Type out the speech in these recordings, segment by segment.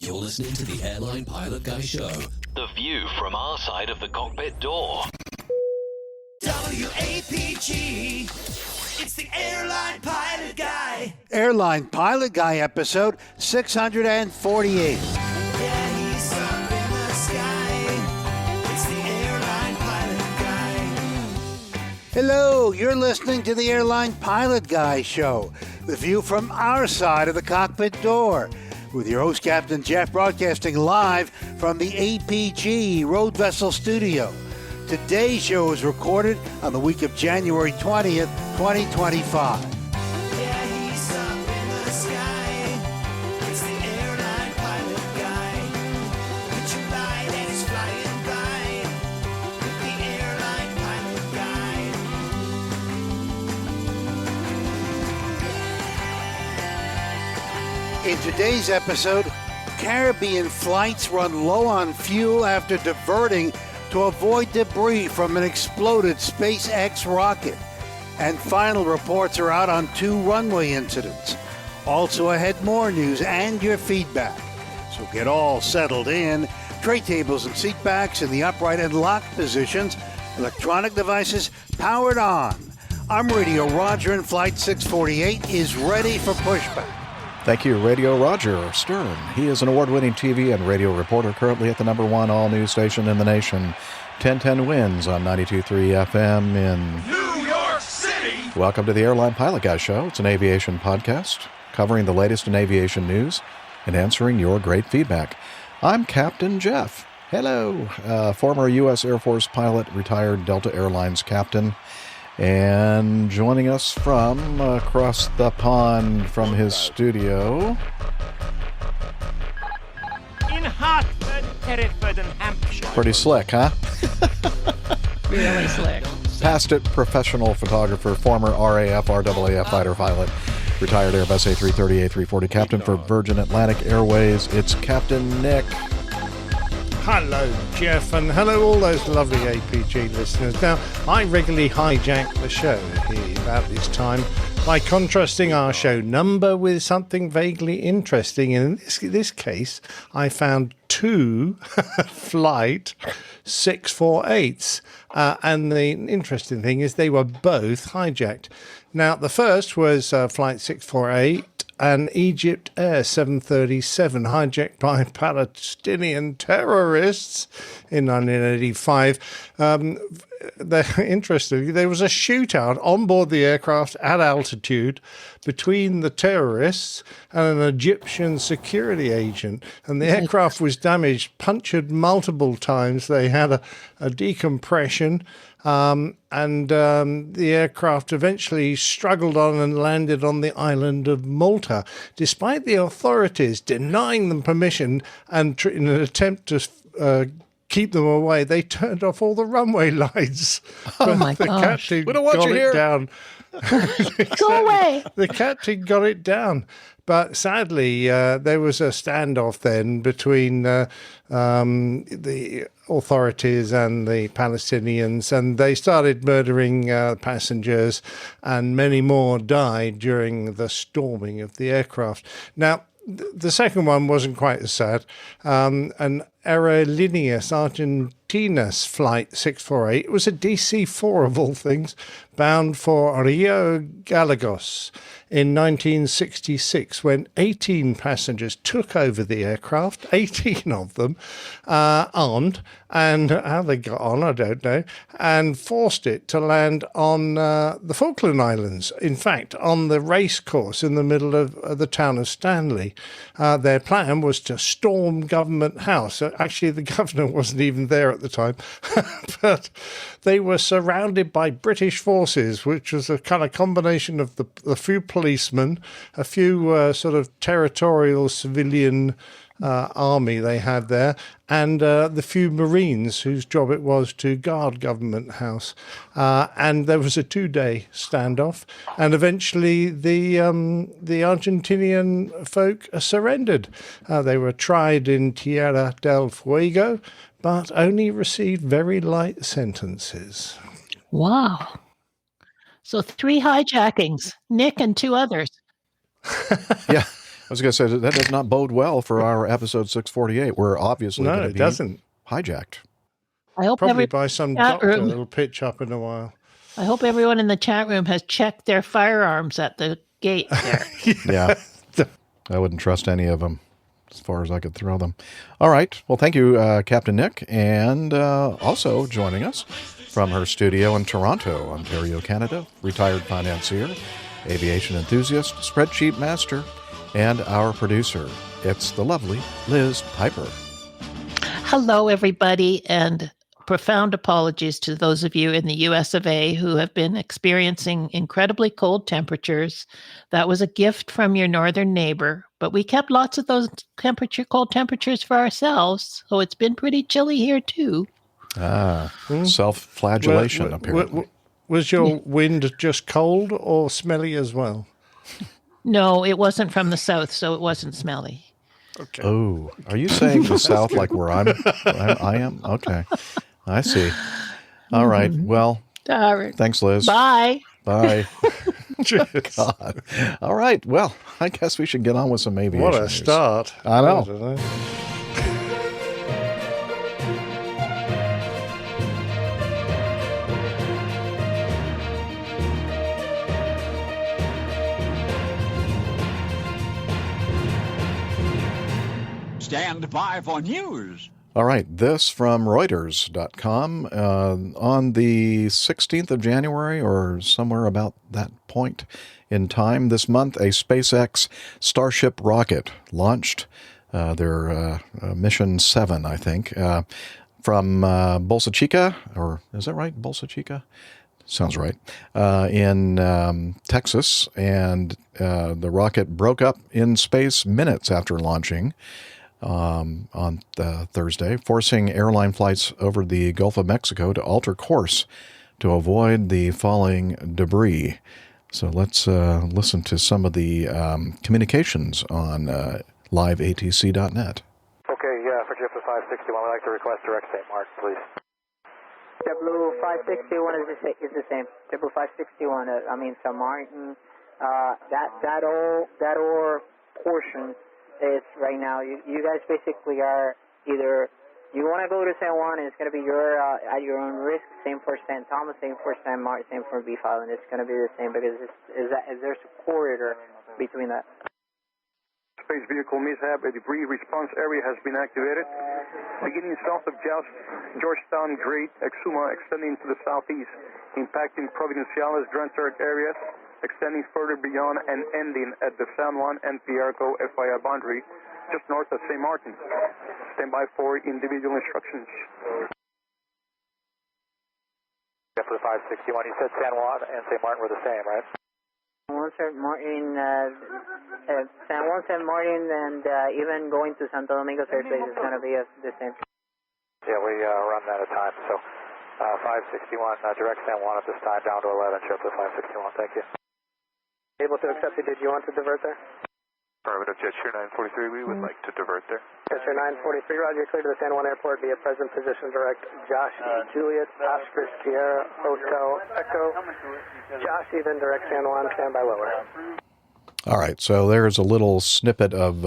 You're listening to the Airline Pilot Guy Show. The view from our side of the cockpit door. WAPG, it's the Airline Pilot Guy. Airline Pilot Guy episode 648. Yeah, he's up in the sky. It's the Airline Pilot Guy. Hello, you're listening to the Airline Pilot Guy Show. The view from our side of the cockpit door. With your host, Captain Jeff, broadcasting live from the APG Road Vessel Studio. Today's show is recorded on the week of January 20th, 2025. Yeah, he's up in the sky. It's the Airline Pilot Guy. Put your light and he's flying by. With the Airline Pilot Guy. In today's episode, Caribbean flights run low on fuel after diverting to avoid debris from an exploded SpaceX rocket. And final reports are out on 2 runway incidents. Also ahead, more news and your feedback. So get all settled in. Tray tables and seat backs in the upright and locked positions. Electronic devices powered on. I'm Radio Roger, and Flight 648 is ready for pushback. Thank you, Radio Roger Stern. He is an award-winning TV and radio reporter, currently at the #1 all-news station in the nation, 1010 Wins on 92.3 FM in New York City. Welcome to the Airline Pilot Guy Show. It's an aviation podcast covering the latest in aviation news and answering your great feedback. I'm Captain Jeff. Hello. Former U.S. Air Force pilot, retired Delta Airlines captain. And joining us from across the pond from his studio, in Hartford, Hereford, and Hampshire. pretty slick, huh? Really slick. Past it professional photographer, former RAF, RAAF fighter pilot, retired Airbus A330, A340 captain for Virgin Atlantic Airways. It's Captain Nick. Hello, Jeff, and hello, all those lovely APG listeners. Now, I regularly hijack the show here about this time by contrasting our show number with something vaguely interesting. And in this case, I found 2 flight 648s. And the interesting thing is they were both hijacked. Now, the first was flight 648. An Egypt Air 737 hijacked by Palestinian terrorists in 1985. Interestingly, there was a shootout on board the aircraft at altitude between the terrorists and an Egyptian security agent. And the aircraft was damaged, punctured multiple times. They had a decompression. And the aircraft eventually struggled on and landed on the island of Malta, despite the authorities denying them permission and in an attempt to keep them away, they turned off all the runway lights. Oh my the gosh. captain We don't want got you it here. down. Go away. The captain got it down. But sadly, there was a standoff then between the authorities and the Palestinians, and they started murdering passengers, and many more died during the storming of the aircraft. Now, the second one wasn't quite as sad. An Aerolíneas Argentinas flight 648, it was a DC-4 of all things, bound for Rio Gallegos in 1966, when 18 passengers took over the aircraft, 18 of them, armed, and how they got on, I don't know, and forced it to land on the Falkland Islands. In fact, on the race course in the middle of the town of Stanley. Their plan was to storm Government House. Actually, the governor wasn't even there at the time, but they were surrounded by British forces, which was a kind of combination of the few policemen, a few sort of territorial civilian army they had there, and the few Marines whose job it was to guard Government House. And there was a 2-day standoff, and eventually the Argentinian folk surrendered. They were tried in Tierra del Fuego, but only received very light sentences. Wow. So 3 hijackings, Nick and 2 others. Yeah. was going to say that does not bode well for our episode 648. We're obviously going to be doesn't. hijacked. I hope Probably by some chat doctor room. that'll pitch up in a while. I hope everyone in the chat room has checked their firearms at the gate there. Yeah. I wouldn't trust any of them as far as I could throw them. All right. Well, thank you, Captain Nick. And also joining us from her studio in Toronto, Ontario, Canada, retired financier, aviation enthusiast, spreadsheet master, and our producer. It's the lovely Liz Piper. Hello, everybody, and profound apologies to those of you in the US of A who have been experiencing incredibly cold temperatures. That was a gift from your northern neighbor, but we kept lots of those cold temperatures for ourselves, so it's been pretty chilly here too. Self-flagellation, apparently. Was your wind just cold or smelly as well? No, it wasn't from the south, so it wasn't smelly. Okay. Oh, are you saying the South like where I am? Okay. I see. All right. Well, All right. thanks, Liz. Bye. Bye. God. All right. Well, I guess we should get on with some aviation What a news. start. I know. don't know. Stand by for news. All right. This from Reuters.com. On the 16th of January, or somewhere about that point in time this month, a SpaceX Starship rocket launched their Mission 7, I think, from Bolsa Chica, or is that right? Bolsa Chica? Sounds right. In Texas, and the rocket broke up in space minutes after launching on Thursday, forcing airline flights over the Gulf of Mexico to alter course to avoid the falling debris. So let's listen to some of the communications on liveatc.net. Okay, yeah, for JetBlue 561, I'd like to request direct St. Martin, please. JetBlue 561 is the same. JetBlue 561, St. Martin, that or portion is right now. You guys basically are either you want to go to San Juan, and it's going to be at your own risk. Same for St. Thomas, same for St. Martin, same for Beef Island. It's going to be the same because there's a corridor between that. Space vehicle mishap. A debris response area has been activated. Beginning south of Georgetown, Great Exuma, extending to the southeast, impacting Providenciales, Drentark areas, extending further beyond and ending at the San Juan and Piarco FIA boundary, just north of St. Martin. Stand by for individual instructions. For the 561, you said San Juan and St. Martin were the same, right? St. Martin, San Juan, St. Martin, and even going to Santo Domingo airspace is going to be the same. Yeah, we run out of time, so 561, direct San Juan at this time, down to 11, ship to 561, thank you. Able to accept it, did you want to divert there? Affirmative, Jet 943, we would like to divert there. Jet 943, roger, clear to the San Juan Airport, be at present position direct, Josh, Juliet, Oscar, Sierra, Hotel, Echo, Josh, even direct San Juan, stand by lower. All right, so there's a little snippet of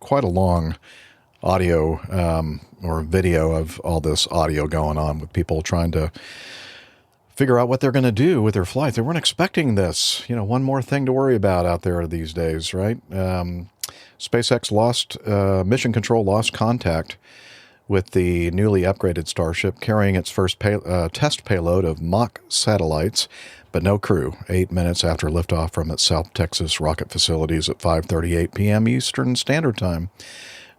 quite a long audio or video of all this audio going on with people trying to figure out what they're going to do with their flights. They weren't expecting this. One more thing to worry about out there these days, right? SpaceX Mission Control lost contact with the newly upgraded Starship, carrying its first test payload of mock satellites, but no crew, 8 minutes after liftoff from its South Texas rocket facilities at 5:38 p.m. Eastern Standard Time.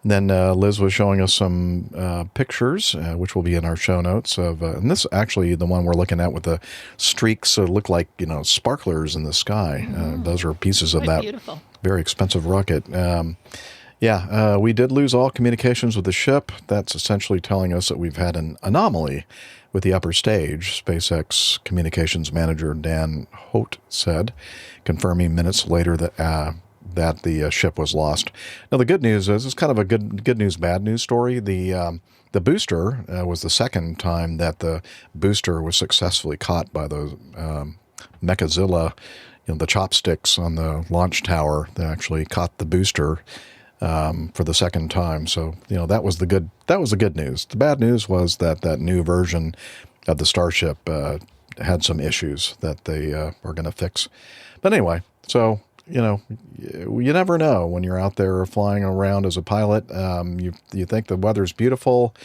And then Liz was showing us some pictures, which will be in our show notes of, and this actually the one we're looking at with the streaks look like sparklers in the sky. Those are pieces of that beautiful, very expensive rocket. We did lose all communications with the ship. That's essentially telling us that we've had an anomaly with the upper stage, SpaceX communications manager Dan Hote said, confirming minutes later that the ship was lost. Now, the good news is it's kind of a good news, bad news story. The booster was the second time that the booster was successfully caught by the Mechazilla the chopsticks on the launch tower that actually caught the booster for the second time. So, that was the good news. The bad news was that new version of the Starship had some issues that they were going to fix. But anyway, so, you never know when you're out there flying around as a pilot. You think the weather's beautiful.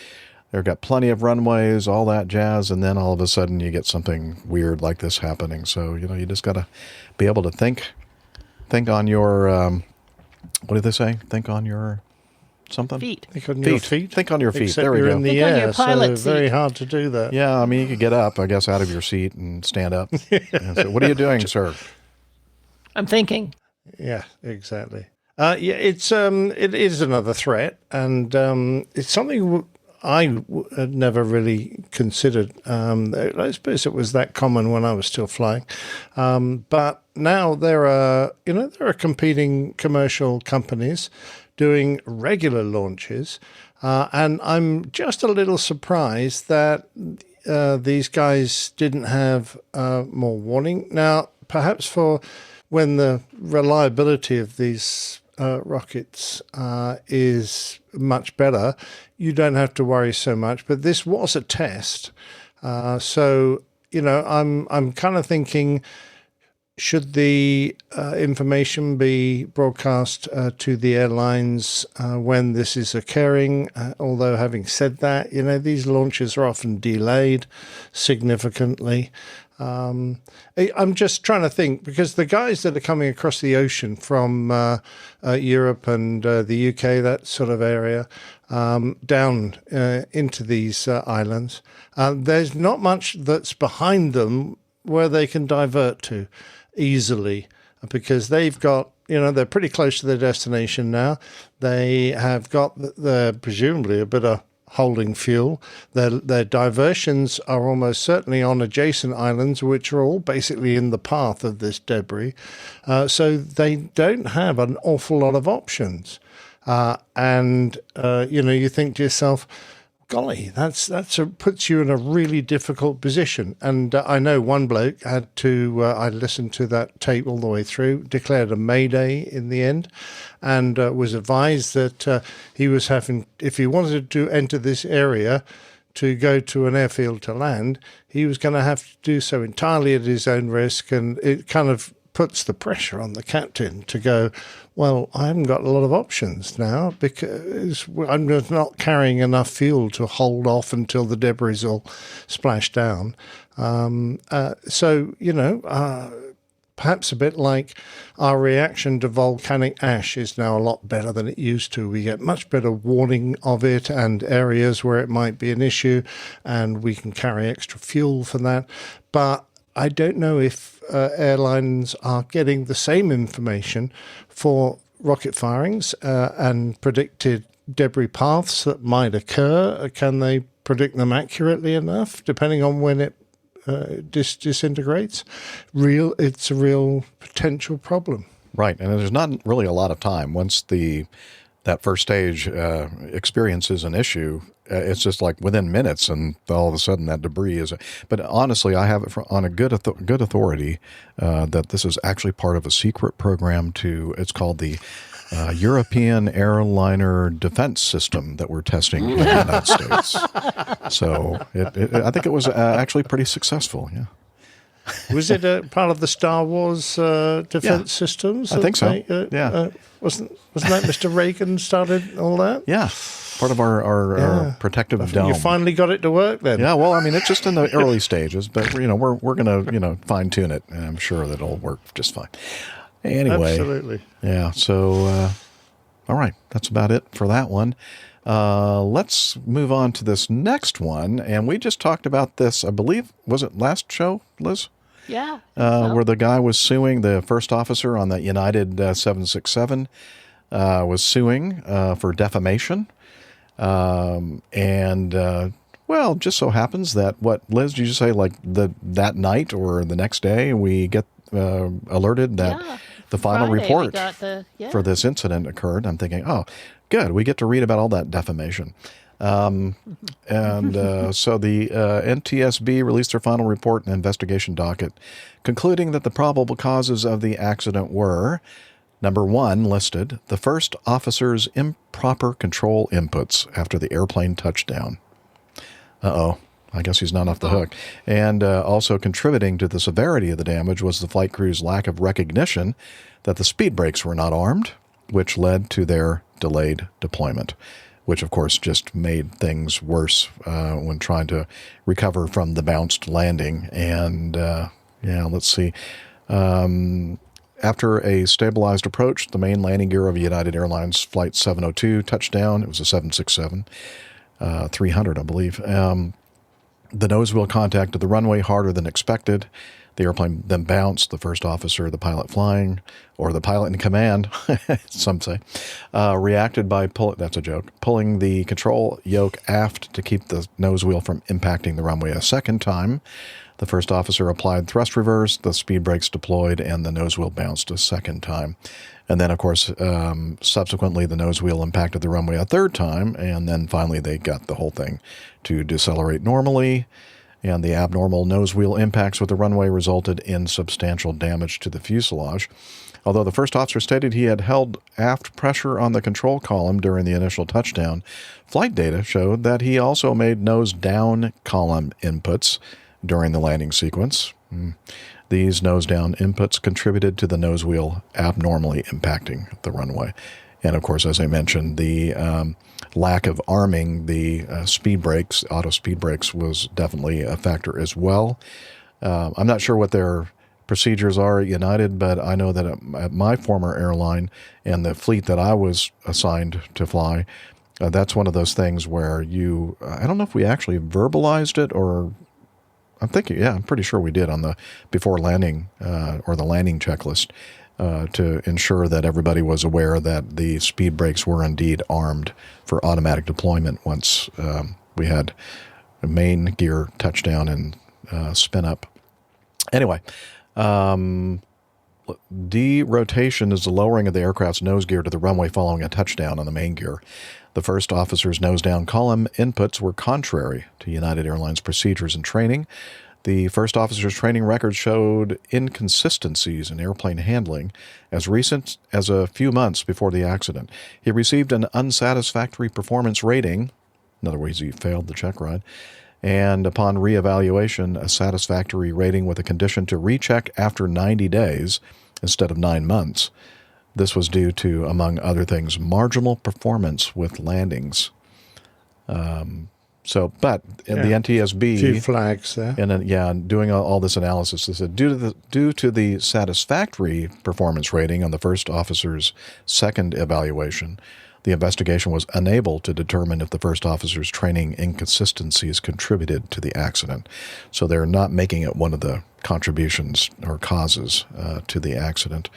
They've got plenty of runways, all that jazz, and then all of a sudden you get something weird like this happening. So, you just got to be able to think on your, what do they say? Think on your something? Feet. Think on your feet? Think on your feet. Except there we you're go. in the Think on air, your pilot so very seat. hard to do that. Yeah, I mean, you could get up, I guess, out of your seat and stand up. And say, what are you doing, sir? I'm thinking. Yeah, exactly. It is another threat, and it's something I had never really considered. I suppose it was that common when I was still flying, but now there are competing commercial companies doing regular launches, and I'm just a little surprised that these guys didn't have more warning. Now, perhaps for when the reliability of these rockets is much better, you don't have to worry so much. But this was a test, so I'm kind of thinking, should the information be broadcast to the airlines when this is occurring? Although having said that, these launches are often delayed significantly. I'm just trying to think, because the guys that are coming across the ocean from Europe and the UK, that sort of area, down into these islands, there's not much that's behind them where they can divert to easily, because they've got, they're pretty close to their destination now. They have got presumably a bit of holding fuel. Their diversions are almost certainly on adjacent islands, which are all basically in the path of this debris. So they don't have an awful lot of options. And you think to yourself, golly, that puts you in a really difficult position. And I know one bloke had to, I listened to that tape all the way through, declared a mayday in the end, and was advised that he was having, if he wanted to enter this area to go to an airfield to land, he was going to have to do so entirely at his own risk. And it kind of puts the pressure on the captain to go, well, I haven't got a lot of options now because I'm just not carrying enough fuel to hold off until the debris all splash down. Perhaps a bit like our reaction to volcanic ash is now a lot better than it used to. We get much better warning of it and areas where it might be an issue, and we can carry extra fuel for that. But I don't know if airlines are getting the same information for rocket firings and predicted debris paths that might occur. Can they predict them accurately enough, depending on when it disintegrates? It's a real potential problem. Right, and there's not really a lot of time. Once that first stage experiences an issue, it's just like within minutes, and all of a sudden that debris is. But honestly, I have it on a good authority that this is actually part of a secret program it's called the European Airliner Defense System that we're testing in the United States. So I think it was actually pretty successful, yeah. Was it a part of the Star Wars defense systems? I think so. Wasn't that Mr. Reagan started all that? Yeah, part of our protective dome. You finally got it to work then. Yeah, well, I mean, it's just in the early stages, but we're gonna fine tune it, and I'm sure that it'll work just fine. Anyway, absolutely. Yeah. So, all right, that's about it for that one. Let's move on to this next one, and we just talked about this. I believe, was it last show, Liz? Yeah. Where the guy was suing, the first officer on that United 767 was suing for defamation. Well, just so happens that Liz, did you say like that night or the next day we get alerted that the final Friday, report we got for this incident occurred. I'm thinking, oh, good, we get to read about all that defamation. So the NTSB released their final report and investigation docket, concluding that the probable causes of the accident were, number one listed, the first officer's improper control inputs after the airplane touchdown. I guess he's not off the hook. And also contributing to the severity of the damage was the flight crew's lack of recognition that the speed brakes were not armed, which led to their delayed deployment, which, of course, just made things worse when trying to recover from the bounced landing. And, let's see. After a stabilized approach, the main landing gear of United Airlines Flight 702 touchdown. It was a 767, 300, I believe. The nose wheel contacted the runway harder than expected. The airplane then bounced. The first officer, the pilot flying, or the pilot in command, some say, reacted by pulling the control yoke aft to keep the nose wheel from impacting the runway a second time. The first officer applied thrust reverse, the speed brakes deployed, and the nose wheel bounced a second time. And then, of course, subsequently, the nose wheel impacted the runway a third time, and then finally they got the whole thing to decelerate normally. And the abnormal nose wheel impacts with the runway resulted in substantial damage to the fuselage. Although the first officer stated he had held aft pressure on the control column during the initial touchdown, flight data showed that he also made nose down column inputs during the landing sequence. These nose-down inputs contributed to the nose wheel abnormally impacting the runway. And, of course, as I mentioned, the lack of arming the speed brakes, auto speed brakes, was definitely a factor as well. I'm not sure what their procedures are at United, but I know that at my former airline and the fleet that I was assigned to fly, that's one of those things where I don't know if we actually verbalized it or I'm pretty sure we did on the before landing or the landing checklist to ensure that everybody was aware that the speed brakes were indeed armed for automatic deployment once we had a main gear touchdown and spin up. Anyway, derotation is the lowering of the aircraft's nose gear to the runway following a touchdown on the main gear. The first officer's nose-down column inputs were contrary to United Airlines procedures and training. The first officer's training records showed inconsistencies in airplane handling as recent as a few months before the accident. He received an unsatisfactory performance rating. In other words, he failed the check ride. And upon reevaluation, a satisfactory rating with a condition to recheck after 90 days instead of 9 months. This was due to, among other things, marginal performance with landings. But in the NTSB, a few flags there, and then, doing all this analysis, they said due to the satisfactory performance rating on the first officer's second evaluation, the investigation was unable to determine if the first officer's training inconsistencies contributed to the accident. So they're not making it one of the contributions or causes to the accident.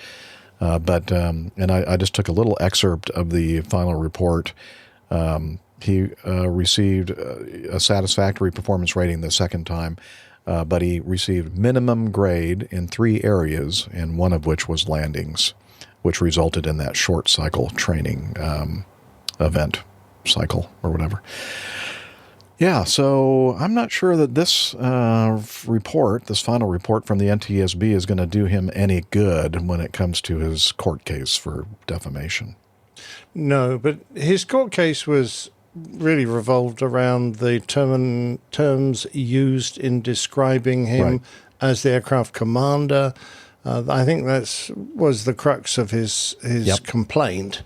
But I just took a little excerpt of the final report. He received a satisfactory performance rating the second time, but he received minimum grade in 3 areas, and one of which was landings, which resulted in that short cycle training event cycle or whatever. Yeah, so I'm not sure that this report, this final report from the NTSB, is going to do him any good when it comes to his court case for defamation. No, but his court case was really revolved around the terms used in describing him as the aircraft commander. I think that was the crux of his complaint.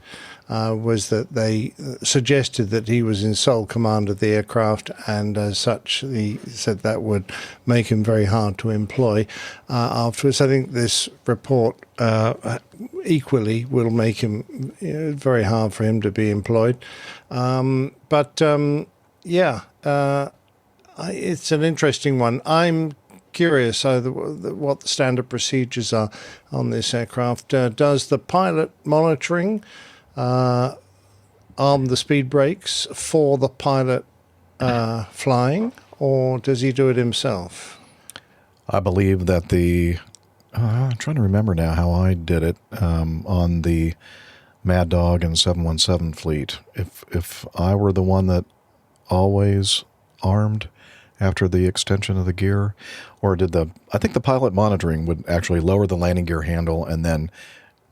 Was that they suggested that he was in sole command of the aircraft, and as such, he said that would make him very hard to employ. Afterwards, I think this report equally will make him very hard for him to be employed. It's an interesting one. I'm curious what the standard procedures are on this aircraft. Does the pilot monitoring arm the speed brakes for the pilot flying, or does he do it himself? I believe that I'm trying to remember now how I did it on the Mad Dog and 717 fleet. If I were the one that always armed after the extension of the gear? Or I think the pilot monitoring would actually lower the landing gear handle, and then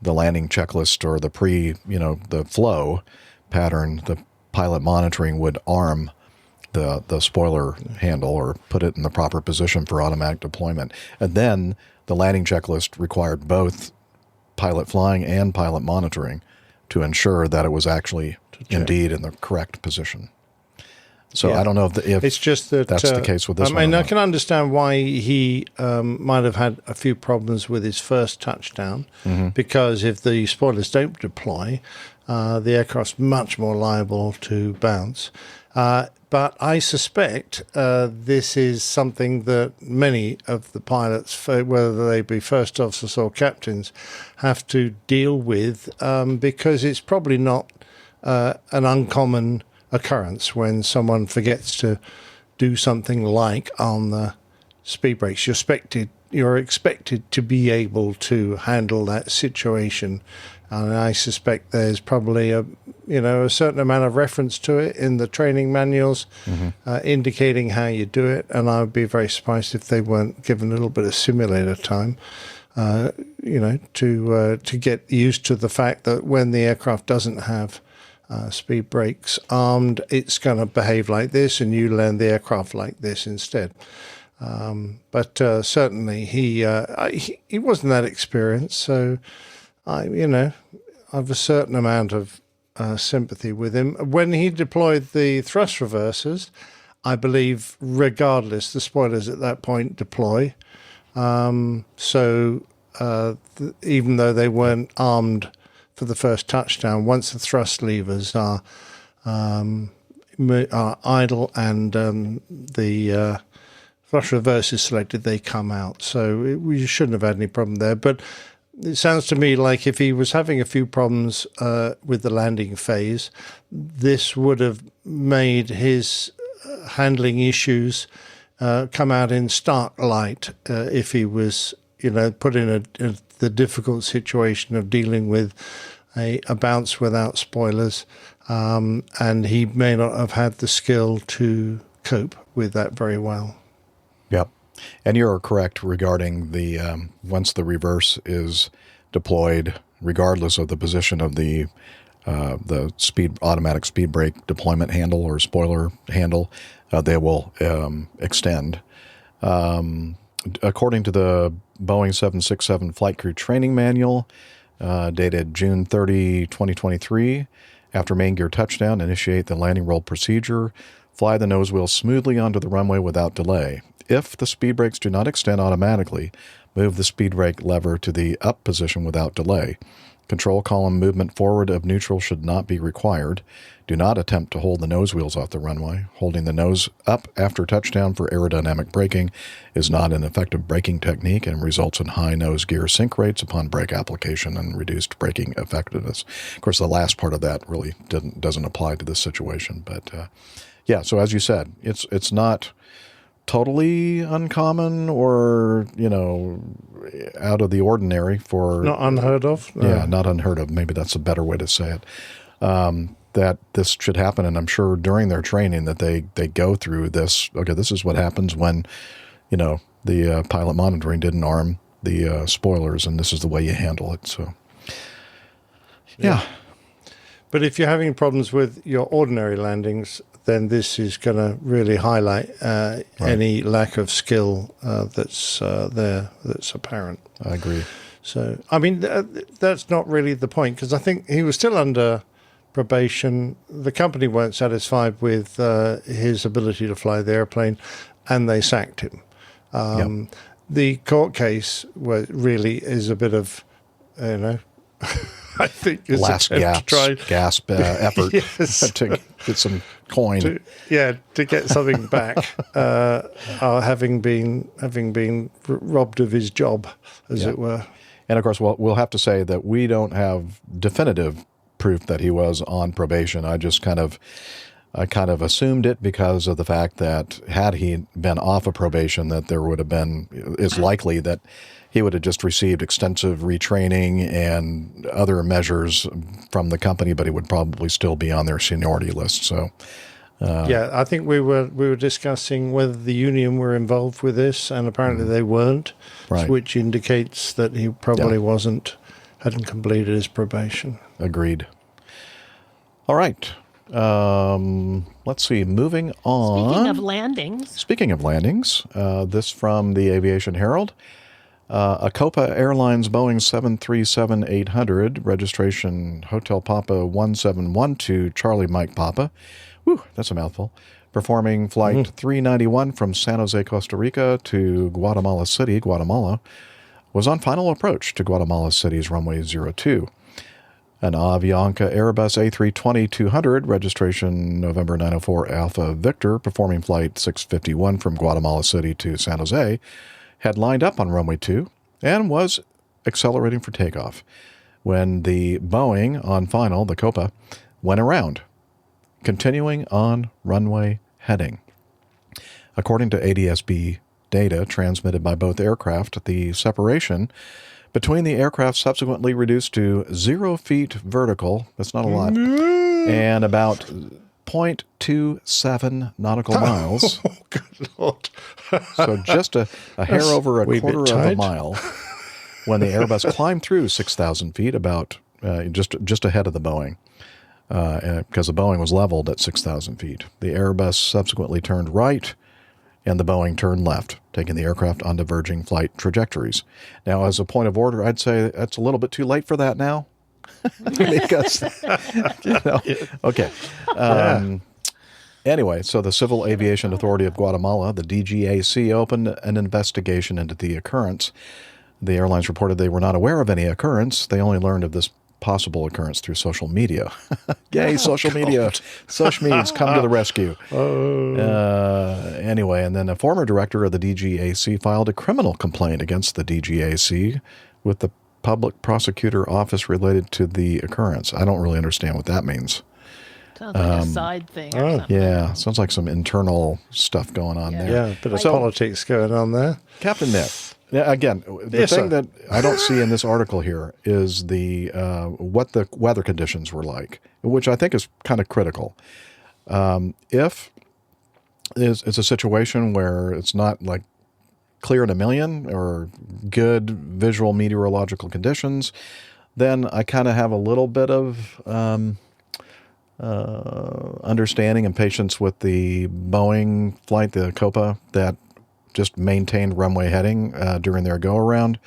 the landing checklist or the flow pattern, the pilot monitoring would arm the spoiler handle or put it in the proper position for automatic deployment. And then the landing checklist required both pilot flying and pilot monitoring to ensure that it was actually indeed in the correct position. So I don't know if it's just that that's the case with this one. I mean, I can understand why he might have had a few problems with his first touchdown, because if the spoilers don't deploy, the aircraft's much more liable to bounce. But I suspect this is something that many of the pilots, whether they be first officers or captains, have to deal with, because it's probably not an uncommon occurrence when someone forgets to do something like on the speed brakes. You're expected to be able to handle that situation, and I suspect there's probably a certain amount of reference to it in the training manuals, indicating how you do it. And I would be very surprised if they weren't given a little bit of simulator time, to get used to the fact that when the aircraft doesn't have speed brakes armed, it's going to behave like this, and you land the aircraft like this instead. But certainly he wasn't that experienced, so I have a certain amount of sympathy with him. When he deployed the thrust reversers, I believe, regardless, the spoilers at that point deploy. Even though they weren't armed for the first touchdown, once the thrust levers are idle and the thrust reverse is selected, they come out. So we shouldn't have had any problem there. But it sounds to me like if he was having a few problems with the landing phase, this would have made his handling issues come out in stark light if he was, put in the difficult situation of dealing with a bounce without spoilers, and he may not have had the skill to cope with that very well. Yep. And you're correct regarding the once the reverse is deployed, regardless of the position of the automatic speed brake deployment handle or spoiler handle, they will extend. According to the Boeing 767 Flight Crew Training Manual, dated June 30, 2023, after main gear touchdown, initiate the landing roll procedure. Fly the nose wheel smoothly onto the runway without delay. If the speed brakes do not extend automatically, move the speed brake lever to the up position without delay. Control column movement forward of neutral should not be required. Do not attempt to hold the nose wheels off the runway. Holding the nose up after touchdown for aerodynamic braking is not an effective braking technique and results in high nose gear sink rates upon brake application and reduced braking effectiveness. Of course, the last part of that really doesn't apply to this situation. But so as you said, it's not totally uncommon or, out of the ordinary for... Not unheard of? No. Yeah, not unheard of. Maybe that's a better way to say it. That this should happen, and I'm sure during their training that they go through this. Okay, this is what happens when, the pilot monitoring didn't arm the spoilers, and this is the way you handle it. So, yeah. But if you're having problems with your ordinary landings, then this is going to really highlight any lack of skill that's apparent. I agree. So, I mean, that's not really the point, because I think he was still under probation. The company weren't satisfied with his ability to fly the airplane, and they sacked him. The court case really is a bit of, I think it's last gasp effort to get some coin. To get something back, having been robbed of his job, as it were. And of course, we'll have to say that we don't have definitive proof that he was on probation. I kind of assumed it because of the fact that had he been off of probation, that there would have been, is likely that he would have just received extensive retraining and other measures from the company, but he would probably still be on their seniority list. So Yeah, I think we were discussing whether the union were involved with this, and apparently they weren't, Right. which indicates that he probably hadn't completed his probation. Agreed. All right. Let's see. Moving on. Speaking of landings, this from the Aviation Herald. A Copa Airlines Boeing 737-800, registration Hotel Papa 1712 Charlie Mike Papa. Whew, that's a mouthful. Performing Flight 391 from San Jose, Costa Rica to Guatemala City, Guatemala, was on final approach to Guatemala City's runway 02. An Avianca Airbus A320-200, registration November 904 Alpha Victor, performing Flight 651 from Guatemala City to San Jose, had lined up on runway 2 and was accelerating for takeoff when the Boeing on final, the Copa, went around, continuing on runway heading. According to ADS-B data transmitted by both aircraft, the separation between the aircraft subsequently reduced to 0 feet vertical, that's not a lot, and about 0.27 nautical miles. Oh, good Lord. So just a hair over a quarter of a mile when the Airbus climbed through 6,000 feet, about just ahead of the Boeing, because the Boeing was leveled at 6,000 feet. The Airbus subsequently turned right, and the Boeing turned left, taking the aircraft on diverging flight trajectories. Now, as a point of order, I'd say that's a little bit too late for that now. Because, okay. Anyway, so the Civil Aviation Authority of Guatemala, the DGAC, opened an investigation into the occurrence. The airlines reported they were not aware of any occurrence. They only learned of this possible occurrence through social media. Yay, social media. Social media's come to the rescue. Anyway, and then a former director of the DGAC filed a criminal complaint against the DGAC with the Public Prosecutor Office related to the occurrence. I don't really understand what that means. Sounds like a side thing or something. Yeah, sounds like some internal stuff going on there. Yeah, a bit of politics going on there. Captain Nick, again, the thing that I don't see in this article here is the what the weather conditions were like, which I think is kind of critical. If it's a situation where it's not like clear in a million or good visual meteorological conditions, then I kind of have a little bit of understanding and patience with the Boeing flight, the Copa, that just maintained runway heading during their go-around,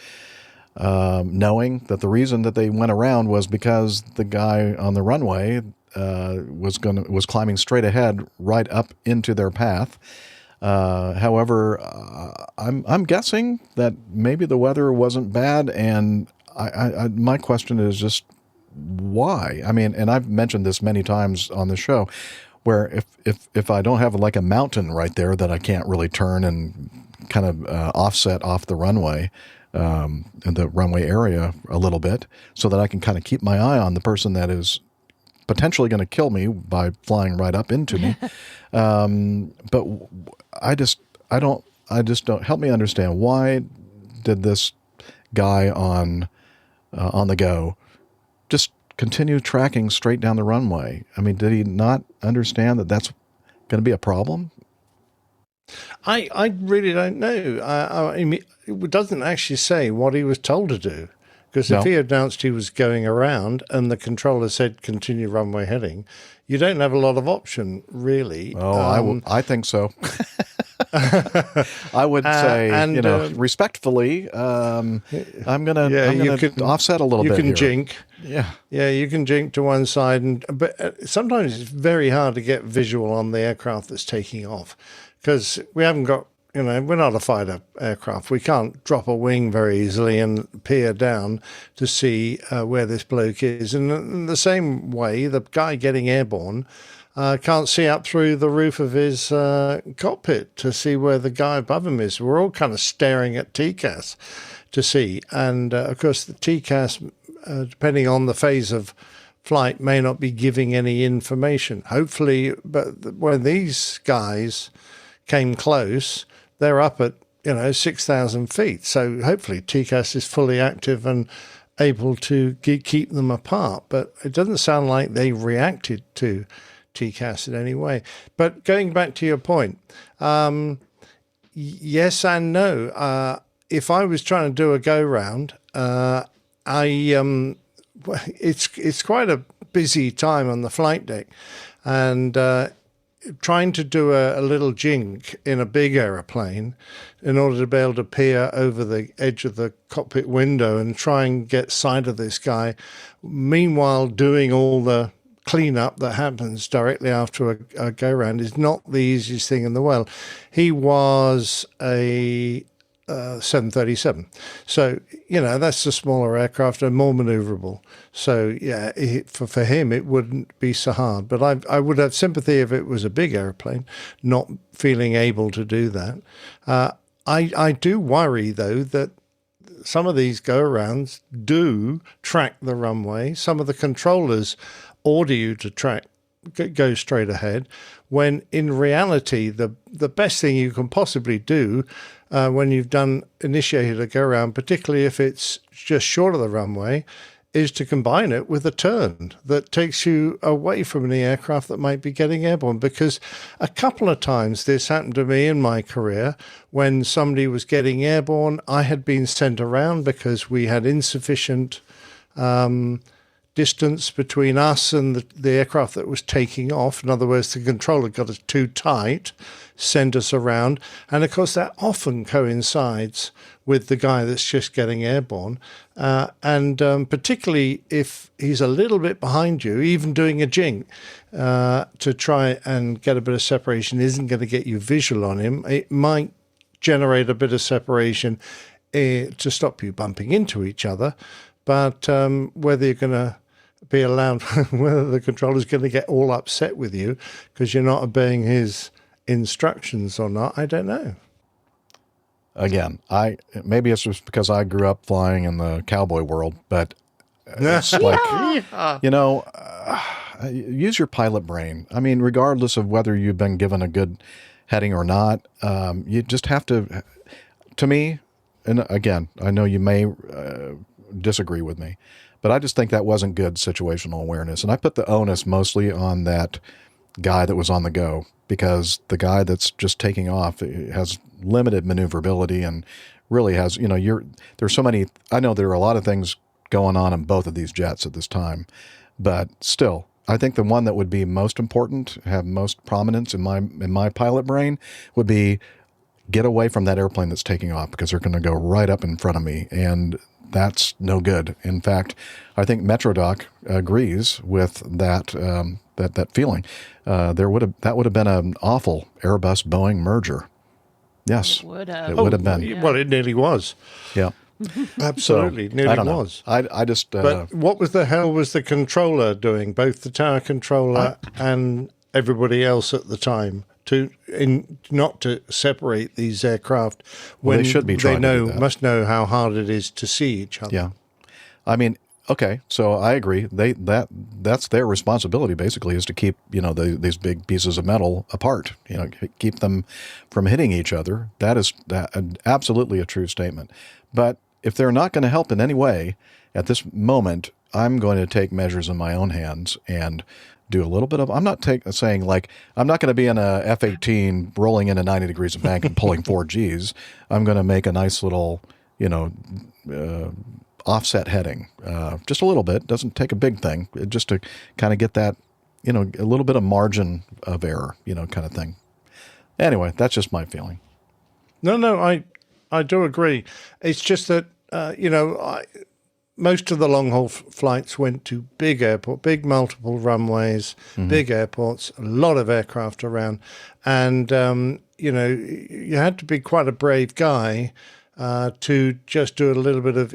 knowing that the reason that they went around was because the guy on the runway was climbing straight ahead right up into their path. However, I'm guessing that maybe the weather wasn't bad, and my question is just why? I mean, and I've mentioned this many times on the show, where if I don't have like a mountain right there that I can't really turn and kind of offset off the runway, in the runway area a little bit, so that I can kind of keep my eye on the person that is potentially going to kill me by flying right up into me. But I just don't help me understand, why did this guy on the go just continue tracking straight down the runway? I mean, did he not understand that that's going to be a problem? I really don't know. I mean, it doesn't actually say what he was told to do. Because if he announced he was going around and the controller said continue runway heading, you don't have a lot of option, really. Oh, I think so. I would say, respectfully, I'm gonna offset a little bit. You can here. jink. Yeah, you can jink to one side, but sometimes it's very hard to get visual on the aircraft that's taking off, because we haven't got. We're not a fighter aircraft. We can't drop a wing very easily and peer down to see where this bloke is. And in the same way, the guy getting airborne can't see up through the roof of his cockpit to see where the guy above him is. We're all kind of staring at TCAS to see. And, of course, the TCAS, depending on the phase of flight, may not be giving any information. Hopefully, but when these guys came close, they're up at 6,000 feet. So hopefully TCAS is fully active and able to keep them apart. But it doesn't sound like they reacted to TCAS in any way. But going back to your point, yes and no. If I was trying to do a go-round, it's quite a busy time on the flight deck, and trying to do a little jink in a big aeroplane in order to be able to peer over the edge of the cockpit window and try and get sight of this guy, meanwhile doing all the cleanup that happens directly after a go-round, is not the easiest thing in the world. He was a 737. So, that's the smaller aircraft and more maneuverable. So, yeah, for him, it wouldn't be so hard. But I would have sympathy if it was a big airplane, not feeling able to do that. I do worry, though, that some of these go-arounds do track the runway. Some of the controllers order you to go straight ahead, when in reality, the best thing you can possibly do when you've initiated a go-around, particularly if it's just short of the runway, is to combine it with a turn that takes you away from any aircraft that might be getting airborne. Because a couple of times this happened to me in my career when somebody was getting airborne. I had been sent around because we had insufficient distance between us and the aircraft that was taking off. In other words, the controller got us too tight, sent us around. And of course, that often coincides with the guy that's just getting airborne. And particularly if he's a little bit behind you, even doing a jink to try and get a bit of separation isn't going to get you visual on him. It might generate a bit of separation to stop you bumping into each other. But whether you're going to be allowed, whether the controller's going to get all upset with you because you're not obeying his instructions or not, I don't know. Again, maybe it's just because I grew up flying in the cowboy world, but it's like, use your pilot brain. I mean, regardless of whether you've been given a good heading or not, you just have to me, and again, I know you may disagree with me, but I just think that wasn't good situational awareness. And I put the onus mostly on that guy that was on the go, because the guy that's just taking off has limited maneuverability and really has, there's so many, I know there are a lot of things going on in both of these jets at this time, but still, I think the one that would be most important, have most prominence in my pilot brain, would be get away from that airplane that's taking off, because they're going to go right up in front of me, and that's no good. In fact, I think MetroDoc agrees with that that feeling. That would have been an awful Airbus-Boeing merger. Yes, it would have been. Yeah. Well, it nearly was. Yeah, absolutely, nearly was. I just. But what was the hell was the controller doing? Both the tower controller and everybody else at the time, not to separate these aircraft when they should be trying to do that. Must know how hard it is to see each other. Yeah, I mean, okay, so I agree. That's their responsibility, basically, is to keep these big pieces of metal apart. Keep them from hitting each other. That is absolutely a true statement. But if they're not going to help in any way at this moment, I'm going to take measures in my own hands and do a little bit of, I'm not saying like, I'm not going to be in a F-18 rolling into 90 degrees of bank and pulling 4 Gs. I'm going to make a nice little, offset heading, just a little bit. Doesn't take a big thing, just to kind of get that, a little bit of margin of error, kind of thing. Anyway, that's just my feeling. No, I do agree. It's just that, most of the long-haul flights went to big multiple runways, big airports, a lot of aircraft around. And, you had to be quite a brave guy to just do a little bit of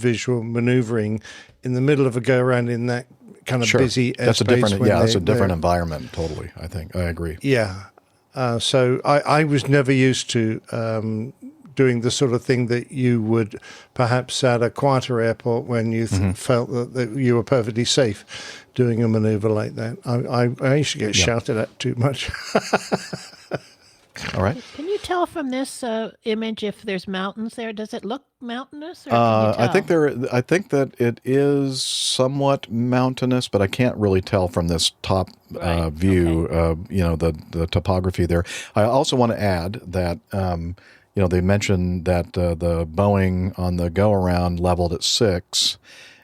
visual maneuvering in the middle of a go-around in that kind of busy airspace. That's a different, that's a different environment, totally, I think. I agree. Yeah. So I was never used to doing the sort of thing that you would perhaps at a quieter airport when you felt that you were perfectly safe doing a maneuver like that. I used to get shouted at too much. All right. Can you you tell from this image if there's mountains there? Does it look mountainous? Or can you tell? I think that it is somewhat mountainous, but I can't really tell from this top view. Okay. The topography there. I also want to add that they mentioned that the Boeing on the go around leveled at 6.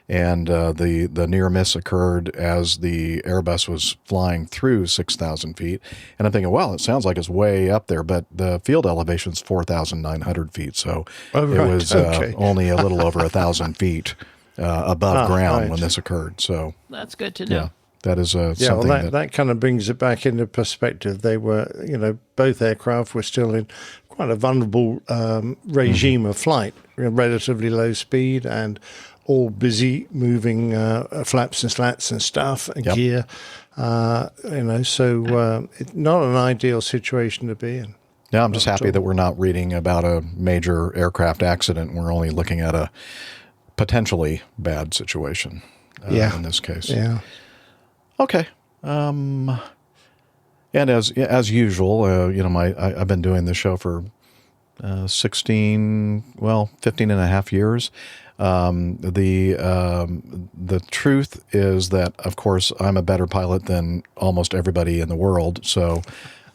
And the near miss occurred as the Airbus was flying through 6,000 feet. And I'm thinking, well, it sounds like it's way up there, but the field elevation is 4,900 feet. So it was only a little over 1,000 feet above ground when this occurred. So that's good to know. Yeah, that is something that kind of brings it back into perspective. They were, both aircraft were still in quite a vulnerable regime of flight, relatively low speed and all busy moving flaps and slats and stuff and gear, so it's not an ideal situation to be in. Yeah, I'm just happy that we're not reading about a major aircraft accident. We're only looking at a potentially bad situation in this case. Yeah. Okay. And as usual, I've been doing this show for 15 and a half years. The truth is that, of course, I'm a better pilot than almost everybody in the world. So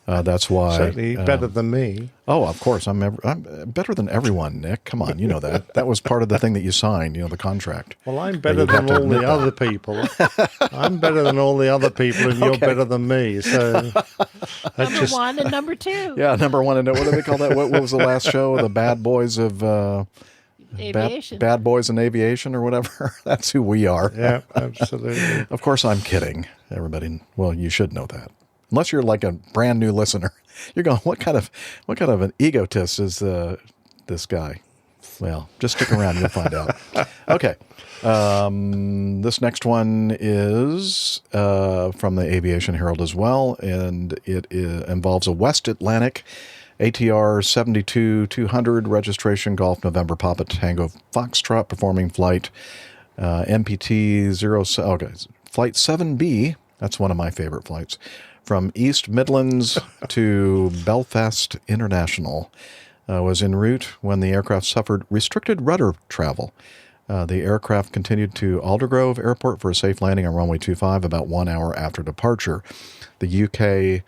that's why. Certainly better than me. Oh, of course. I'm better than everyone, Nick. Come on, you know that. That was part of the thing that you signed, the contract. Well, I'm better than all the other people. I'm better than all the other people, and you're better than me. So number one and number two. Yeah, number one and what do they call that? What was the last show? The Bad Boys of Aviation. Bad Boys in Aviation or whatever. That's who we are. Yeah, absolutely. Of course, I'm kidding. Everybody, well, you should know that. Unless you're like a brand new listener, you're going, what kind of an egotist is this guy? Well, just stick around, you'll find out. Okay. This next one is from the Aviation Herald as well, and it involves a West Atlantic ATR 72-200 registration Golf November Papa Tango Foxtrot performing flight MPT 07. Okay, flight 7B. That's one of my favorite flights. From East Midlands to Belfast International, was en route when the aircraft suffered restricted rudder travel. The aircraft continued to Aldergrove Airport for a safe landing on runway 25 about 1 hour after departure. The UK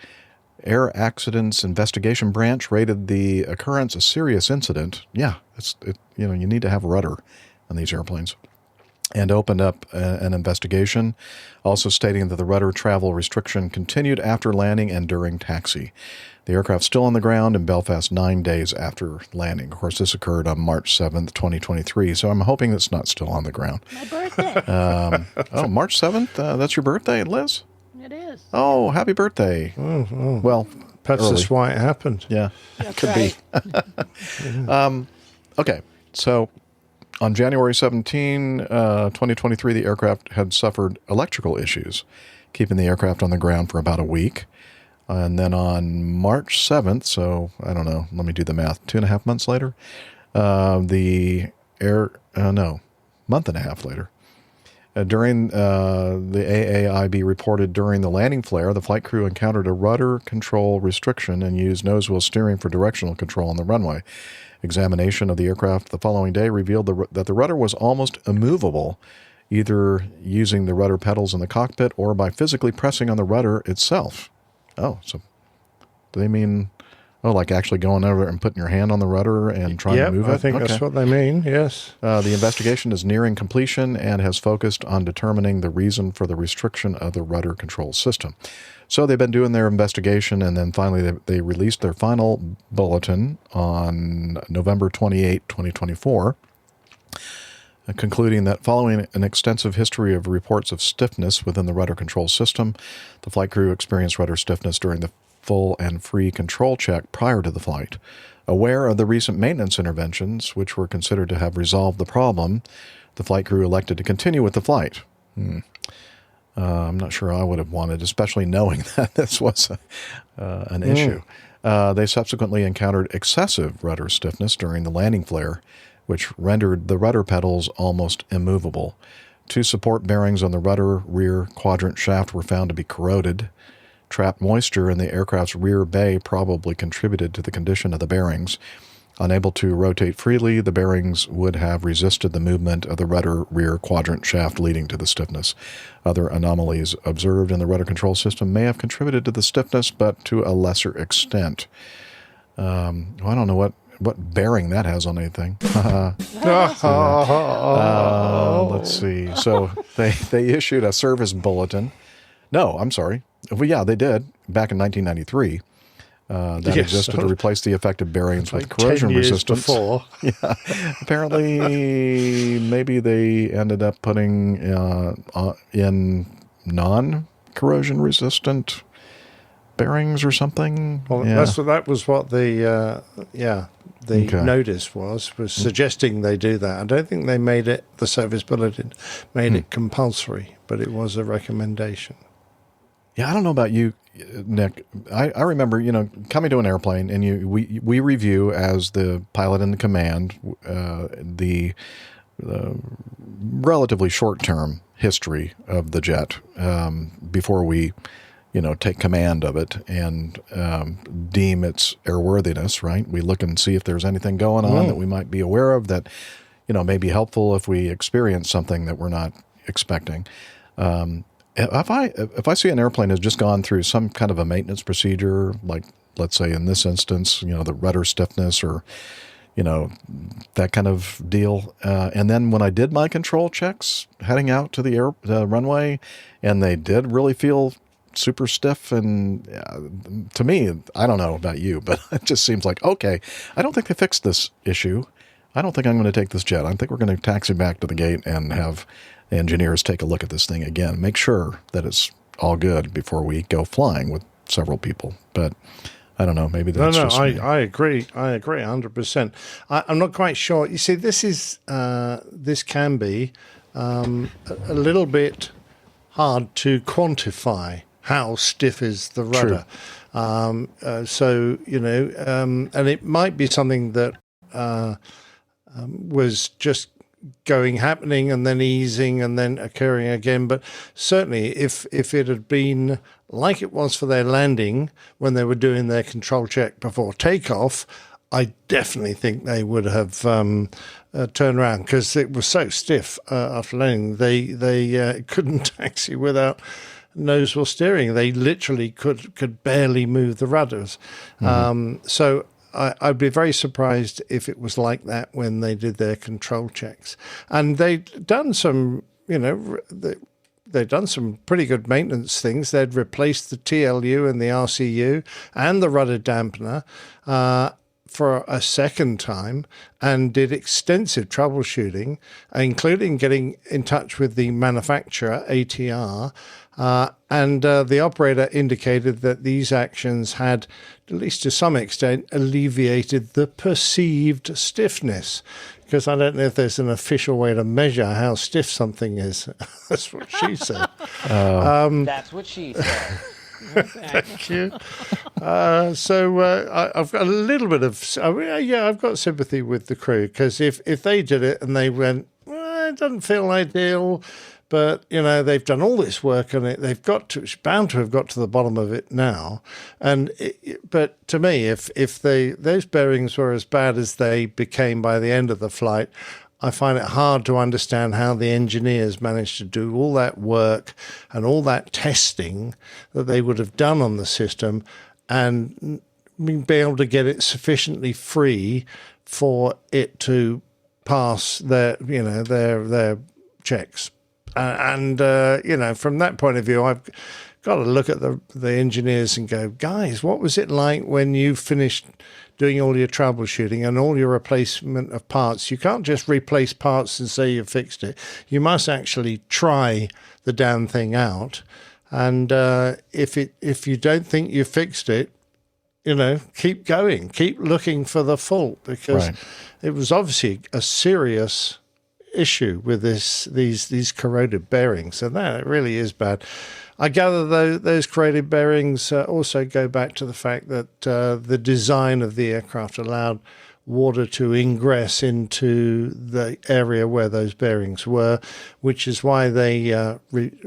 Air Accidents Investigation Branch rated the occurrence a serious incident. Yeah, you need to have a rudder on these airplanes. And opened up an investigation, also stating that the rudder travel restriction continued after landing and during taxi. The aircraft still on the ground in Belfast 9 days after landing. Of course, this occurred on March 7th, 2023, so I'm hoping it's not still on the ground. My birthday. March 7th? That's your birthday, Liz? It is. Oh, happy birthday. Oh. Well, perhaps early. that's why it happened. Yeah, That's could right. be. Okay, so on January 17, 2023, the aircraft had suffered electrical issues, keeping the aircraft on the ground for about a week. And then on March 7th, so I don't know, let me do the math, 2.5 months later, month and a half later, during the AAIB reported during the landing flare, the flight crew encountered a rudder control restriction and used nose wheel steering for directional control on the runway. Examination of the aircraft the following day revealed that the rudder was almost immovable, either using the rudder pedals in the cockpit or by physically pressing on the rudder itself. Oh, so do they mean, like actually going over and putting your hand on the rudder and trying to move it? I think that's what they mean, yes. The investigation is nearing completion and has focused on determining the reason for the restriction of the rudder control system. So they've been doing their investigation, and then finally they released their final bulletin on November 28, 2024, concluding that following an extensive history of reports of stiffness within the rudder control system, the flight crew experienced rudder stiffness during the full and free control check prior to the flight. Aware of the recent maintenance interventions, which were considered to have resolved the problem, the flight crew elected to continue with the flight. I'm not sure I would have wanted, especially knowing that this was an issue. They subsequently encountered excessive rudder stiffness during the landing flare, which rendered the rudder pedals almost immovable. 2 support bearings on the rudder rear quadrant shaft were found to be corroded. trapped moisture in the aircraft's rear bay probably contributed to the condition of the bearings. Unable to rotate freely, the bearings would have resisted the movement of the rudder rear quadrant shaft, leading to the stiffness. Other anomalies observed in the rudder control system may have contributed to the stiffness, but to a lesser extent. I don't know what bearing that has on anything. Let's see. So they issued a service bulletin. No, I'm sorry. Well, yeah, they did back in 1993. That existed to replace the affected bearings with corrosion 10 years resistance. Before. Yeah. Apparently, maybe they ended up putting in non-corrosion resistant bearings or something. Well, that was what the notice was suggesting they do that. I don't think they made it, the service bulletin made it compulsory, but it was a recommendation. Yeah, I don't know about you, Nick. I remember, coming to an airplane, and we review as the pilot in the command the relatively short-term history of the jet before we, take command of it and deem its airworthiness. Right? We look and see if there's anything going on that we might be aware of that, may be helpful if we experience something that we're not expecting. If I see an airplane has just gone through some kind of a maintenance procedure, like let's say in this instance, the rudder stiffness or, that kind of deal, and then when I did my control checks heading out to the runway, and they did really feel super stiff, and to me, I don't know about you, but it just seems like, okay, I don't think they fixed this issue. I don't think I'm going to take this jet. I think we're going to taxi back to the gate and have engineers take a look at this thing again, make sure that it's all good before we go flying with several people. But I don't know, maybe that's just me. I agree 100%. I'm not quite sure. You see, this can be a little bit hard to quantify how stiff is the rudder. And it might be something that was just happening and then easing and then occurring again. But certainly if it had been like it was for their landing when they were doing their control check before takeoff, I definitely think they would have turned around, because it was so stiff after landing. They couldn't taxi without nose or steering. They literally could barely move the rudders. So I'd be very surprised if it was like that when they did their control checks. And they'd done some, they'd done some pretty good maintenance things. They'd replaced the TLU and the RCU and the rudder dampener for a second time, and did extensive troubleshooting, including getting in touch with the manufacturer, ATR, and the operator indicated that these actions had, at least to some extent, alleviated the perceived stiffness. Because I don't know if there's an official way to measure how stiff something is. That's what she said. That's what she said. Thank you. I've got a little bit of, I've got sympathy with the crew, because if they did it and they went, well, it doesn't feel ideal, but they've done all this work on it, it's bound to have got to the bottom of it now. But to me, if those bearings were as bad as they became by the end of the flight, I find it hard to understand how the engineers managed to do all that work and all that testing that they would have done on the system and be able to get it sufficiently free for it to pass their checks. From that point of view, I've got to look at the engineers and go, guys, what was it like when you finished doing all your troubleshooting and all your replacement of parts? You can't just replace parts and say you fixed it. You must actually try the damn thing out. And if you don't think you fixed it, keep going, keep looking for the fault, because it was obviously a serious issue with these corroded bearings, and that really is bad. I gather those corroded bearings also go back to the fact that the design of the aircraft allowed water to ingress into the area where those bearings were, which is why they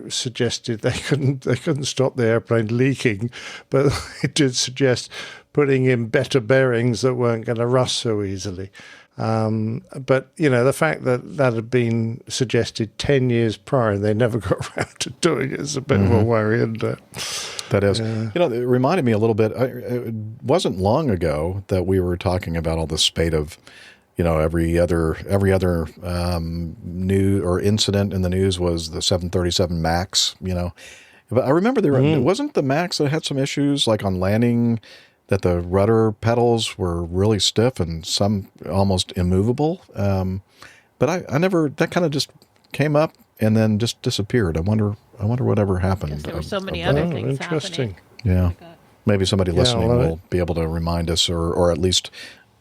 suggested they couldn't stop the airplane leaking, but it did suggest putting in better bearings that weren't going to rust so easily. But, you know, the fact that that had been suggested 10 years prior and they never got around to doing it is a bit of a worry, isn't it? That is. You know, it reminded me a little bit, it wasn't long ago that we were talking about all this spate of, you know, every other new or incident in the news was the 737 MAX, you know. But I remember it wasn't the MAX that had some issues, like on landing, that the rudder pedals were really stiff and some almost immovable. But I never, that kind of just came up and then just disappeared. I wonder whatever happened. There were so many other things interesting. happening. Yeah. Maybe somebody listening will be able to remind us, or at least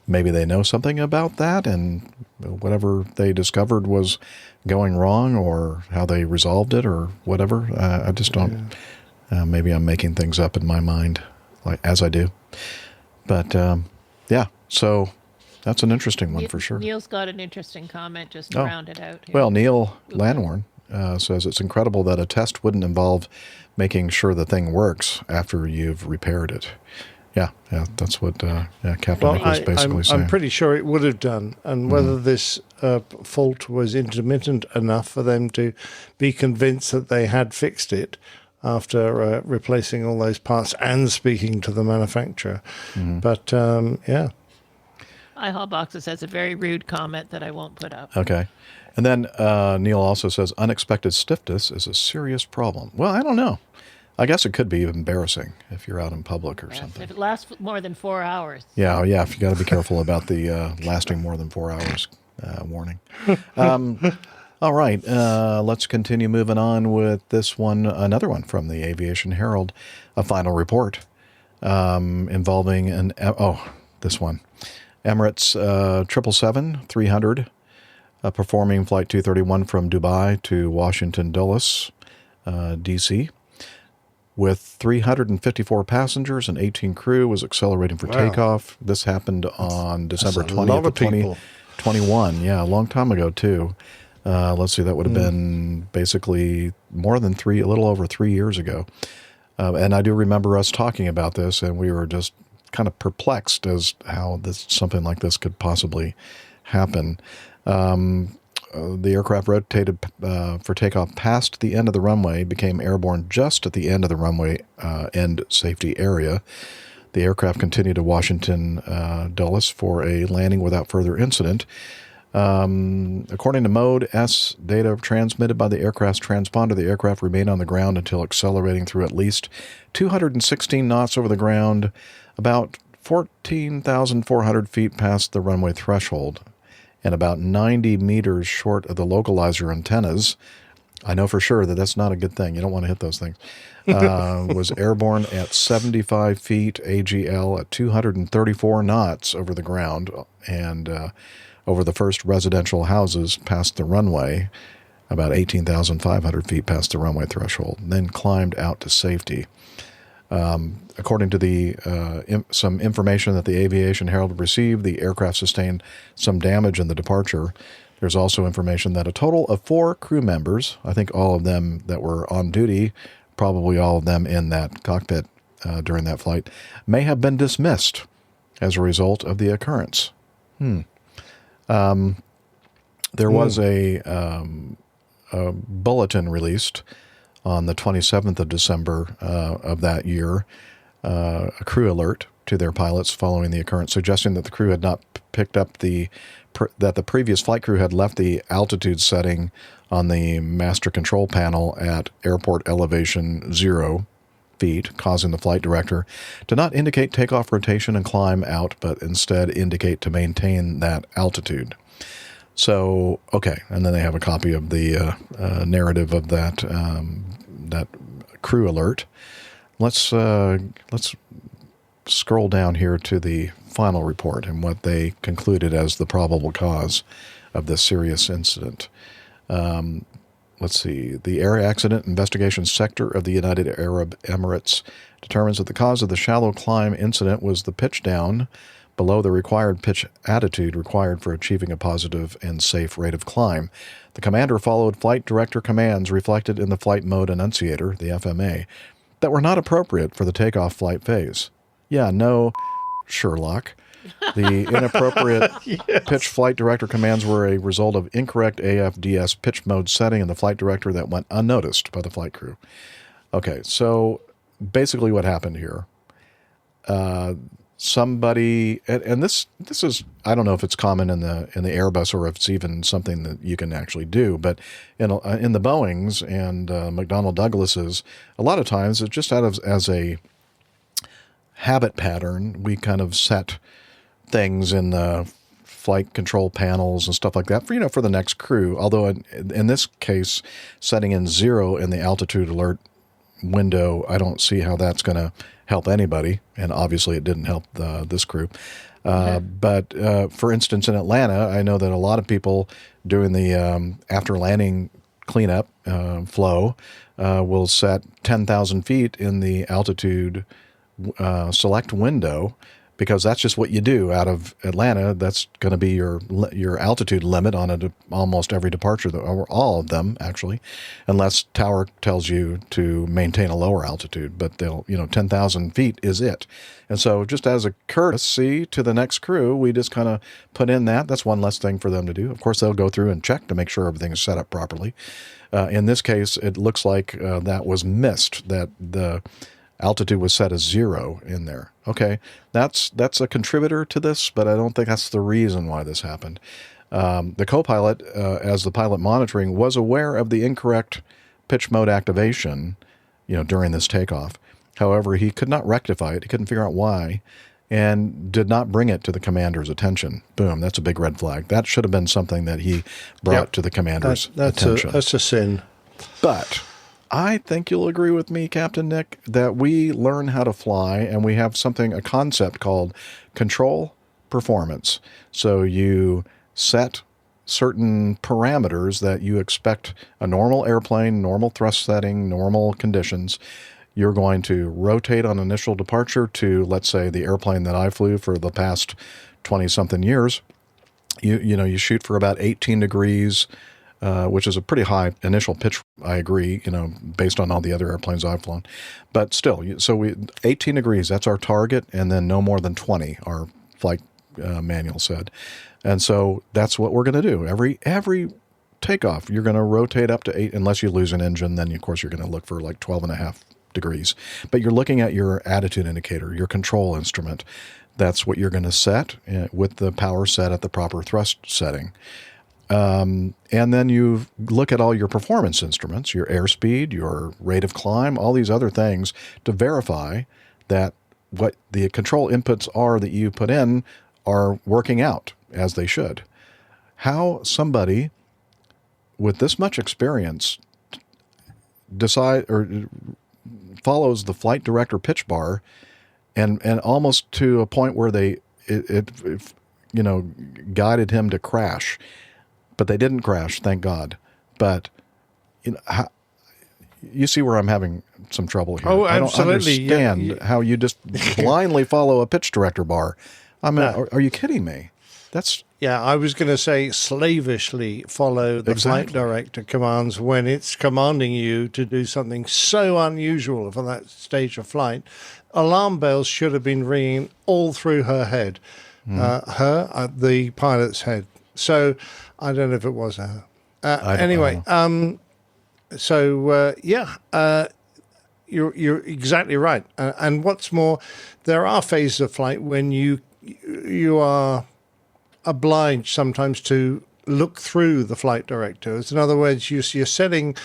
maybe they know something about that and whatever they discovered was going wrong or how they resolved it or whatever. I just don't, maybe I'm making things up in my mind, like as I do. But yeah, so that's an interesting one for sure. Neil's got an interesting comment just to round it out here. Well, Neil Lanwarn says it's incredible that a test wouldn't involve making sure the thing works after you've repaired it. Yeah, that's what Captain Nick was basically saying. I'm pretty sure it would have done, and whether this fault was intermittent enough for them to be convinced that they had fixed it after replacing all those parts and speaking to the manufacturer. But, yeah. iHallBoxes has a very rude comment that I won't put up. Okay. And then Neil also says, unexpected stiffness is a serious problem. Well, I don't know. I guess it could be embarrassing if you're out in public or something. If it lasts more than 4 hours. Yeah, if you got to be careful about the lasting more than 4 hours warning. All right, let's continue moving on with this one, another one from the Aviation Herald, a final report involving this one. Emirates 777-300 performing Flight 231 from Dubai to Washington Dulles, D.C., with 354 passengers and 18 crew, was accelerating for takeoff. This happened on December 20th of 2021. Yeah, a long time ago, too. Let's see, that would have been basically more than a little over 3 years ago. And I do remember us talking about this, and we were just kind of perplexed as how something like this could possibly happen. The aircraft rotated for takeoff past the end of the runway, became airborne just at the end of the runway end safety area. The aircraft continued to Washington Dulles for a landing without further incident. According to Mode S data transmitted by the aircraft's transponder, the aircraft remained on the ground until accelerating through at least 216 knots over the ground, about 14,400 feet past the runway threshold, and about 90 meters short of the localizer antennas. I know for sure that that's not a good thing. You don't want to hit those things. Was airborne at 75 feet AGL at 234 knots over the ground and over the first residential houses past the runway, about 18,500 feet past the runway threshold, and then climbed out to safety. According to some information that the Aviation Herald received, the aircraft sustained some damage in the departure. There's also information that a total of 4 crew members, I think all of them that were on duty, probably all of them in that cockpit during that flight, may have been dismissed as a result of the occurrence. There was a bulletin released on the 27th of December of that year, a crew alert to their pilots following the occurrence, suggesting that the crew had not picked up that the previous flight crew had left the altitude setting on the master control panel at airport elevation 0 feet, causing the flight director to not indicate takeoff, rotation, and climb out, but instead indicate to maintain that altitude. So, okay, and then they have a copy of the narrative of that crew alert. Let's scroll down here to the final report and what they concluded as the probable cause of this serious incident. Let's see. The Air Accident Investigation Sector of the United Arab Emirates determines that the cause of the shallow climb incident was the pitch down below the required pitch attitude required for achieving a positive and safe rate of climb. The commander followed flight director commands reflected in the flight mode enunciator, the FMA, that were not appropriate for the takeoff flight phase. Yeah, no, Sherlock. The inappropriate pitch flight director commands were a result of incorrect AFDS pitch mode setting in the flight director that went unnoticed by the flight crew. Okay, so basically what happened here, somebody, and this is, I don't know if it's common in the Airbus or if it's even something that you can actually do, but in the Boeings and McDonnell Douglases, a lot of times it's just as a habit pattern, we kind of set things in the flight control panels and stuff like that for the next crew. Although in this case, setting in 0 in the altitude alert window, I don't see how that's going to help anybody, and obviously it didn't help this crew. But for instance, in Atlanta, I know that a lot of people doing the after landing cleanup flow will set 10,000 feet in the altitude select window, because that's just what you do out of Atlanta. That's going to be your altitude limit on almost every departure, or all of them actually, unless Tower tells you to maintain a lower altitude. But 10,000 feet is it. And so just as a courtesy to the next crew, we just kind of put in that. That's one less thing for them to do. Of course, they'll go through and check to make sure everything is set up properly. In this case, it looks like that was missed, that the altitude was set as 0 in there. Okay, that's a contributor to this, but I don't think that's the reason why this happened. The co-pilot, as the pilot monitoring, was aware of the incorrect pitch mode activation, during this takeoff. However, he could not rectify it. He couldn't figure out why, and did not bring it to the commander's attention. Boom, that's a big red flag. That should have been something that he brought to the commander's attention. That's a sin. But I think you'll agree with me, Captain Nick, that we learn how to fly, and we have a concept called control performance. So you set certain parameters that you expect a normal airplane, normal thrust setting, normal conditions. You're going to rotate on initial departure to, let's say, the airplane that I flew for the past 20-something years. You shoot for about 18 degrees, which is a pretty high initial pitch, I agree, based on all the other airplanes I've flown. But still, 18 degrees, that's our target, and then no more than 20, our flight manual said. And so that's what we're going to do. Every takeoff, you're going to rotate up to 8, unless you lose an engine, then of course you're going to look for like 12.5 degrees. But you're looking at your attitude indicator, your control instrument. That's what you're going to set with the power set at the proper thrust setting. And then you look at all your performance instruments, your airspeed, your rate of climb, all these other things to verify that what the control inputs are that you put in are working out as they should. How somebody with this much experience follows the flight director pitch bar and almost to a point where it guided him to crash. But they didn't crash, thank God. But you see where I'm having some trouble here. Oh, I don't absolutely. understand how you just blindly follow a pitch director bar. Are you kidding me? I was going to say slavishly follow the flight director commands when it's commanding you to do something so unusual for that stage of flight. Alarm bells should have been ringing all through her head, the pilot's head. So I don't know if it was her. Anyway, you're exactly right. And what's more, there are phases of flight when you are obliged sometimes to look through the flight directors. In other words, you're setting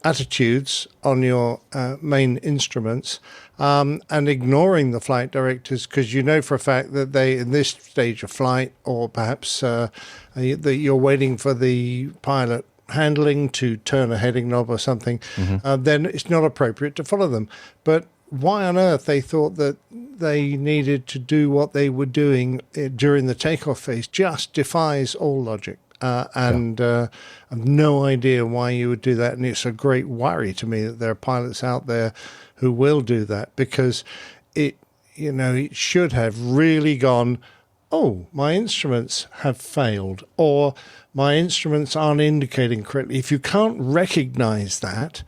attitudes on your main instruments and ignoring the flight directors because you know for a fact that they, in this stage of flight, or perhaps that you're waiting for the pilot handling to turn a heading knob or something, then it's not appropriate to follow them. But why on earth they thought that they needed to do what they were doing during the takeoff phase just defies all logic. I've no idea why you would do that. And it's a great worry to me that there are pilots out there who will do that, because it should have really gone, oh, my instruments have failed, or my instruments aren't indicating correctly. If you can't recognize that,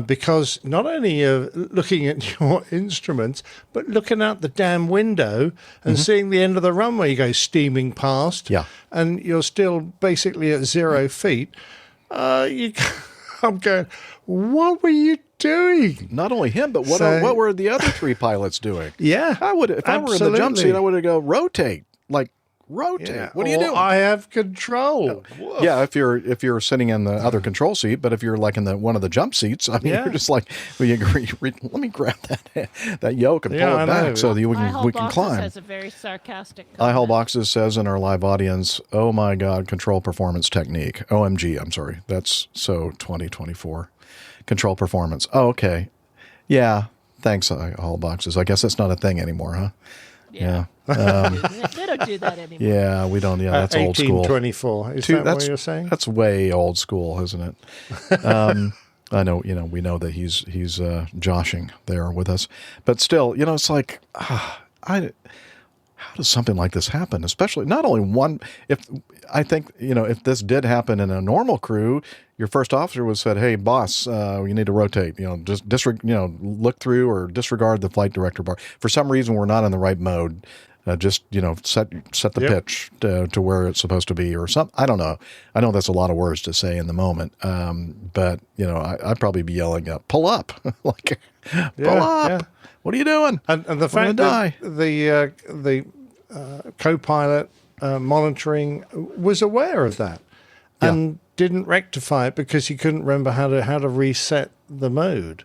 because not only you're looking at your instruments, but looking out the damn window and seeing the end of the runway go steaming past, and you're still basically at 0 feet, I'm going, what were you doing? Not only him, but what were the other 3 pilots doing? Yeah, I would, if I were in the jump seat, I would have go rotate. Yeah. What are you doing? I have control. Yeah, if you're sitting in the other control seat, but if you're like in one of the jump seats, I mean, you're just like, let me grab that yoke and pull it back so that we can climb. Has a very sarcastic iHall Boxes says in our live audience, "Oh my God, control performance technique." OMG, I'm sorry, that's so 2024. Control performance. Oh, okay, yeah. Thanks, iHall Boxes. I guess that's not a thing anymore, huh? Yeah. They don't do that anymore. Yeah, we don't. Yeah, that's old school. 1824. Is that what you're saying? That's way old school, isn't it? I know. We know that he's joshing there with us, but still, it's like, how does something like this happen? Especially not only one. If this did happen in a normal crew, your first officer would have said, "Hey, boss, you need to rotate. Just look through or disregard the flight director bar. For some reason, we're not in the right mode. Just set the pitch to where it's supposed to be, or something. I don't know. I know that's a lot of words to say in the moment, but I'd probably be yelling up, "Pull up!" Like, pull up! Yeah. What are you doing? And the fact that the co-pilot monitoring was aware of that and didn't rectify it because he couldn't remember how to reset the mode.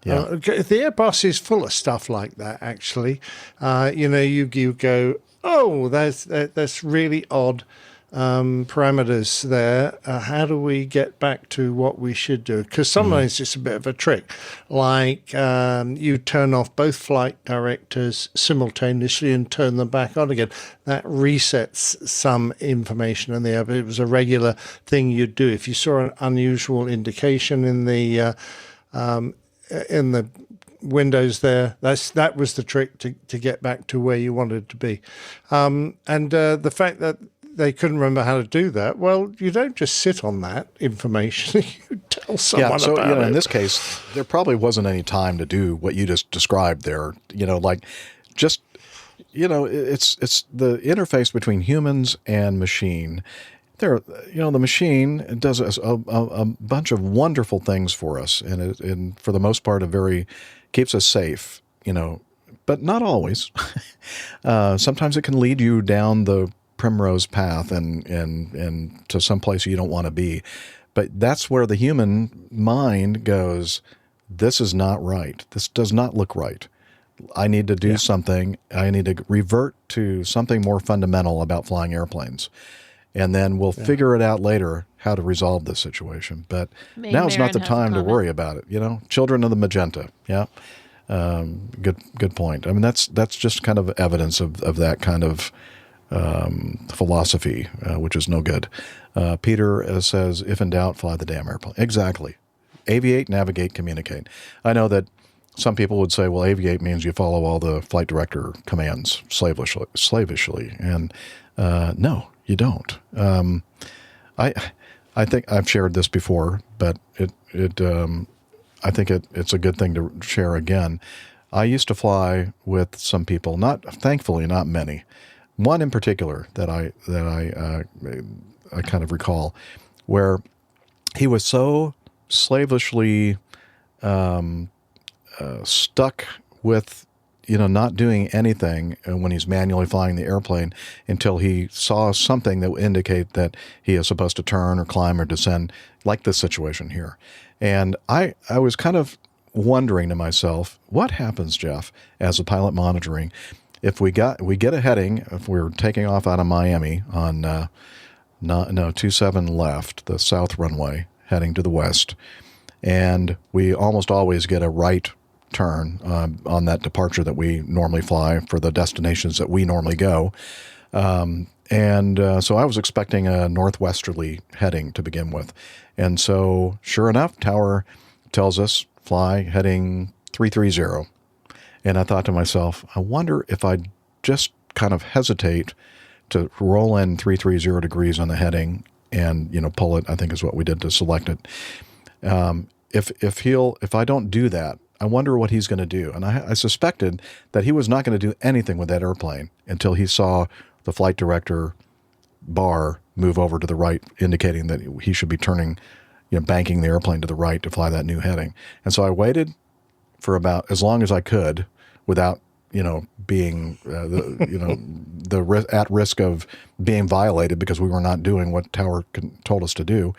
Yeah. The Airbus is full of stuff like that, actually. You go, oh, that's really odd parameters there. How do we get back to what we should do? Because sometimes it's a bit of a trick. Like you turn off both flight directors simultaneously and turn them back on again. That resets some information in there. But it was a regular thing you'd do. If you saw an unusual indication in the windows there, that was the trick to get back to where you wanted to be. And the fact that they couldn't remember how to do that, well, you don't just sit on that information. You tell someone about it. In this case, there probably wasn't any time to do what you just described there. It's the interface between humans and machine. The machine does a bunch of wonderful things for us, and for the most part, keeps us safe. But not always. Sometimes it can lead you down the primrose path and to some place you don't want to be. But that's where the human mind goes, this is not right. This does not look right. I need to do something. I need to revert to something more fundamental about flying airplanes. And then we'll figure it out later how to resolve this situation. But now is not the time to worry about it. Children of the magenta. Yeah. Good point. I mean, that's just kind of evidence of that kind of philosophy, which is no good. Peter says, if in doubt, fly the damn airplane. Exactly. Aviate, navigate, communicate. I know that some people would say, well, aviate means you follow all the flight director commands slavishly. And no, you don't. I think I've shared this before, but I think it's a good thing to share again. I used to fly with some people, thankfully not many. One in particular that I kind of recall, where he was so slavishly stuck with not doing anything when he's manually flying the airplane until he saw something that would indicate that he is supposed to turn or climb or descend, like this situation here. And I was kind of wondering to myself, what happens, Jeff, as a pilot monitoring, if we get a heading, if we're taking off out of Miami on 27 left, the south runway, heading to the west, and we almost always get a right turn on that departure that we normally fly for the destinations that we normally go. So I was expecting a northwesterly heading to begin with. And so sure enough, tower tells us fly heading 330. And I thought to myself, I wonder if I just kind of hesitate to roll in 330 degrees on the heading and, pull it, I think is what we did to select it. If I don't do that, I wonder what he's going to do. And I suspected that he was not going to do anything with that airplane until he saw the flight director bar move over to the right, indicating that he should be turning, banking the airplane to the right to fly that new heading. And so I waited for about as long as I could without, being, at risk of being violated because we were not doing what Tower told us to do.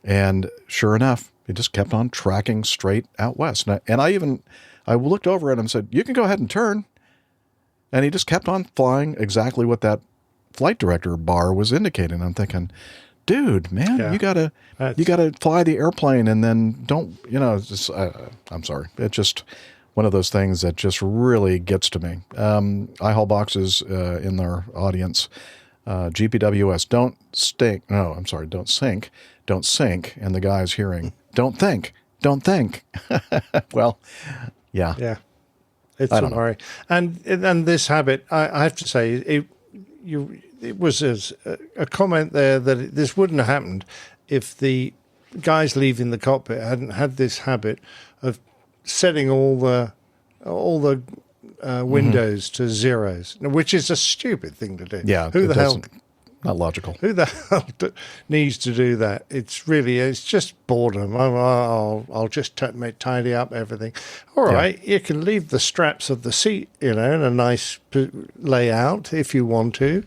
And sure enough, it just kept on tracking straight out west. And I looked over at him and said, "You can go ahead and turn." And he just kept on flying exactly what that flight director bar was indicating. I'm thinking, dude, man, you gotta fly the airplane and then don't, it's just, I'm sorry. It's just one of those things that just really gets to me. I-haul boxes in their audience, GPWS, don't sink. And the guy's hearing, don't think. Well, yeah. Yeah. It's a worry. And this habit, I have to say, it was a comment there that this wouldn't have happened if the guys leaving the cockpit hadn't had this habit of setting all the windows to zeros, which is a stupid thing to do. Yeah, who the hell? Not logical. Who the hell needs to do that? It's just boredom. I'll just tidy up everything. All right, you can leave the straps of the seat, in a nice layout if you want to.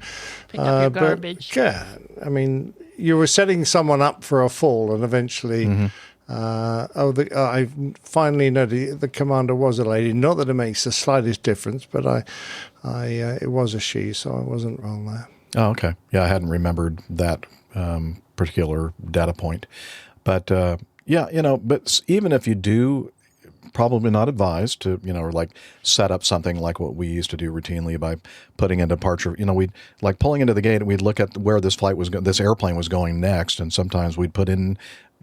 Pick up your garbage. But, yeah, I mean, you were setting someone up for a fall, and eventually, I finally noticed the commander was a lady. Not that it makes the slightest difference, but it was a she, so I wasn't wrong there. Oh, okay. Yeah, I hadn't remembered that particular data point. But, but even if you do, probably not advised to, set up something like what we used to do routinely by putting in departure. We'd like pulling into the gate and we'd look at where this airplane was going next. And sometimes we'd put in,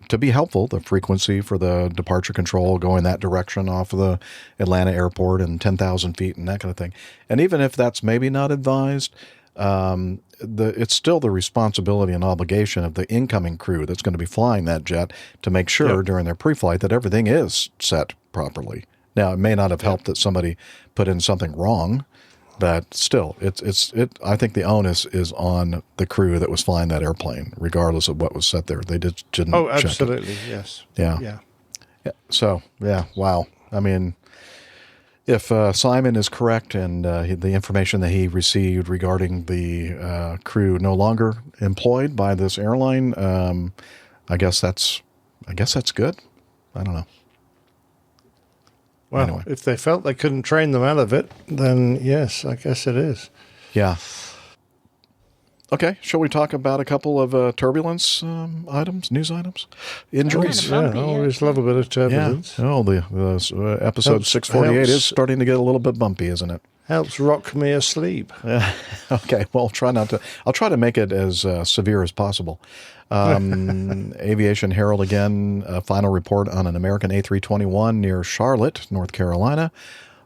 to be helpful, the frequency for the departure control going that direction off of the Atlanta airport and 10,000 feet and that kind of thing. And even if that's maybe not advised, it's still the responsibility and obligation of the incoming crew that's going to be flying that jet to make sure during their pre-flight that everything is set properly. Now, it may not have helped that somebody put in something wrong, but still, I think the onus is on the crew that was flying that airplane, regardless of what was set there. They didn't check it. Oh, absolutely, yes. Yeah. So, wow. I mean, if Simon is correct and the information that he received regarding the crew no longer employed by this airline, I guess that's good. I don't know. Well, anyway. If they felt they couldn't train them out of it, then yes, I guess it is. Yeah. Okay, shall we talk about a couple of turbulence news items? Injuries? I always love a bit of turbulence. Yeah. Oh, the episode 648 is starting to get a little bit bumpy, isn't it? Helps rock me asleep. Okay, well, I'll try to make it as severe as possible. Aviation Herald again, a final report on an American A321 near Charlotte, North Carolina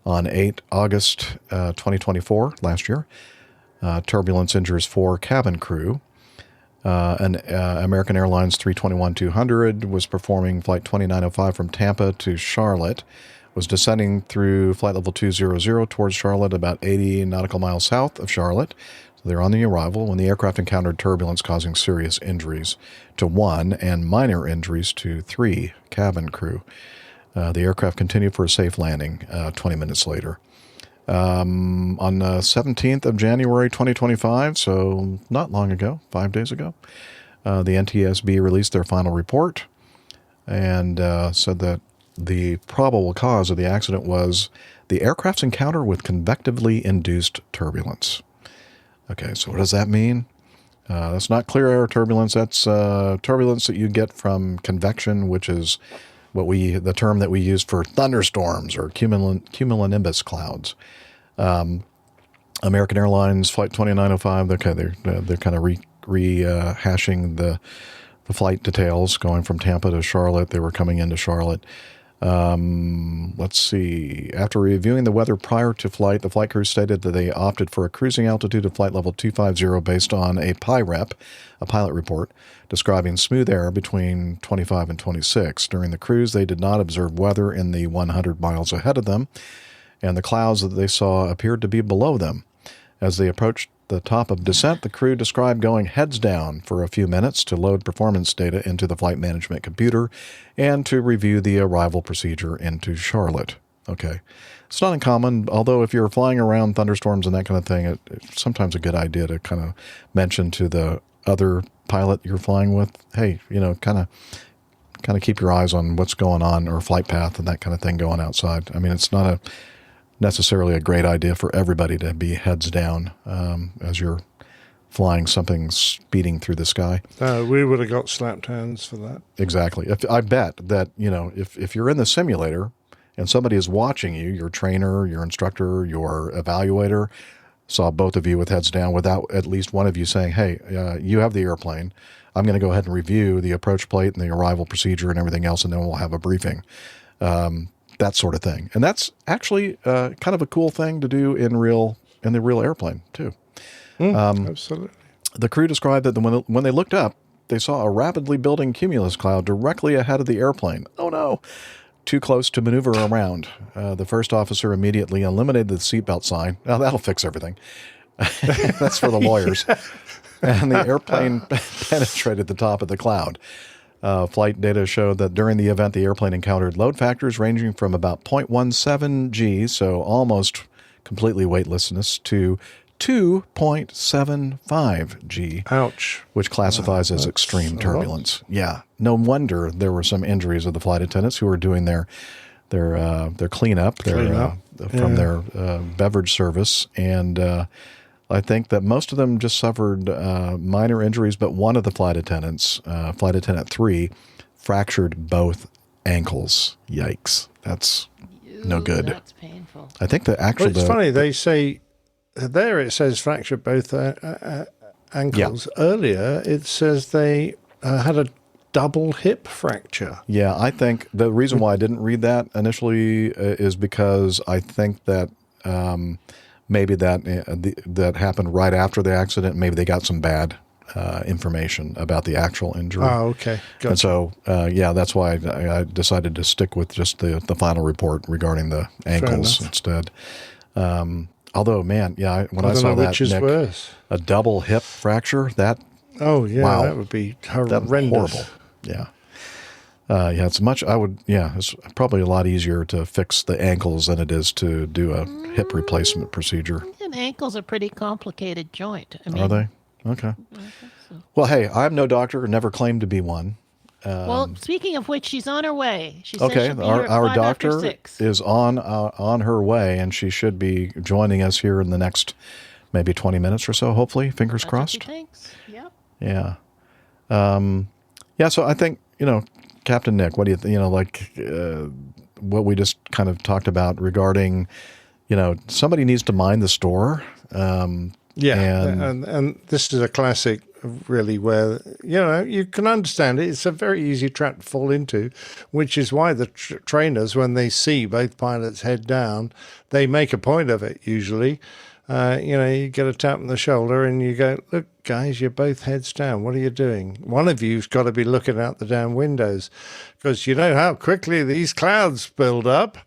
on 8 August 2024, last year. Turbulence injures 4 cabin crew. An American Airlines 321-200 was performing Flight 2905 from Tampa to Charlotte, was descending through flight level 200 towards Charlotte, about 80 nautical miles south of Charlotte. So they're on the arrival when the aircraft encountered turbulence, causing serious injuries to 1 and minor injuries to 3 cabin crew. The aircraft continued for a safe landing 20 minutes later. On the 17th of January 2025, so not long ago, 5 days ago, the NTSB released their final report and said that the probable cause of the accident was the aircraft's encounter with convectively induced turbulence. Okay, so what does that mean? That's not clear air turbulence. That's turbulence that you get from convection, which is the term that we use for thunderstorms or cumulonimbus clouds. American Airlines Flight 2905. Okay, they're kind of rehashing the flight details going from Tampa to Charlotte. They were coming into Charlotte. Let's see. After reviewing the weather prior to flight, the flight crew stated that they opted for a cruising altitude of flight level 250 based on a PIREP, a pilot report, describing smooth air between 25 and 26. During the cruise, they did not observe weather in the 100 miles ahead of them, and the clouds that they saw appeared to be below them. As they approached the top of descent, the crew described going heads down for a few minutes to load performance data into the flight management computer and to review the arrival procedure into Charlotte. Okay. It's not uncommon, although if you're flying around thunderstorms and that kind of thing, it's sometimes a good idea to kind of mention to the other pilot you're flying with, hey, kind of keep your eyes on what's going on, or flight path and that kind of thing going outside. I mean, it's not necessarily a great idea for everybody to be heads down as you're flying something speeding through the sky. We would have got slapped hands for that. Exactly. I bet that, if you're in the simulator and somebody is watching you, your trainer, your instructor, your evaluator, saw both of you with heads down without at least one of you saying, hey, you have the airplane. I'm going to go ahead and review the approach plate and the arrival procedure and everything else, and then we'll have a briefing. That sort of thing. And that's actually kind of a cool thing to do in the real airplane too. Absolutely. The crew described that when they looked up, they saw a rapidly building cumulus cloud directly ahead of the airplane. Oh no, too close to maneuver around. The first officer immediately eliminated the seatbelt sign. Now that'll fix everything. That's for the lawyers. And the airplane penetrated the top of the cloud. Flight data showed that during the event, the airplane encountered load factors ranging from about 0.17 G, so almost completely weightlessness, to 2.75 G. Ouch. Which classifies as extreme turbulence. Yeah. No wonder there were some injuries of the flight attendants who were doing their cleanup, from their beverage service. And I think that most of them just suffered minor injuries, but one of the flight attendants, Flight Attendant 3, fractured both ankles. Yikes. That's no good. That's painful. I think that actually... Well, it's funny. They say... There it says fractured both ankles. Yeah. Earlier, it says they had a double hip fracture. Yeah, I think the reason why I didn't read that initially is because I think that... maybe that happened right after the accident. Maybe they got some bad information about the actual injury. Oh, okay. Gotcha. And so, that's why I decided to stick with just the final report regarding the ankles instead. Although, man, when I saw that, Nick, worse. A double hip fracture, that... Oh, yeah, wow, that would be horrendous. Horrible. Yeah. It's probably a lot easier to fix the ankles than it is to do a hip replacement procedure. And ankle's a pretty complicated joint. Are they? Okay. I think so. Well, hey, I'm no doctor, never claimed to be one. Well, speaking of which, she's on her way. She says she'll be here at our doctor 6. is on her way, and she should be joining us here in the next maybe 20 minutes or so, hopefully. Fingers crossed. Thanks. Yep. Yeah. So I think, Captain Nick, what do you think, what we just kind of talked about regarding, somebody needs to mind the store. And this is a classic, really, where, you can understand it. It's a very easy trap to fall into, which is why the trainers, when they see both pilots head down, they make a point of it usually. You get a tap on the shoulder and you go, look, guys, you're both heads down. What are you doing? One of you's got to be looking out the damn windows, because you know how quickly these clouds build up.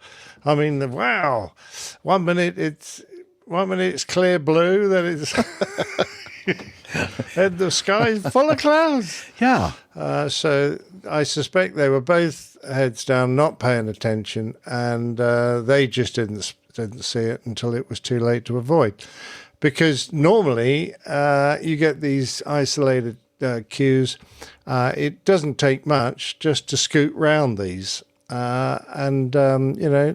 I mean, wow. 1 minute it's clear blue, then it's and the sky is full of clouds. Yeah. So I suspect they were both heads down, not paying attention, and they just didn't see it until it was too late to avoid. Because normally you get these isolated queues. It doesn't take much just to scoot round these.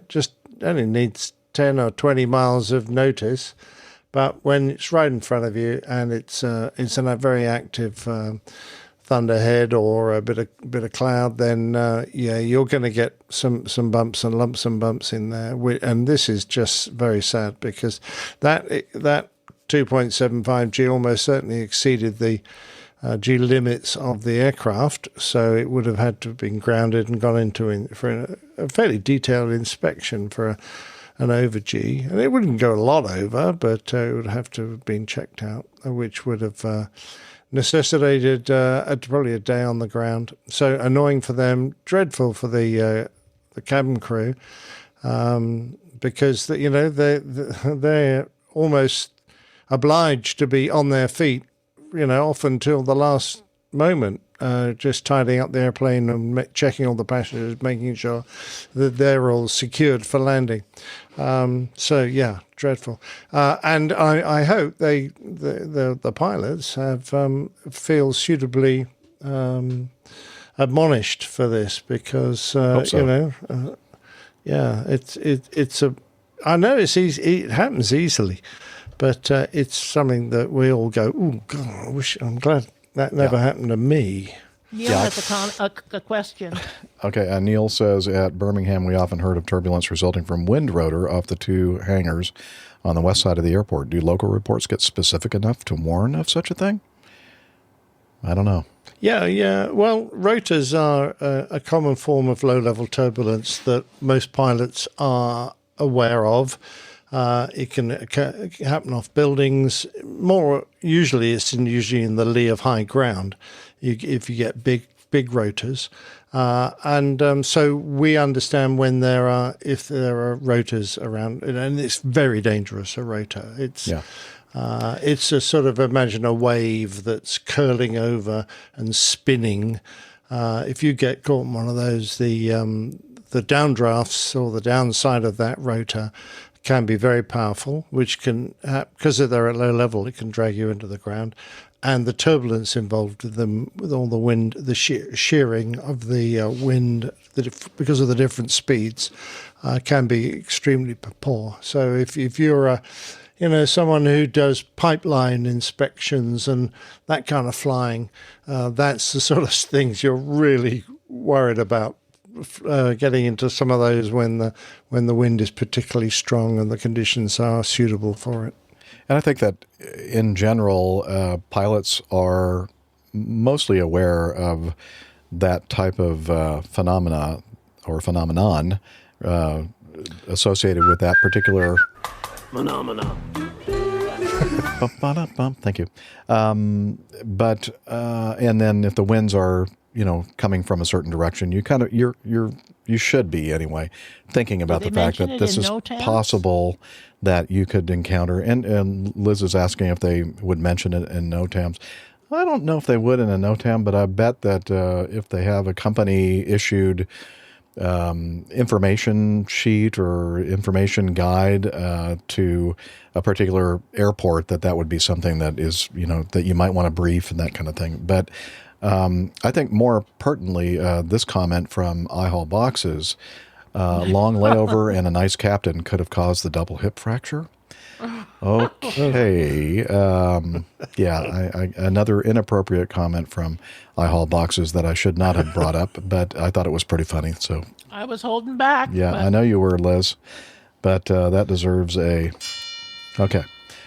Just only needs 10 or 20 miles of notice. But when it's right in front of you and it's in a very active thunderhead or a bit of cloud, then you're going to get some bumps and lumps and bumps in there. And this is just very sad, because that 2.75 G almost certainly exceeded the G limits of the aircraft, so it would have had to have been grounded and gone into for a fairly detailed inspection for an over G. And it wouldn't go a lot over, but it would have to have been checked out, which would have necessitated probably a day on the ground. So annoying for them, dreadful for the cabin crew, because they're almost obliged to be on their feet, often till the last moment, just tidying up the airplane and checking all the passengers, making sure that they're all secured for landing. So yeah, dreadful. And I hope the pilots feel suitably admonished for this, because it's a. I know it's easy. It happens easily, but it's something that we all go, "Oh God, I'm glad that never happened to me." Neil has a question. Okay, Neil says, at Birmingham, we often heard of turbulence resulting from wind rotor off the two hangars on the west side of the airport. Do local reports get specific enough to warn of such a thing? I don't know. Yeah. Well, rotors are a common form of low-level turbulence that most pilots are aware of. It can happen off buildings. More usually, it's usually in the lee of high ground. If you get big rotors, so we understand if there are rotors around, and it's very dangerous. A rotor, it's a sort of, imagine a wave that's curling over and spinning. If you get caught in one of those, the downdrafts or the downside of that rotor can be very powerful, which can, because they're at low level, it can drag you into the ground. And the turbulence involved with them, with all the wind, the shearing of the wind, because of the different speeds, can be extremely poor. So if you're someone who does pipeline inspections and that kind of flying, that's the sort of things you're really worried about. Getting into some of those when the wind is particularly strong and the conditions are suitable for it. And I think that in general, pilots are mostly aware of that type of phenomenon associated with that particular phenomena. Thank you. But then if the winds are coming from a certain direction, you should be anyway thinking about the fact that this is possible that you could encounter. And Liz is asking if they would mention it in NOTAMs. I don't know if they would in a NOTAM, but I bet that if they have a company issued information sheet or information guide to a particular airport, that would be something that is, that you might want to brief and that kind of thing. But I think more pertinently, this comment from iHaul Boxes, long layover and a nice captain could have caused the double hip fracture. Okay. Another inappropriate comment from iHaul Boxes that I should not have brought up, but I thought it was pretty funny. So I was holding back. Yeah, I know you were, Liz, but that deserves a... Okay.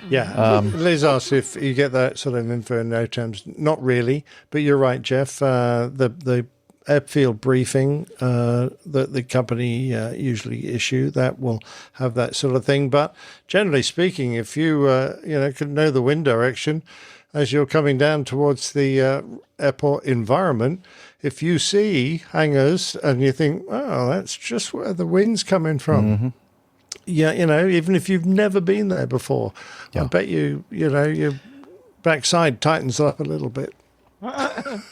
Yeah, Liz asked if you get that sort of info in NOTAMs. Not really, but you're right, Jeff. The airfield briefing that the company usually issue, that will have that sort of thing. But generally speaking, if you can know the wind direction as you're coming down towards the airport environment, if you see hangars and you think, oh, that's just where the wind's coming from. Mm-hmm. Yeah, even if you've never been there before, I bet your backside tightens up a little bit.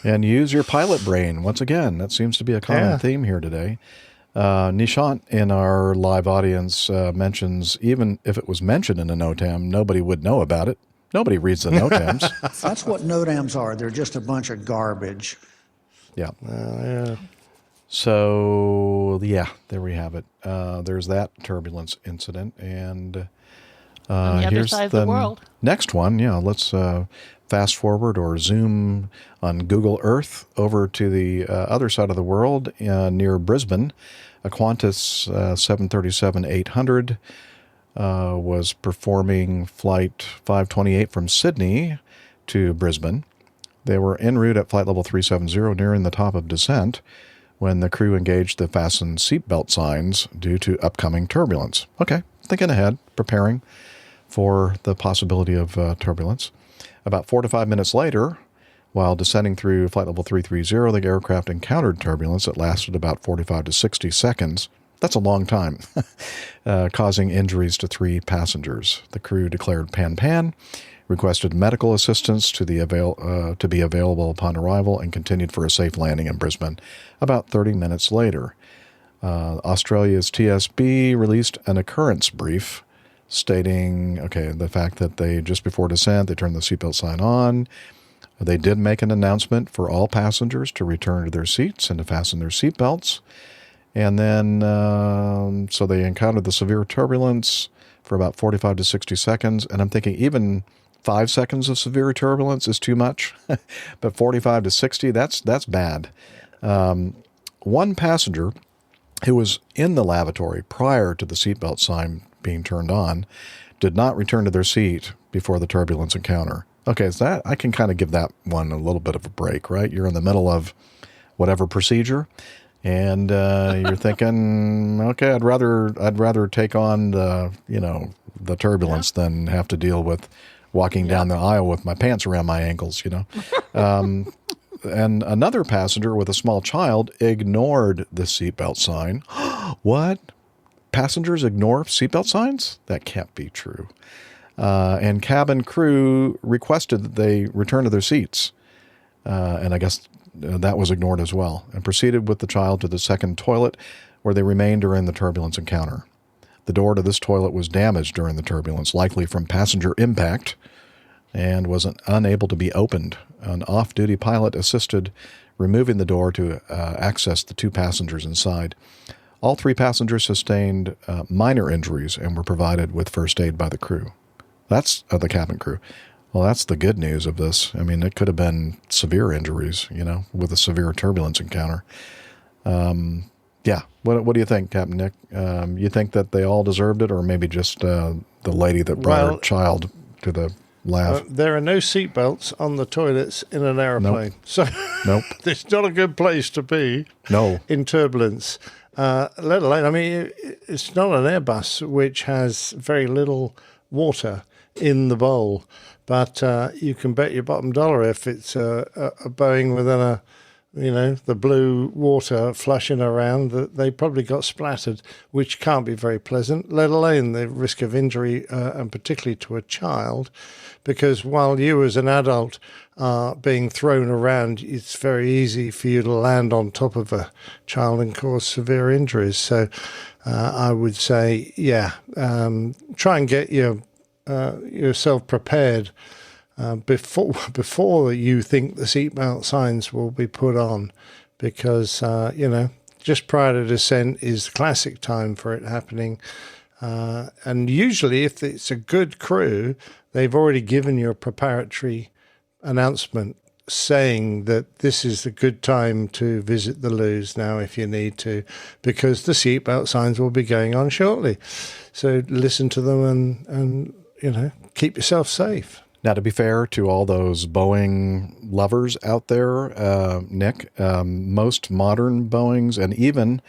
And use your pilot brain. Once again, that seems to be a common theme here today. Nishant in our live audience mentions, even if it was mentioned in a NOTAM, nobody would know about it. Nobody reads the NOTAMs. That's what NOTAMs are. They're just a bunch of garbage. Yeah. Yeah. So, there we have it. There's that turbulence incident. And on the other here's side of the world. Next one. Yeah, let's fast forward or zoom on Google Earth over to the other side of the world near Brisbane. A Qantas 737-800 was performing flight 528 from Sydney to Brisbane. They were en route at flight level 370, nearing the top of descent, when the crew engaged the fasten seatbelt signs due to upcoming turbulence. Okay, thinking ahead, preparing for the possibility of turbulence. About 4 to 5 minutes later, while descending through flight level 330, the aircraft encountered turbulence that lasted about 45 to 60 seconds. That's a long time, causing injuries to 3 passengers. The crew declared pan-pan, requested medical assistance to be available upon arrival, and continued for a safe landing in Brisbane about 30 minutes later. Australia's TSB released an occurrence brief stating, the fact that they, just before descent, they turned the seatbelt sign on. They did make an announcement for all passengers to return to their seats and to fasten their seatbelts. And then, so they encountered the severe turbulence for about 45 to 60 seconds. And I'm thinking even 5 seconds of severe turbulence is too much. But 45 to 60, that's bad. One passenger who was in the lavatory prior to the seatbelt sign being turned on did not return to their seat before the turbulence encounter. Okay, so that I can kind of give that one a little bit of a break, right? You're in the middle of whatever procedure, and you're thinking, okay, I'd rather take on the turbulence than have to deal with walking down the aisle with my pants around my ankles, And another passenger with a small child ignored the seatbelt sign. What? Passengers ignore seatbelt signs? That can't be true. And cabin crew requested that they return to their seats. And I guess that was ignored as well, and proceeded with the child to the second toilet, where they remained during the turbulence encounter. The door to this toilet was damaged during the turbulence, likely from passenger impact, and was unable to be opened. An off-duty pilot assisted removing the door to access the 2 passengers inside. All 3 passengers sustained minor injuries and were provided with first aid by the crew. That's the cabin crew. Well, that's the good news of this. I mean, it could have been severe injuries, with a severe turbulence encounter. Yeah. What do you think, Captain Nick? You think that they all deserved it, or maybe just the lady that brought her child to the lav? There are no seatbelts on the toilets in an airplane. Nope. So nope. It's not a good place to be in turbulence. Let alone, it's not an Airbus, which has very little water in the bowl, but you can bet your bottom dollar if it's a Boeing within the blue water flushing around, that they probably got splattered, which can't be very pleasant, let alone the risk of injury, and particularly to a child, because while you as an adult are being thrown around, it's very easy for you to land on top of a child and cause severe injuries. So I would say, try and get yourself prepared before you think the seatbelt signs will be put on, because just prior to descent is the classic time for it happening, and usually if it's a good crew, they've already given you a preparatory announcement saying that this is a good time to visit the loos now if you need to, because the seatbelt signs will be going on shortly. So listen to them and keep yourself safe. Now, to be fair to all those Boeing lovers out there, Nick, most modern Boeings and even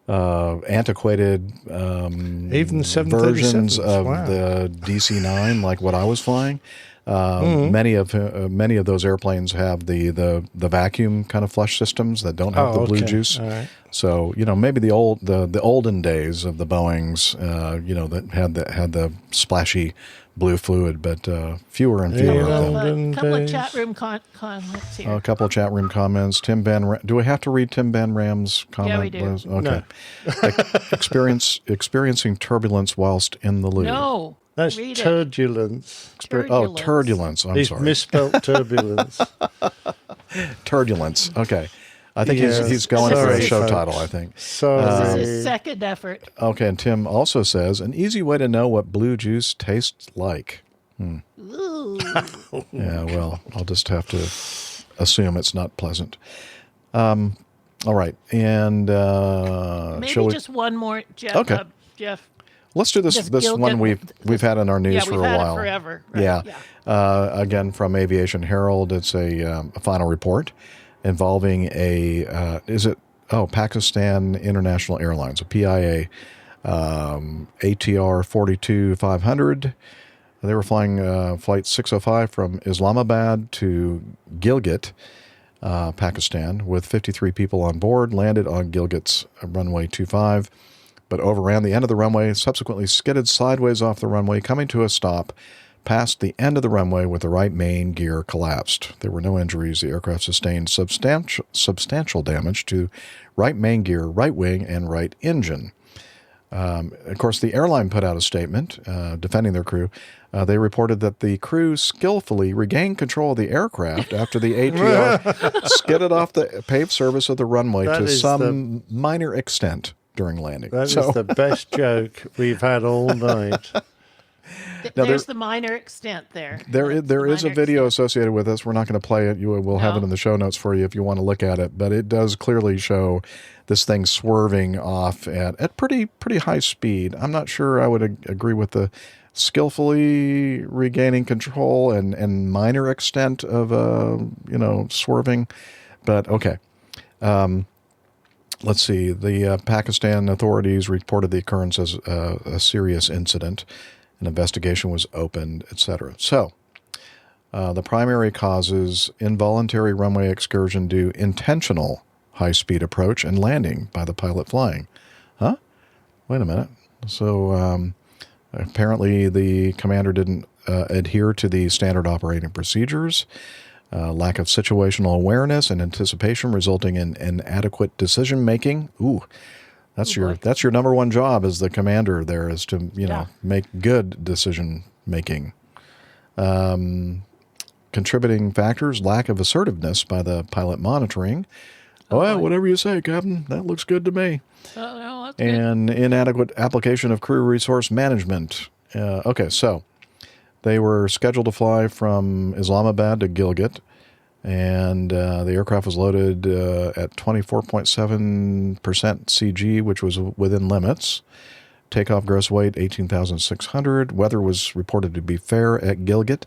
antiquated even versions of the DC-9, like what I was flying, many of those airplanes have the vacuum kind of flush systems that don't have the blue juice. Right. So maybe the olden days of the Boeings, that had the splashy blue fluid, but fewer and fewer of them. A couple of chat room comments here. A couple of chat room comments. Tim Van do we have to read Tim Van Ram's comment? Yeah, we do. Liz? Okay. No. Experiencing turbulence whilst in the loo. No. That's turbulence. Turbulence. I'm He's sorry. Misspelled turbulence. Turbulence. Okay. I think he's going for a show title, I think. This is his second effort. Okay, and Tim also says, an easy way to know what blue juice tastes like. Yeah, well, I'll just have to assume it's not pleasant. All right, and maybe just one more, Jeff. Okay. Jeff. Let's do this Gilgit, one we've had in our news for a while. We've had it forever. Right? Yeah. Again, from Aviation Herald, it's a final report involving Pakistan International Airlines, a PIA, ATR 42-500. They were flying flight 605 from Islamabad to Gilgit, Pakistan, with 53 people on board, landed on Gilgit's runway 25, but overran the end of the runway, subsequently skidded sideways off the runway, coming to a stop past the end of the runway with the right main gear collapsed. There were no injuries. The aircraft sustained substantial damage to right main gear, right wing, and right engine. Of course, the airline put out a statement defending their crew. They reported that the crew skillfully regained control of the aircraft after the ATR skidded off the paved surface of the runway to some minor extent during landing. That is the best joke we've had all night. There's the minor extent there. There is a video associated with this. We're not going to play it. We'll have it in the show notes for you if you want to look at it. But it does clearly show this thing swerving off at pretty high speed. I'm not sure I would agree with the skillfully regaining control and minor extent of swerving. But okay. Let's see. The Pakistan authorities reported the occurrence as a serious incident. An investigation was opened, etc. So, the primary causes involuntary runway excursion due intentional high-speed approach and landing by the pilot flying. Huh? Wait a minute. So, apparently the commander didn't adhere to the standard operating procedures. Lack of situational awareness and anticipation resulting in inadequate decision-making. Ooh. That's your number one job as the commander there, is to, make good decision making. Contributing factors, lack of assertiveness by the pilot monitoring. Whatever you say, Captain. That looks good to me. That's and good. Inadequate application of crew resource management. Okay, so they were scheduled to fly from Islamabad to Gilgit. And the aircraft was loaded at 24.7% CG, which was within limits. Takeoff gross weight, 18,600. Weather was reported to be fair at Gilgit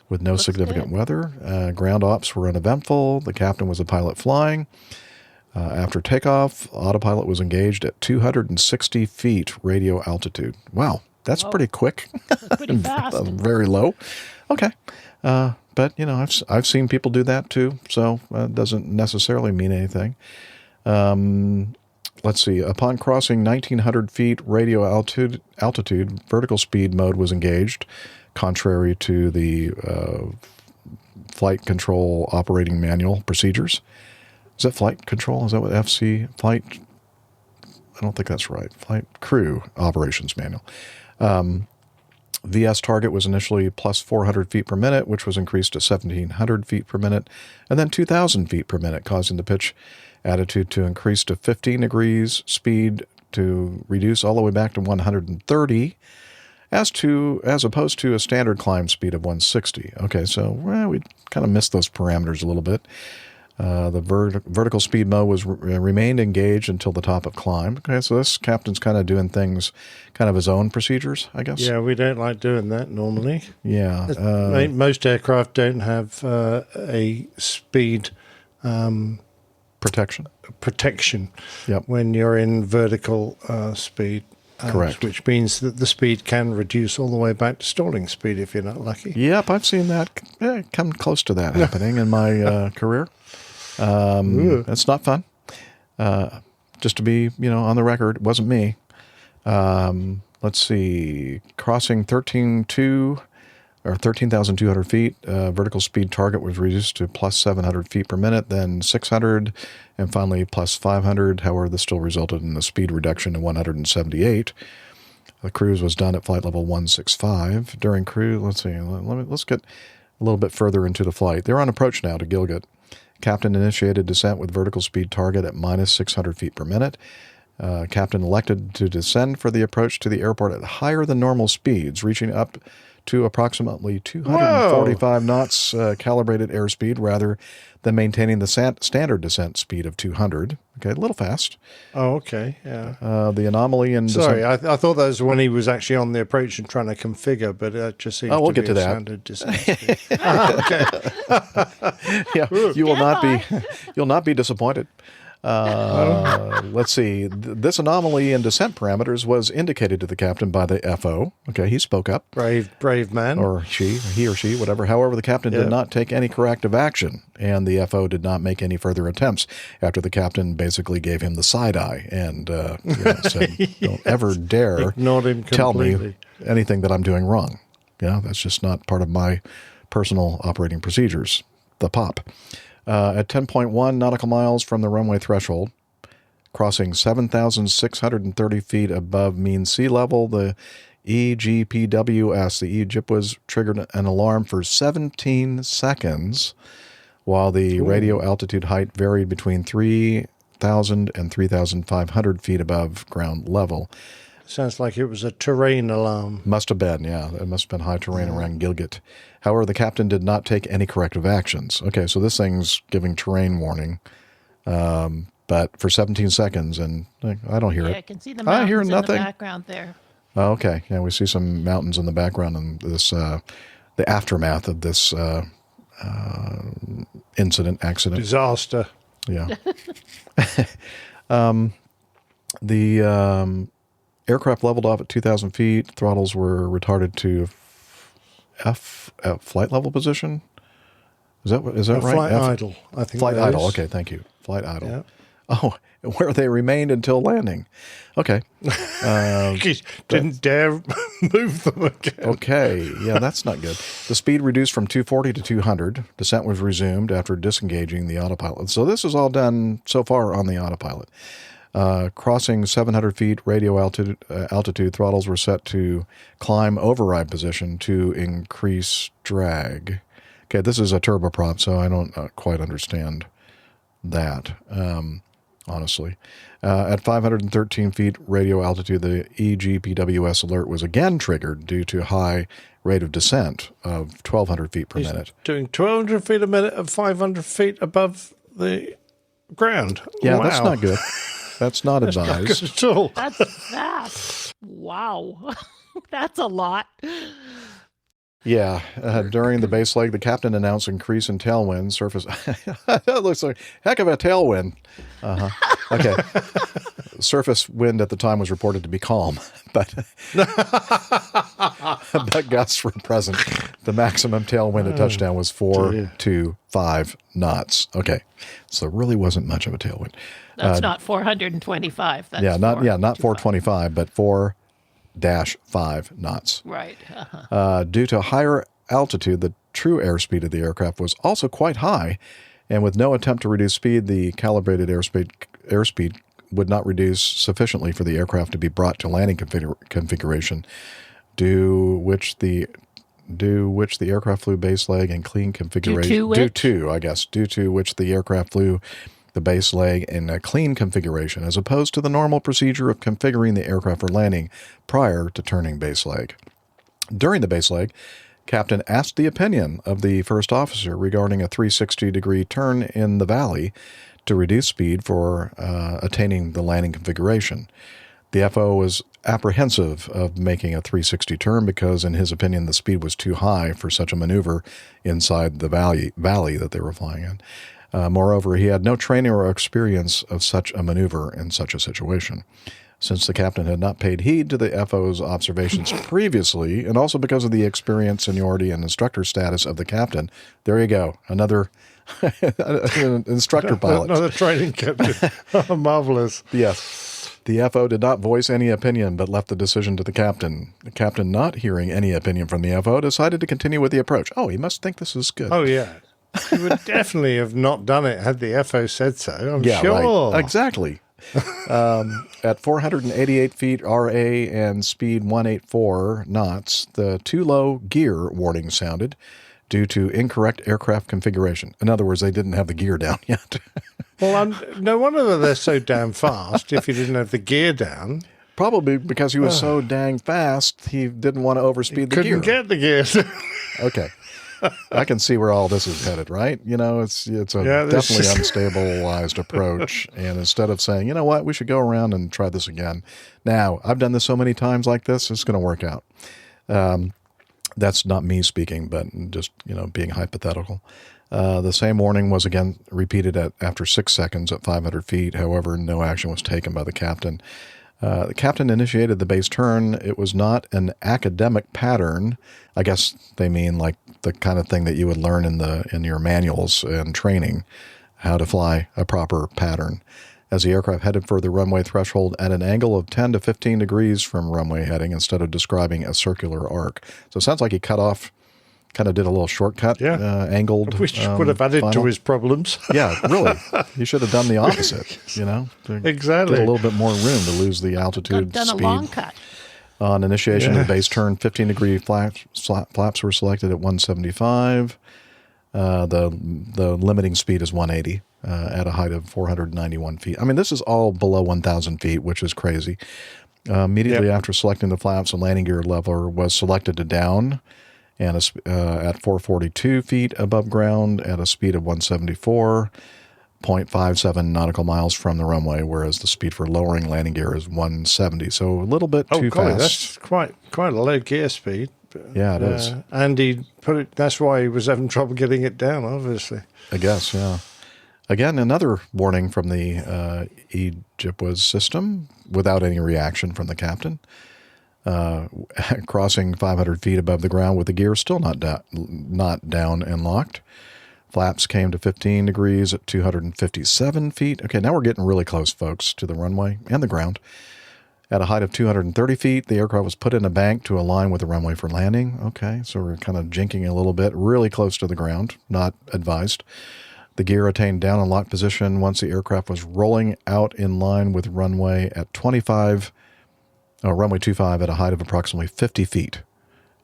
with no significant weather. Ground ops were uneventful. The captain was a pilot flying. After takeoff, autopilot was engaged at 260 feet radio altitude. Wow, that's pretty quick. That's pretty fast. Very low. Okay. But, I've seen people do that too, so it doesn't necessarily mean anything. Let's see. Upon crossing 1,900 feet radio altitude, vertical speed mode was engaged, contrary to the flight control operating manual procedures. Is that flight control? Is that what flight? I don't think that's right. Flight crew operations manual. VS target was initially plus 400 feet per minute, which was increased to 1,700 feet per minute, and then 2,000 feet per minute, causing the pitch attitude to increase to 15 degrees, speed to reduce all the way back to 130, as opposed to a standard climb speed of 160. Okay, so we kind of missed those parameters a little bit. The vertical speed mode was remained engaged until the top of climb. Okay, so this captain's kind of doing things, kind of his own procedures, I guess. Yeah, we don't like doing that normally. Yeah. Most aircraft don't have a speed protection. Yep. When you're in vertical speed. Correct. Which means that the speed can reduce all the way back to stalling speed if you're not lucky. Yep, I've seen that come close to that happening in my career. It's not fun. Just to be, on the record, it wasn't me. Let's see, crossing 13,200 feet, vertical speed target was reduced to plus 700 feet per minute, then 600, and finally plus 500. However, this still resulted in a speed reduction to 178. The cruise was done at flight level 165. During cruise, let's get a little bit further into the flight. They're on approach now to Gilgit. Captain initiated descent with vertical speed target at minus 600 feet per minute. Captain elected to descend for the approach to the airport at higher than normal speeds, reaching up to approximately 245 knots calibrated airspeed rather than maintaining the standard descent speed of 200. Okay, a little fast. Oh, okay, yeah. The anomaly in Sorry, I thought that was when he was actually on the approach and trying to configure, but it just seems we'll to get be to a that. standard descent speed. Okay. Yeah, you'll not be disappointed. Let's see. This anomaly in descent parameters was indicated to the captain by the FO. Okay, he spoke up. Brave man. Or he or she, whatever. However, the captain did not take any corrective action, and the FO did not make any further attempts after the captain basically gave him the side eye and said, "Don't ever dare ignored him tell completely. me anything that I'm doing wrong." Yeah, that's just not part of my personal operating procedures. The POP. At 10.1 nautical miles from the runway threshold, crossing 7,630 feet above mean sea level, the EGPWS, the EGPWS, triggered an alarm for 17 seconds, while the radio altitude height varied between 3,000 and 3,500 feet above ground level. Sounds like it was a terrain alarm. Must have been, yeah. It must have been high terrain around Gilgit. However, the captain did not take any corrective actions. Okay, so this thing's giving terrain warning, but for 17 seconds, and I don't hear it. Yeah, I can see the mountains I hear in nothing. the background there. Oh, okay, yeah, we see some mountains in the background and this, the aftermath of this accident. Disaster. Yeah. The aircraft leveled off at 2,000 feet. Throttles were retarded to flight level position. Is that right? Flight idle, I think. Flight idle. Is. Okay, thank you. Flight idle. Yeah. Oh, where they remained until landing. Okay. Didn't dare move them again. Okay. Yeah, that's not good. The speed reduced from 240 to 200. Descent was resumed after disengaging the autopilot. So this is all done so far on the autopilot. Crossing 700 feet radio altitude, throttles were set to climb override position to increase drag. Okay, this is a turboprop, so I don't quite understand that, honestly. At 513 feet radio altitude, the EGPWS alert was again triggered due to high rate of descent of 1,200 feet per minute. Doing 1,200 feet a minute at 500 feet above the ground. Yeah, wow. That's not good. That's not advised. Not good at all. That's fast. Wow. That's a lot. Yeah. During the base leg, the captain announced increase in tailwind. Surface. That looks like a heck of a tailwind. Okay. Surface wind at the time was reported to be calm, but gusts were present. The maximum tailwind at touchdown was 425 knots. Okay. So there really wasn't much of a tailwind. That's not 425. That's not 425, but 4-5 knots. Right. Due to higher altitude, the true airspeed of the aircraft was also quite high, and with no attempt to reduce speed, the calibrated airspeed would not reduce sufficiently for the aircraft to be brought to landing configuration, due which the aircraft flew base leg and clean configuration. Due to which the aircraft flew the base leg in a clean configuration, as opposed to the normal procedure of configuring the aircraft for landing prior to turning base leg. During the base leg, Captain asked the opinion of the first officer regarding a 360-degree turn in the valley to reduce speed for attaining the landing configuration. The FO was apprehensive of making a 360 turn because, in his opinion, the speed was too high for such a maneuver inside the valley that they were flying in. Moreover, he had no training or experience of such a maneuver in such a situation. Since the captain had not paid heed to the FO's observations previously, and also because of the experience, seniority, and instructor status of the captain, there you go, another instructor pilot. Another training captain. Oh, marvelous. Yes. The FO did not voice any opinion, but left the decision to the captain. The captain, not hearing any opinion from the FO, decided to continue with the approach. Oh, he must think this is good. Oh, yeah. He would definitely have not done it had the FO said so, I'm sure. Right. Exactly. At 488 feet RA and speed 184 knots, the too low gear warning sounded due to incorrect aircraft configuration. In other words, they didn't have the gear down yet. Well, no wonder they're so damn fast if you didn't have the gear down. Probably because he was so dang fast, he didn't want to overspeed the gear. Couldn't get the gear. Okay. I can see where all this is headed, right? It's a definitely unstabilized approach. And instead of saying, you know what, we should go around and try this again. Now, I've done this so many times like this, it's going to work out. That's not me speaking, but just, being hypothetical. The same warning was again repeated after 6 seconds at 500 feet. However, no action was taken by the captain. The captain initiated the base turn. It was not an academic pattern. I guess they mean like the kind of thing that you would learn in your manuals and training, how to fly a proper pattern. As the aircraft headed for the runway threshold at an angle of 10 to 15 degrees from runway heading instead of describing a circular arc. So it sounds like he cut off, kind of did a little shortcut, angled. Which would have added to his problems. Yeah, really. He should have done the opposite, Exactly. Get a little bit more room to lose the altitude done speed. a long cut. On initiation of the base turn, 15-degree flaps were selected at 175. The limiting speed is 180 at a height of 491 feet. I mean, this is all below 1,000 feet, which is crazy. Immediately after selecting the flaps, a landing gear leveler was selected to down and at 442 feet above ground at a speed of 174.57 nautical miles from the runway, whereas the speed for lowering landing gear is 170. So a little bit too fast. That's quite a low gear speed. Yeah, it is. And he that's why he was having trouble getting it down, obviously. I guess, yeah. Again, another warning from the Egyptwas system without any reaction from the captain. Crossing 500 feet above the ground with the gear still not down and locked. Flaps came to 15 degrees at 257 feet. Okay, now we're getting really close, folks, to the runway and the ground. At a height of 230 feet, the aircraft was put in a bank to align with the runway for landing. Okay, so we're kind of jinking a little bit, really close to the ground, not advised. The gear attained down and locked position once the aircraft was rolling out in line with runway 25 at a height of approximately 50 feet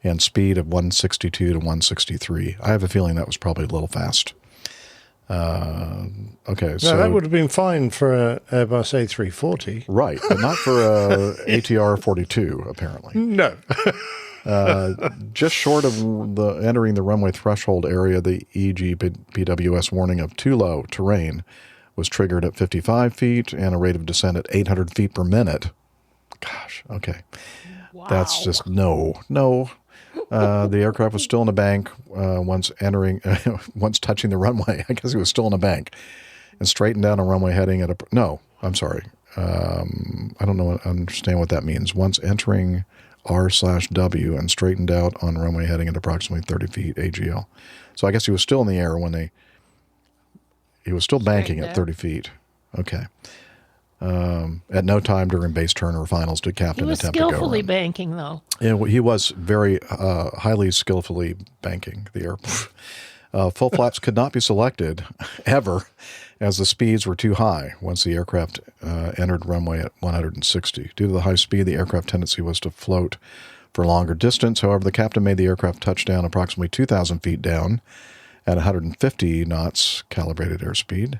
and speed of 162 to 163. I have a feeling that was probably a little fast. Okay, so that would have been fine for an Airbus A340. Right, but not for a ATR 42, apparently. No. Just short of entering the runway threshold area, the EGPWS warning of too low terrain was triggered at 55 feet and a rate of descent at 800 feet per minute. Gosh, okay. Wow. That's just no. The aircraft was still in a bank once touching the runway. I guess he was still in a bank and straightened down a runway heading at no, I'm sorry. I don't understand what that means. Once entering R/W and straightened out on runway heading at approximately 30 feet AGL. So I guess he was still in the air when he was still banking at 30 feet. Okay. At no time during base turn or finals did captain attempt to go. He was skillfully banking, though. Yeah, he was very highly skillfully banking the airplane. Full flaps could not be selected ever, as the speeds were too high once the aircraft entered runway at 160. Due to the high speed, the aircraft tendency was to float for longer distance. However, the captain made the aircraft touch down approximately 2,000 feet down at 150 knots calibrated airspeed.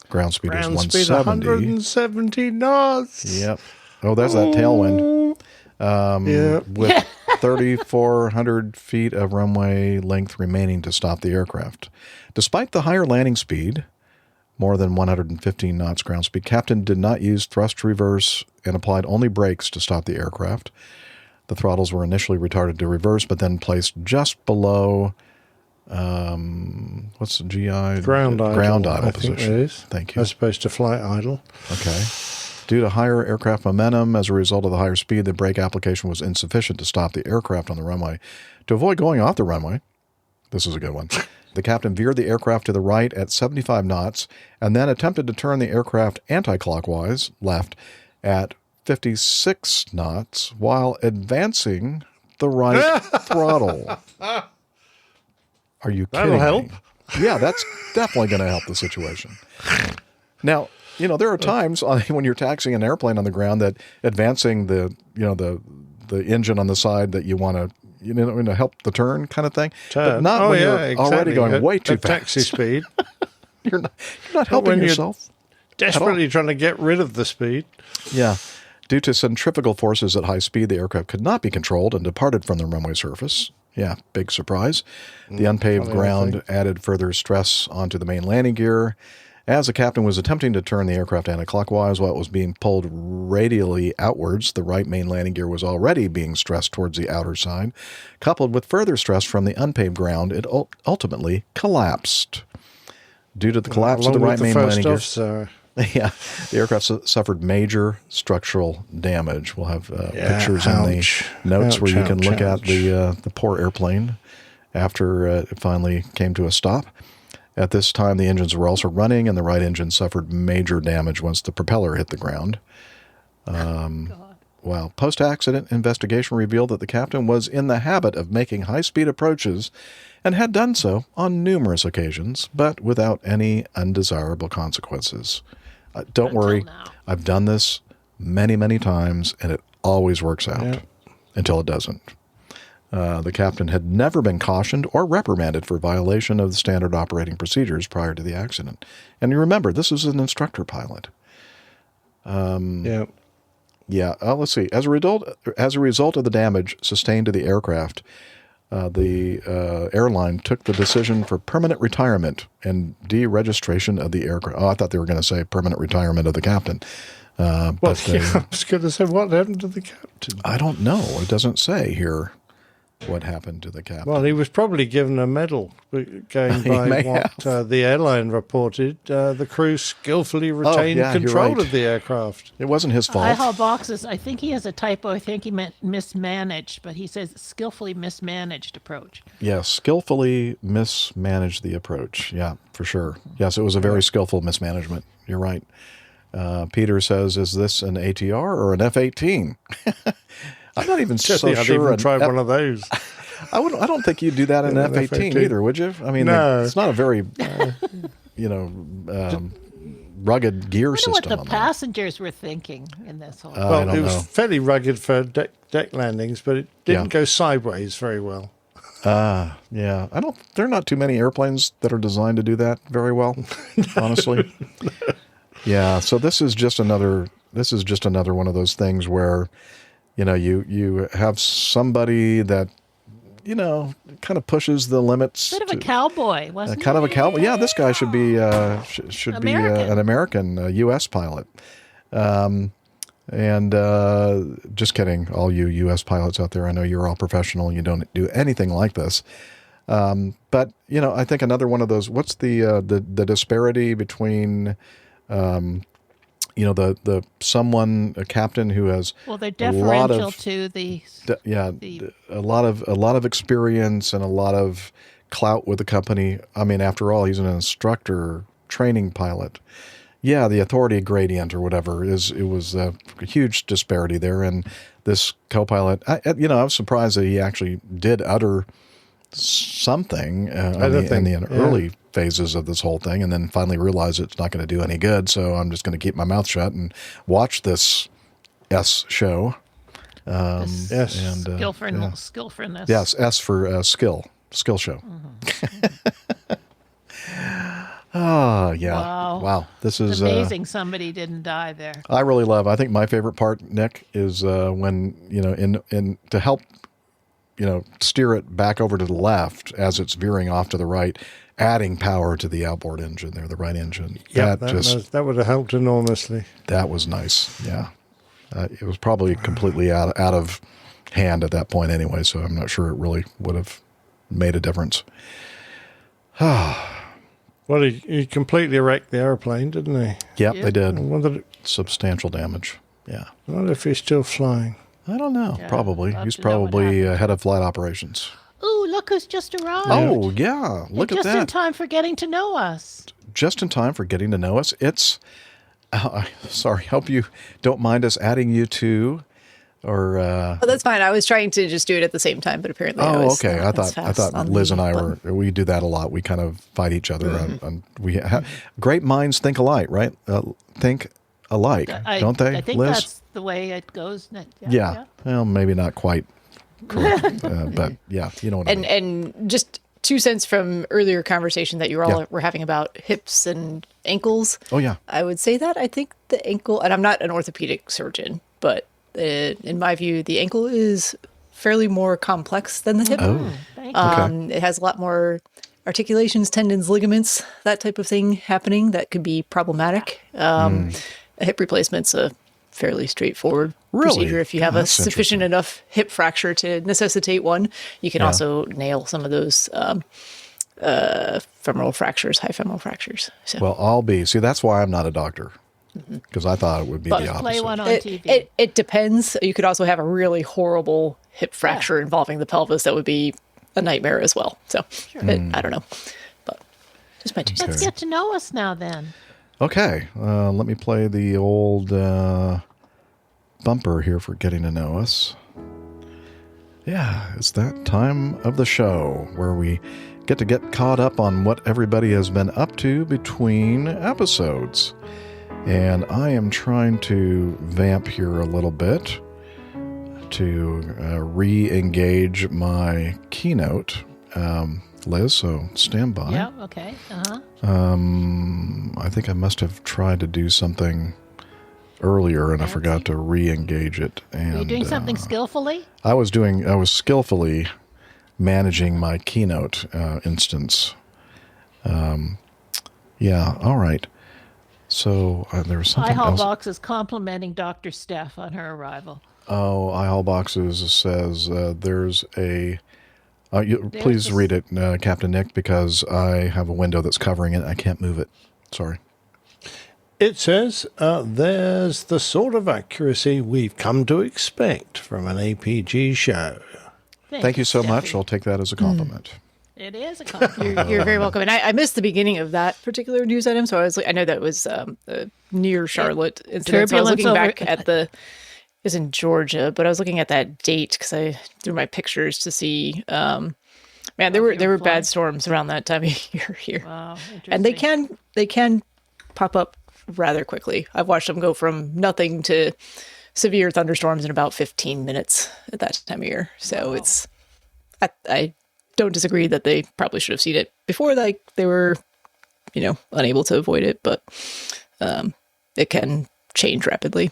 Ground speed was 170. 170 knots. Yep. Oh, there's that tailwind. With 3,400 feet of runway length remaining to stop the aircraft. Despite the higher landing speed, more than 115 knots ground speed, captain did not use thrust reverse and applied only brakes to stop the aircraft. The throttles were initially retarded to reverse, but then placed just below what's the GI? Ground idle position. Think it is. Thank you. As opposed to flight idle. Okay. Due to higher aircraft momentum, as a result of the higher speed, the brake application was insufficient to stop the aircraft on the runway. To avoid going off the runway, this is a good one, the captain veered the aircraft to the right at 75 knots and then attempted to turn the aircraft anti-clockwise, left, at 56 knots while advancing the right throttle. Are you kidding That'll help. me? Yeah, that's definitely going to help the situation. Now, there are times when you're taxiing an airplane on the ground that advancing the engine on the side that you want to, help the turn kind of thing. But not when you're already going way too fast. Taxi speed. You're not helping when yourself. You're desperately trying to get rid of the speed. Yeah. Due to centrifugal forces at high speed, the aircraft could not be controlled and departed from the runway surface. Yeah, big surprise. The unpaved ground added further stress onto the main landing gear. As the captain was attempting to turn the aircraft anti-clockwise while it was being pulled radially outwards, the right main landing gear was already being stressed towards the outer side. Coupled with further stress from the unpaved ground, it ultimately collapsed. Due to the collapse of the right main landing gear, yeah, the aircraft suffered major structural damage. We'll have pictures in the notes where you can look at the poor airplane after it finally came to a stop. At this time, the engines were also running, and the right engine suffered major damage once the propeller hit the ground. Well, post-accident investigation revealed that the captain was in the habit of making high-speed approaches and had done so on numerous occasions, but without any undesirable consequences. Don't worry, I've done this many, many times, and it always works out until it doesn't. The captain had never been cautioned or reprimanded for violation of the standard operating procedures prior to the accident. And you remember, this is an instructor pilot. Let's see. As a result of the damage sustained to the aircraft, the airline took the decision for permanent retirement and deregistration of the aircraft. Oh, I thought they were going to say permanent retirement of the captain. I was going to say, what happened to the captain? I don't know. It doesn't say here what happened to the captain. Well, he was probably given a medal, going by what the airline reported. The crew skillfully retained control of the aircraft. It wasn't his fault. I boxes. I think he has a typo. I think he meant mismanaged, but he says skillfully mismanaged approach. Yeah, skillfully mismanaged the approach. Yeah, for sure. Yes, it was a very skillful mismanagement. You're right. Peter says, is this an ATR or an F-18? I'm not even so sure. I'd even tried one of those. I don't think you'd do that in an F-18 either, would you? I mean, no. It's not a very, rugged gear system. I wonder what the passengers were thinking in this whole. Well, it was fairly rugged for deck landings, but it didn't go sideways very well. Yeah. There are not too many airplanes that are designed to do that very well, honestly. Yeah. So this is just another one of those things where, you have somebody that, kind of pushes the limits. Bit of a cowboy, wasn't he? Kind of a cowboy. Yeah, this guy should be an American U.S. pilot. Just kidding, all you U.S. pilots out there. I know you're all professional. You don't do anything like this. But I think another one of those. What's the disparity between a captain who has they're deferential to the a lot of experience and a lot of clout with the company. I mean, after all, he's an instructor training pilot. Yeah, the authority gradient or whatever it was a huge disparity there. And this co-pilot, I was surprised that he actually did utter something in the early phases of this whole thing, and then finally realized it's not going to do any good, so I'm just going to keep my mouth shut and watch this S show. Skillfulness. Yes, S for skill show. Mm-hmm. Oh, yeah. Wow. This is amazing. Somebody didn't die there. I really love. I think my favorite part, Nick, is when in to help steer it back over to the left as it's veering off to the right, adding power to the outboard engine there, the right engine. Yeah, that would have helped enormously. That was nice. Yeah. It was probably completely out of hand at that point anyway, so I'm not sure it really would have made a difference. Well, he completely wrecked the airplane, didn't he? Yep, they did. Substantial damage. Yeah. I wonder if he's still flying. I don't know. Yeah, probably. He's probably head of flight operations. Ooh, look who's just arrived. Oh, yeah. Look at that. Just in time for getting to know us. Just in time for getting to know us. It's, sorry, hope you don't mind us adding you to, or... Oh, that's fine. I was trying to just do it at the same time, but apparently okay. I thought Liz and I we do that a lot. We kind of fight each other. Mm-hmm. Great minds think alike, right? Think alike, don't they, I think Liz? That's the way it goes. Yeah. Well, maybe not quite correct, but yeah, you know what I mean. And just 2 cents from earlier conversation that you all were having about hips and ankles. Oh, yeah. I would say that I think the ankle, and I'm not an orthopedic surgeon, but in my view, the ankle is fairly more complex than the hip. Oh, okay. It has a lot more articulations, tendons, ligaments, that type of thing happening that could be problematic. A hip replacement's a fairly straightforward procedure. If you have a sufficient enough hip fracture to necessitate one, you can also nail some of those femoral fractures, high femoral fractures. So. Well, that's why I'm not a doctor, because I thought it would be the opposite. Play one on TV. It depends. You could also have a really horrible hip fracture involving the pelvis that would be a nightmare as well. So I don't know, but just my 2 cents. Let's get to know us now then. Okay, let me play the old bumper here for getting to know us. Yeah, it's that time of the show where we get caught up on what everybody has been up to between episodes. And I am trying to vamp here a little bit to re-engage my keynote, Liz, so stand by. Yeah, okay. I think I must have tried to do something earlier and I forgot to re-engage it. And, Are you doing something skillfully? I was skillfully managing my keynote instance. Yeah, all right. So there was something iHall else. Box is complimenting Dr. Steph on her arrival. Oh, iHall Boxes says there's a... please read it, Captain Nick, because I have a window that's covering it. I can't move it. Sorry. It says, there's the sort of accuracy we've come to expect from an APG show. Thank you so much. I'll take that as a compliment. It is a compliment. You're very welcome. And I missed the beginning of that particular news item, so I know that was near Charlotte incident. So I was looking back at it's in Georgia, but I was looking at that date because I threw my pictures to see. Man, there were bad storms around that time of year here. Wow, and they can pop up rather quickly. I've watched them go from nothing to severe thunderstorms in about 15 minutes at that time of year. So it's I don't disagree that they probably should have seen it before, like they were, unable to avoid it, but it can change rapidly.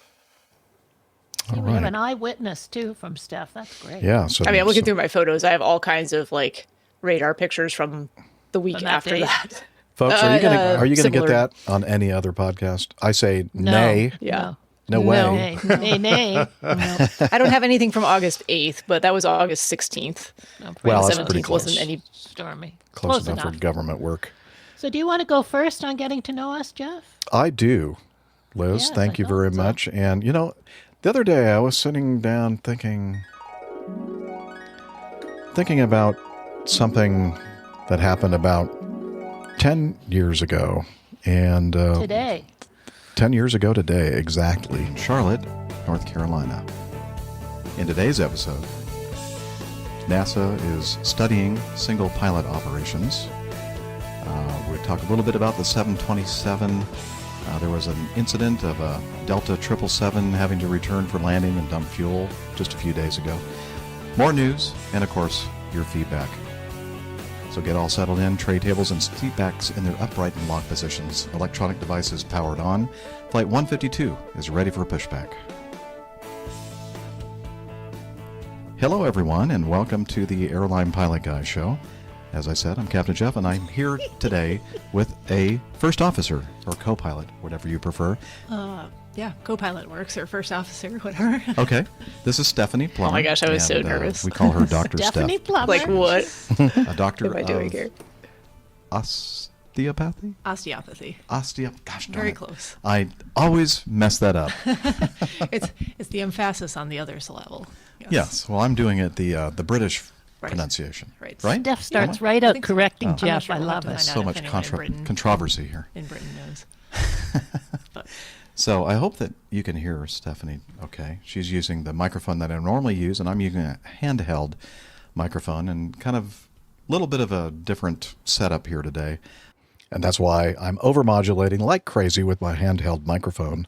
See, we have an eyewitness too from Steph. That's great. Yeah. So I'm looking through my photos. I have all kinds of radar pictures from the week after that. Folks, are you gonna get that on any other podcast? I say nay. Yeah. No way. Nay. No. I don't have anything from August 8th, but that was August 16th. No, well, the that's 17th pretty close. wasn't any stormy. Close enough for government work. So do you want to go first on getting to know us, Jeff? I do, Liz. Yes, thank you very much. And, the other day I was sitting down thinking about something that happened about 10 years ago. And today. 10 years ago today, exactly. Charlotte, North Carolina. In today's episode, NASA is studying single pilot operations. We'll talk a little bit about the 727. There was an incident of a Delta 777 having to return for landing and dump fuel just a few days ago. More news, and of course, your feedback. So get all settled in, tray tables and seat backs in their upright and locked positions. Electronic devices powered on. Flight 152 is ready for pushback. Hello everyone, and welcome to the Airline Pilot Guy Show. As I said, I'm Captain Jeff, and I'm here today with a first officer, or co-pilot, whatever you prefer. Yeah, co-pilot works, or first officer, whatever. Okay. This is Stephanie Plummer. Oh my gosh, I was so nervous. We call her Dr. Stephanie Steph. Plummer. Like what? A doctor what am I doing here? Osteopathy? Osteopathy. Gosh darn Very it. close. I always mess that up. It's the emphasis on the other syllable. Yes. Well, I'm doing it the British pronunciation. Right. Steph starts right out correcting so. Jeff. Sure I we'll love have it. to So much controversy here. In Britain knows. So I hope that you can hear Stephanie okay. She's using the microphone that I normally use, and I'm using a handheld microphone and kind of a little bit of a different setup here today. And that's why I'm overmodulating like crazy with my handheld microphone.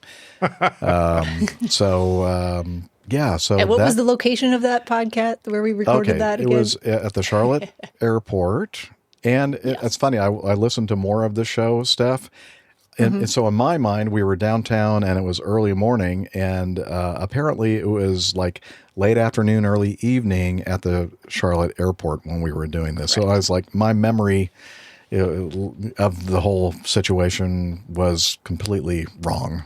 Yeah. So And what was the location of that podcast where we recorded that again? It was at the Charlotte airport. And it's funny, I listened to more of the show, Steph. And so in my mind, we were downtown and it was early morning. And apparently it was like late afternoon, early evening at the Charlotte airport when we were doing this. Right. So I was like, my memory of the whole situation was completely wrong.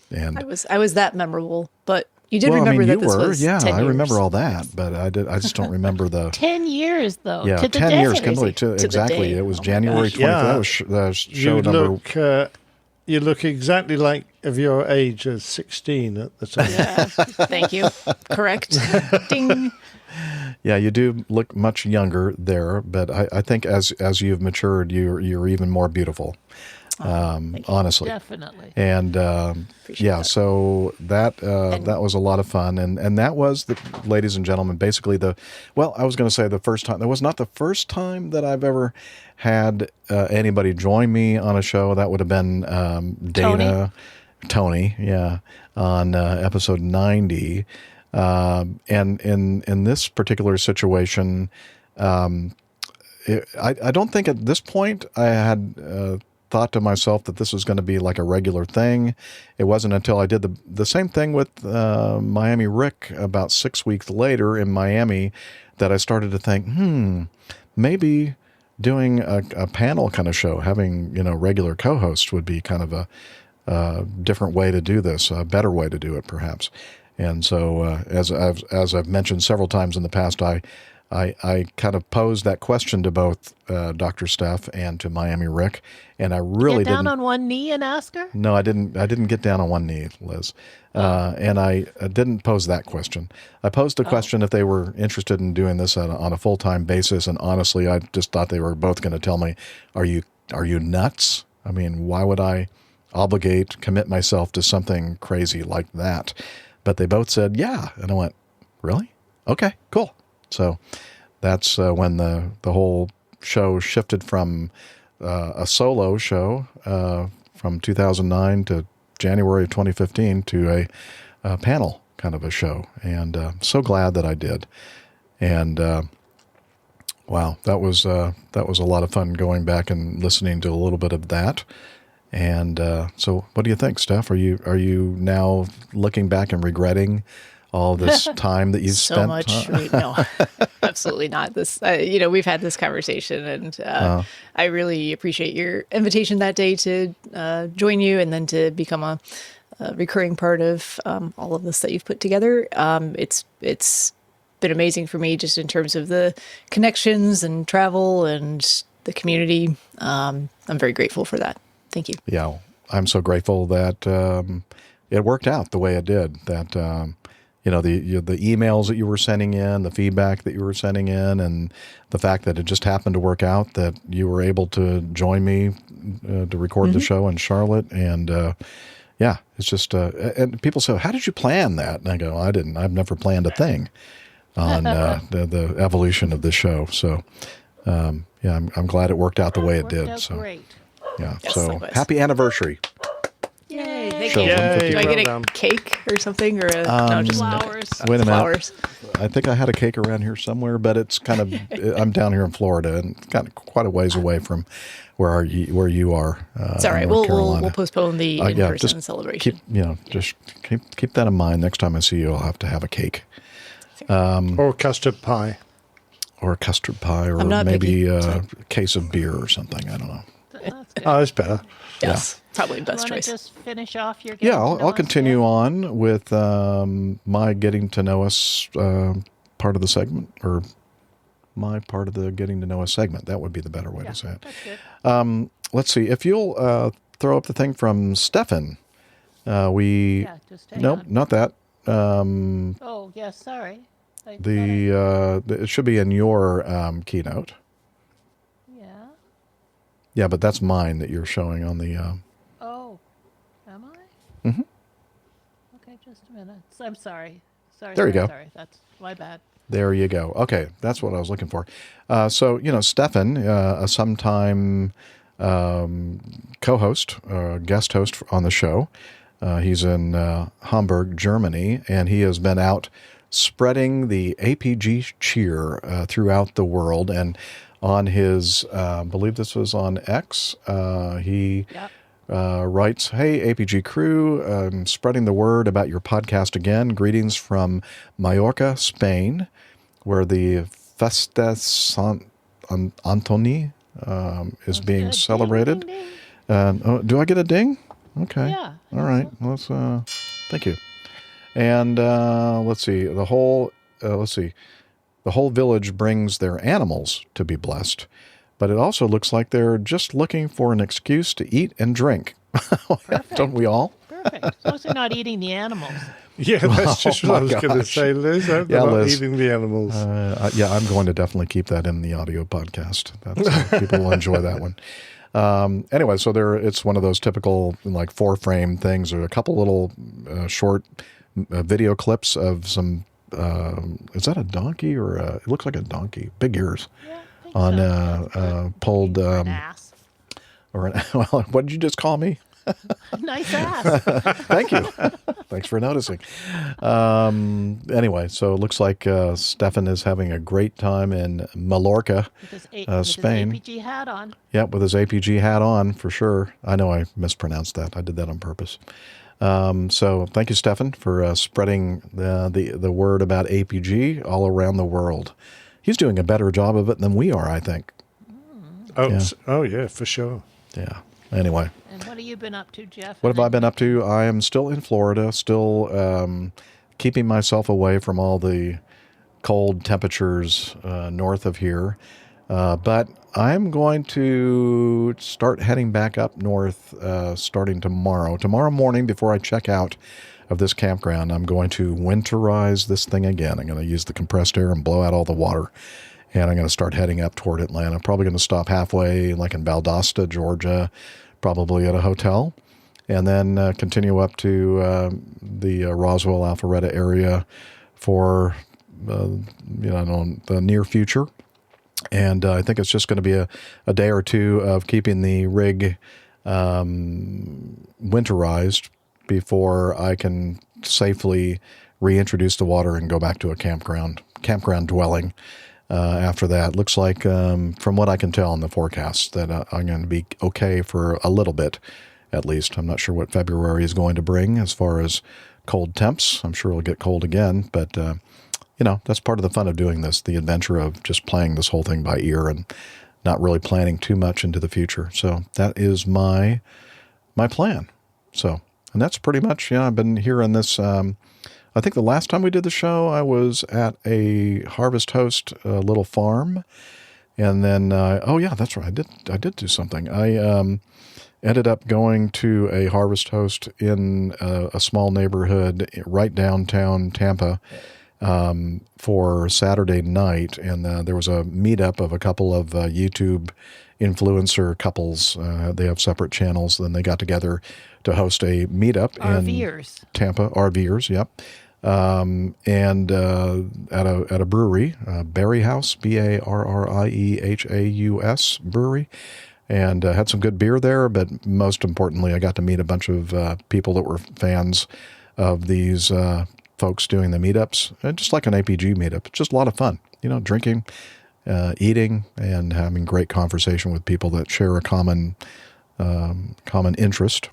And I was that memorable, but you did remember that this was 10 years. I remember all that, but I just don't remember the 10 years though. Yeah, to the 10 day. years completely. Exactly. It was January 25th. That was show number. You look exactly like of your age as 16 at the time. Yeah. Thank you. Correct. Ding. Yeah, you do look much younger there, but I think as you've matured, you're even more beautiful. Honestly, definitely. And that. So that was a lot of fun, and that was ladies and gentlemen, basically I was going to say the first time. That was not the first time that I've ever had anybody join me on a show. That would have been Tony, on episode 90. And in this particular situation, I don't think at this point I had thought to myself that this was going to be like a regular thing. It wasn't until I did the same thing with Miami Rick about 6 weeks later in Miami that I started to think, maybe doing a panel kind of show, having regular co-hosts would be kind of a different way to do this, a better way to do it perhaps. And so as I've mentioned several times in the past, I kind of posed that question to both Dr. Steph and to Miami Rick, and I really didn't. Get down on one knee and ask her? No, I didn't get down on one knee, Liz. And I didn't pose that question. I posed the question if they were interested in doing this on a full-time basis, and honestly, I just thought they were both going to tell me, are you nuts? I mean, why would I commit myself to something crazy like that? But they both said, yeah. And I went, really? Okay, cool. So that's when the whole show shifted from a solo show from 2009 to January of 2015 to a panel kind of a show. And so glad that I did. And wow, that was a lot of fun going back and listening to a little bit of that. And so what do you think, Steph? Are you now looking back and regretting all this time that you've so spent? much? No, absolutely not. This, we've had this conversation, and I really appreciate your invitation that day to join you, and then to become a recurring part of all of this that you've put together. It's been amazing for me, just in terms of the connections and travel and the community. I'm very grateful for that. Thank you. Yeah, I'm so grateful that it worked out the way it did. That the emails that you were sending in, the feedback that you were sending in, and the fact that it just happened to work out, that you were able to join me to record the show in Charlotte. And it's just and people say, how did you plan that? And I go, I didn't. I've never planned a thing on the evolution of the show. So I'm glad it worked out the way it did. So great. Yeah. Yes, so likewise. happy anniversary. Yay! Thank Show you. Yay. Do I get a cake or something, or no, just flowers? Wait a minute. Flowers. I think I had a cake around here somewhere, but it's kind of I'm down here in Florida and kind of quite a ways away from where you are. It's all right. We'll postpone the in-person celebration. Keep that in mind. Next time I see you, I'll have to have a cake, or custard pie. Or a custard pie, or maybe a case of beer or something. I don't know. Oh, that's better. Yes, probably the best choice. Just finish off your. I'll continue on with my getting to know us part of the segment, or my part of the getting to know us segment. That would be the better way to say it. That's good. Let's see if you'll throw up the thing from Stefan. Nope, not that. Oh yes, sorry. It should be in your keynote. Yeah, but that's mine that you're showing on the. Oh, am I? Mm-hmm. Okay, just a minute. I'm sorry. There you go. Sorry, that's my bad. There you go. Okay, that's what I was looking for. So Stefan, a sometime co-host, guest host on the show, He's in Hamburg, Germany, and he has been out spreading the APG cheer throughout the world. And on his, I believe this was on X, he writes, "Hey, APG crew, I'm spreading the word about your podcast again. Greetings from Mallorca, Spain, where the Festa Sant Antoni is being celebrated." Do I get a ding? Okay. Yeah. All right. Let's. Thank you. And let's see. The whole village brings their animals to be blessed, but it also looks like they're just looking for an excuse to eat and drink. Don't we all? Perfect. As long as they're not eating the animals. Yeah, that's just what I was going to say, Liz. I hope they're not Liz. eating the animals. I'm going to definitely keep that in the audio podcast. People will enjoy that one. Anyway, so it's one of those typical like 4-frame things, or a couple little short video clips of some. Is that a donkey or it looks like a donkey? Big ears on pulled. An ass. Well, what did you just call me? Nice ass. Thank you. Thanks for noticing. Anyway, so it looks like Stefan is having a great time in Mallorca, Spain. With his APG hat on. Yep, with his APG hat on, for sure. I know I mispronounced that. I did that on purpose. So thank you, Stefan, for spreading the word about APG all around the world. He's doing a better job of it than we are, I think. Oh, yeah, for sure. Yeah. Anyway. And what have you been up to, Jeff? What have I been up to? I am still in Florida, still keeping myself away from all the cold temperatures north of here. But I'm going to start heading back up north starting tomorrow. Tomorrow morning, before I check out of this campground, I'm going to winterize this thing again. I'm going to use the compressed air and blow out all the water. And I'm going to start heading up toward Atlanta. Probably going to stop halfway, like in Valdosta, Georgia, probably at a hotel. And then continue up to the Roswell, Alpharetta area for, the near future. And I think it's just going to be a day or two of keeping the rig winterized before I can safely reintroduce the water and go back to a campground dwelling. After that, looks like from what I can tell in the forecast that I'm going to be okay for a little bit, at least. I'm not sure what February is going to bring as far as cold temps. I'm sure it'll get cold again, but that's part of the fun of doing this, the adventure of just playing this whole thing by ear and not really planning too much into the future. So that is my plan. So, and that's pretty much, I've been here in this, I think the last time we did the show, I was at a Harvest Host little farm. And then, that's right. I did do something. I ended up going to a Harvest Host in a small neighborhood right downtown Tampa for Saturday night. And there was a meetup of a couple of YouTube influencer couples. They have separate channels. Then they got together to host a meetup RVers. In Tampa. RVers, yep. And at a brewery, Berry House, Barriehaus brewery, and had some good beer there. But most importantly, I got to meet a bunch of people that were fans of these folks doing the meetups, just like an APG meetup. It's just a lot of fun, drinking, eating, and having great conversation with people that share a common interest.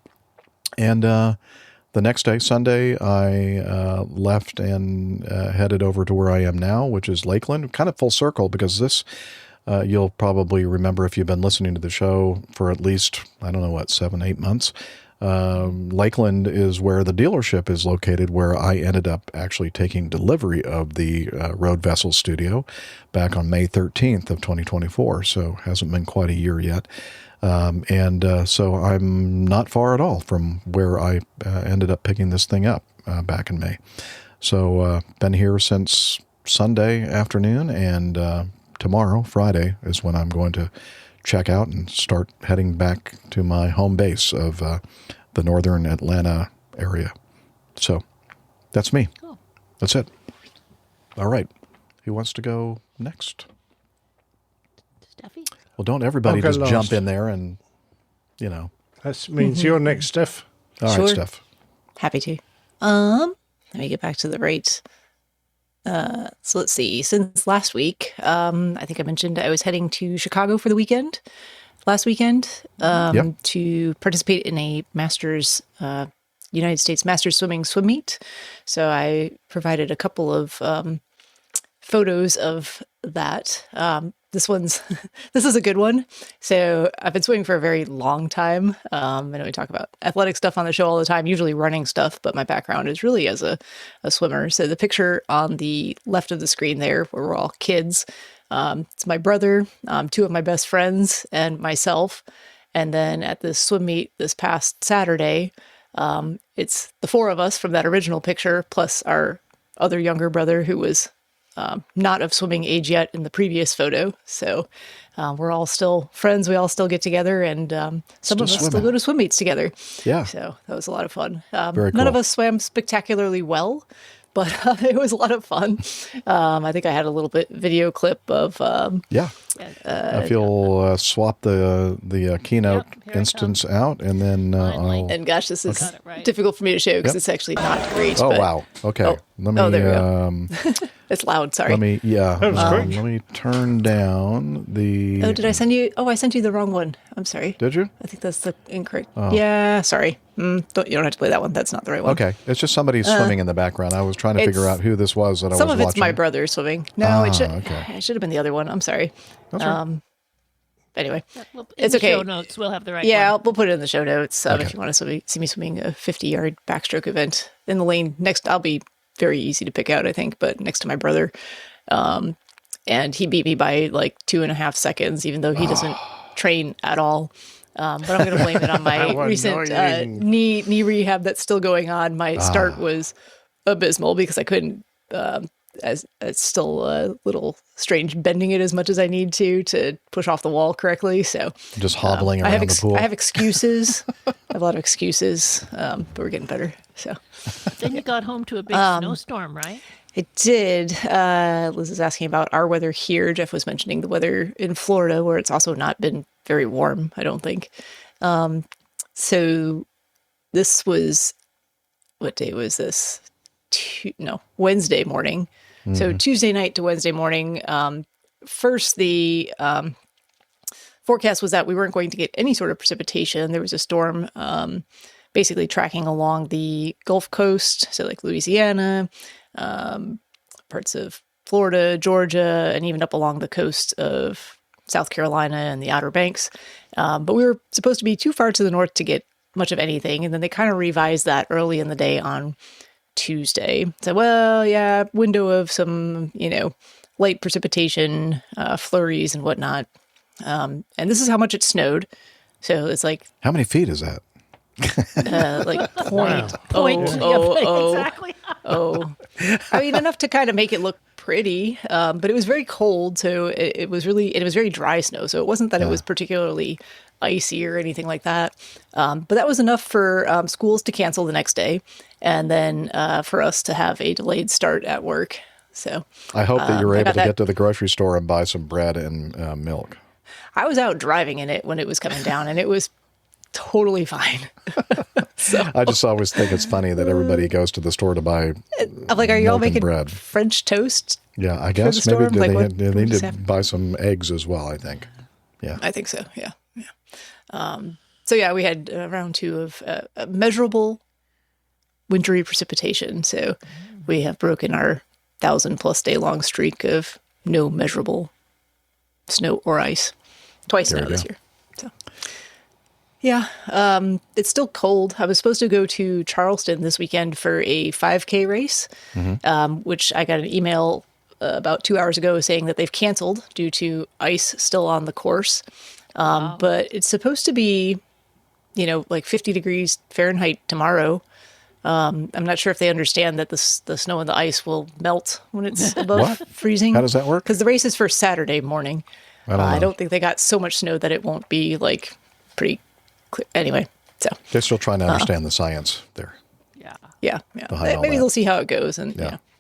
And the next day, Sunday, I left and headed over to where I am now, which is Lakeland, kind of full circle, because this, you'll probably remember if you've been listening to the show for at least, 7-8 months. Lakeland is where the dealership is located, where I ended up actually taking delivery of the Road Vessel Studio back on May 13th of 2024. So hasn't been quite a year yet. So I'm not far at all from where I ended up picking this thing up back in May. So been here since Sunday afternoon, and tomorrow, Friday, is when I'm going to check out and start heading back to my home base of the northern Atlanta area. So that's me. Cool. That's it. All right. Who wants to go next? Steffi? Well, don't everybody just jump in there and, That means you're next, Steph. All right, Steph. Happy to. Let me get back to the rates. So let's see. Since last week, I think I mentioned I was heading to Chicago for the weekend. Last weekend, to participate in a Masters, United States Masters swim meet. So I provided a couple of photos of that. This is a good one. So I've been swimming for a very long time. I know we talk about athletic stuff on the show all the time, usually running stuff, but my background is really as a swimmer. So the picture on the left of the screen there, where we're all kids, it's my brother, two of my best friends, and myself. And then at this swim meet this past Saturday, it's the four of us from that original picture, plus our other younger brother who was not of swimming age yet in the previous photo. So we're all still friends. We all still get together, and some of us still go to swim meets together. Yeah. So that was a lot of fun. Very cool. None of us swam spectacularly well, but it was a lot I think I had a little bit video clip of. If you'll swap the keynote instance out, and then and gosh, this is difficult for me to show because it's actually not great. Oh, wow. Okay. Let me. There we go. It's loud. Sorry. Let me. Yeah. Let me turn down the. Oh, did I send you? Oh, I sent you the wrong one. I'm sorry. Did you? I think that's the incorrect. Oh. Yeah. Sorry. You don't have to play that one. That's not the right one. Okay. It's just somebody swimming in the background. I was trying to figure out who this was that I was watching. Some of it's my brother swimming. No, it should. Okay. It should have been the other one. I'm sorry. That's right. Anyway, it's okay. Show notes, we'll have the right one. We'll put it in the show notes if you want to see me swimming a 50-yard backstroke event in the lane next. I'll be very easy to pick out, I think, but next to my brother. And he beat me by like 2.5 seconds, even though he doesn't train at all. But I'm going to blame it on my recent knee rehab that's still going on. My start was abysmal because I couldn't. It's still a little strange bending it as much as I need to push off the wall correctly. So just hobbling around the pool. I have excuses. I have a lot of excuses, but we're getting better. So then you got home to a big snowstorm, right? I did. Liz is asking about our weather here. Jeff was mentioning the weather in Florida, where it's also not been very warm, I don't think. So this was, what day was this? Wednesday morning. So Tuesday night to Wednesday morning. First, the forecast was that we weren't going to get any sort of precipitation. There was a storm basically tracking along the Gulf Coast, so like Louisiana, parts of Florida, Georgia, and even up along the coast of South Carolina and the Outer Banks. But we were supposed to be too far to the north to get much of anything. And then they kind of revised that early in the day on Tuesday. So, window of some, light precipitation, flurries and whatnot. And this is how much it snowed. So it's like... How many feet is that? Like point. Exactly. I mean, enough to kind of make it look pretty, but it was very cold. So it was very dry snow. So it wasn't that it was particularly icy or anything like that. But that was enough for schools to cancel the next day, and then for us to have a delayed start at work. So I hope that you were able to get to the grocery store and buy some bread and milk. I was out driving in it when it was coming down, and it was totally fine. I just always think it's funny that everybody goes to the store to buy I'm like, are you all making bread? French toast? Yeah, I guess maybe they need to buy some eggs as well, I think. Yeah. I think so, yeah. So we had round two of measurable wintry precipitation. So we have broken our 1,000+ day long streak of no measurable snow or ice. Twice now this year. So it's still cold. I was supposed to go to Charleston this weekend for a 5K race, which I got an email about 2 hours ago saying that they've canceled due to ice still on the course. But it's supposed to be, like 50 degrees Fahrenheit tomorrow. I'm not sure if they understand that the snow and the ice will melt when it's above freezing. How does that work? Because the race is for Saturday morning. I don't think they got so much snow that it won't be like pretty clear. Anyway, so they're still trying to understand the science there. Yeah. Maybe they'll see how it goes,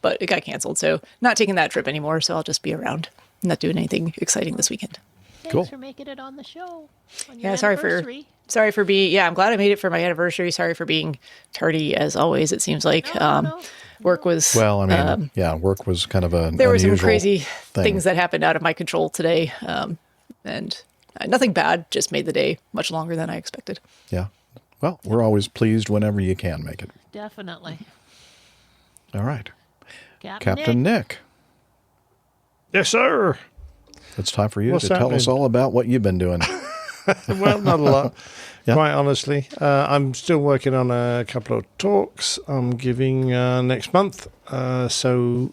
but it got canceled, so not taking that trip anymore. So I'll just be around, not doing anything exciting this weekend. Thanks for making it on the show. On your Yeah, anniversary. sorry for being. Yeah, I'm glad I made it for my anniversary. Sorry for being tardy as always. It seems like work was. Well, I mean, work was kind of a. There were some unusual crazy thing. things that happened out of my control today, and nothing bad. Just made the day much longer than I expected. Yeah. Well, we're always pleased whenever you can make it. Definitely. All right. Captain Nick. Yes, sir. It's time for you What's to tell us happening? all about what you've been doing. Well, not a lot, Yeah. quite honestly. I'm still working on a couple of talks I'm giving next month, so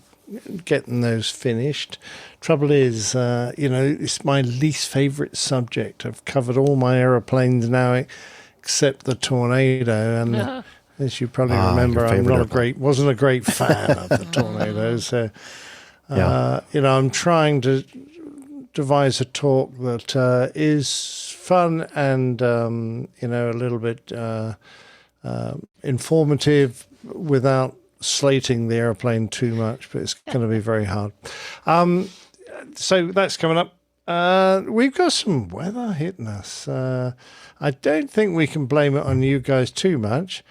getting those finished. Trouble is, it's my least favourite subject. I've covered all my aeroplanes now except the tornado, and as you probably remember, your I'm favourite not wasn't a great fan of the tornado. So, I'm trying to devise a talk that is fun and a little bit informative without slating the airplane too much, but it's going to be very hard. So that's coming up. We've got some weather hitting us. I don't think we can blame it on you guys too much,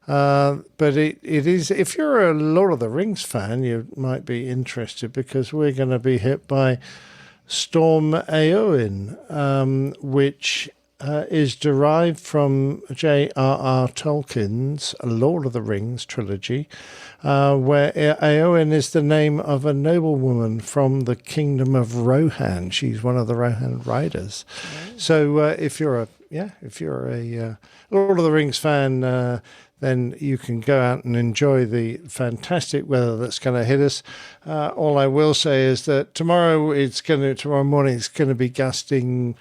but it is. If you're a Lord of the Rings fan, you might be interested because we're going to be hit by Storm Eowyn, which is derived from J.R.R. Tolkien's Lord of the Rings trilogy, where Eowyn is the name of a noblewoman from the kingdom of Rohan. She's one of the Rohan riders. So if you're a Lord of the Rings fan, then you can go out and enjoy the fantastic weather that's going to hit us. All I will say is that tomorrow morning it's going to be gusting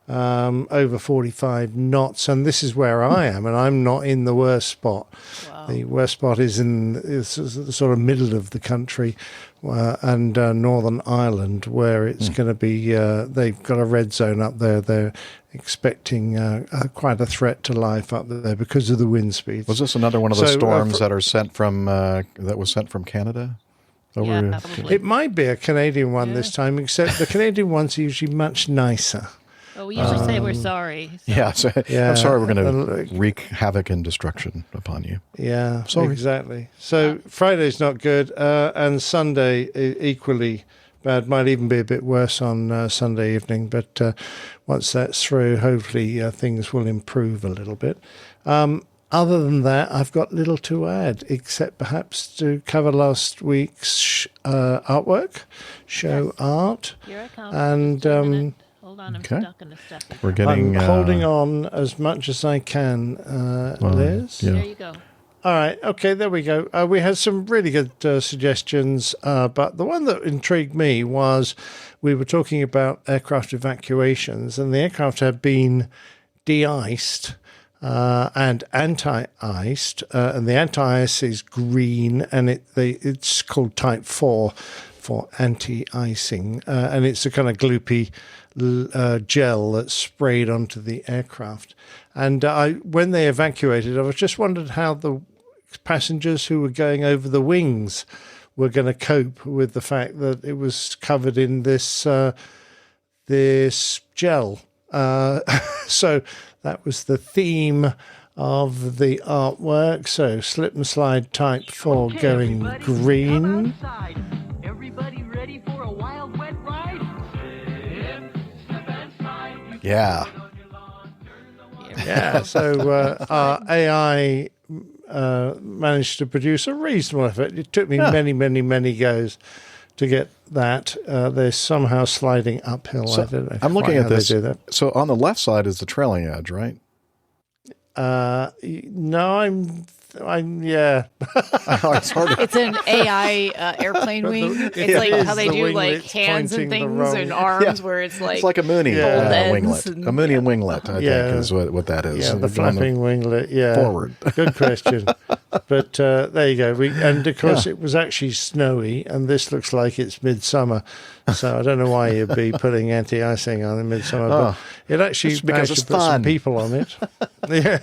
over 45 knots, and this is where I am, and I'm not in the worst spot. Wow. The worst spot is in the sort of middle of the country and Northern Ireland, where it's going to be. They've got a red zone up there. They're expecting quite a threat to life up there because of the wind speeds. Was this another one of the storms that are sent from that was sent from Canada? It might be a Canadian one this time, except the Canadian ones are usually much nicer. Oh, we usually say we're sorry. So. Yeah, I'm sorry we're going to wreak havoc and destruction upon you. Yeah, sorry. Exactly. So Friday's not good, and Sunday equally bad. Might even be a bit worse on Sunday evening, but once that's through, hopefully things will improve a little bit. Other than that, I've got little to add, except perhaps to cover last week's artwork, show art. Here I come. And hold on, I'm stuck in the stuff. I'm holding on as much as I can, Liz. There you go. All right. Okay, there we go. We had some really good suggestions, but the one that intrigued me was we were talking about aircraft evacuations, and the aircraft had been de-iced and anti-iced, and the anti-ice is green, and it's called Type 4 for anti-icing, and it's a kind of gloopy gel that's sprayed onto the aircraft. And when they evacuated, I was just wondered how the passengers who were going over the wings were going to cope with the fact that it was covered in this gel. So that was the theme of the artwork. So slip and slide Type 4 going green. Everybody ready for a wild wet ride? Yeah. Yeah, so our AI managed to produce a reasonable effort. It took me many goes to get that. They're somehow sliding uphill. So I don't know. I'm looking at this. Do that. So on the left side is the trailing edge, right? No, yeah. It's an AI airplane wing. It's like how they do like hands and things and arms, where it's like a Mooney winglet. A Mooney winglet, I think, is what that is. Yeah, the flapping winglet. Yeah, forward. Good question. But there you go. And of course, it was actually snowy, and this looks like it's midsummer. So I don't know why you'd be putting anti-icing on in midsummer, but it actually because it's put fun. some people on it. Yeah,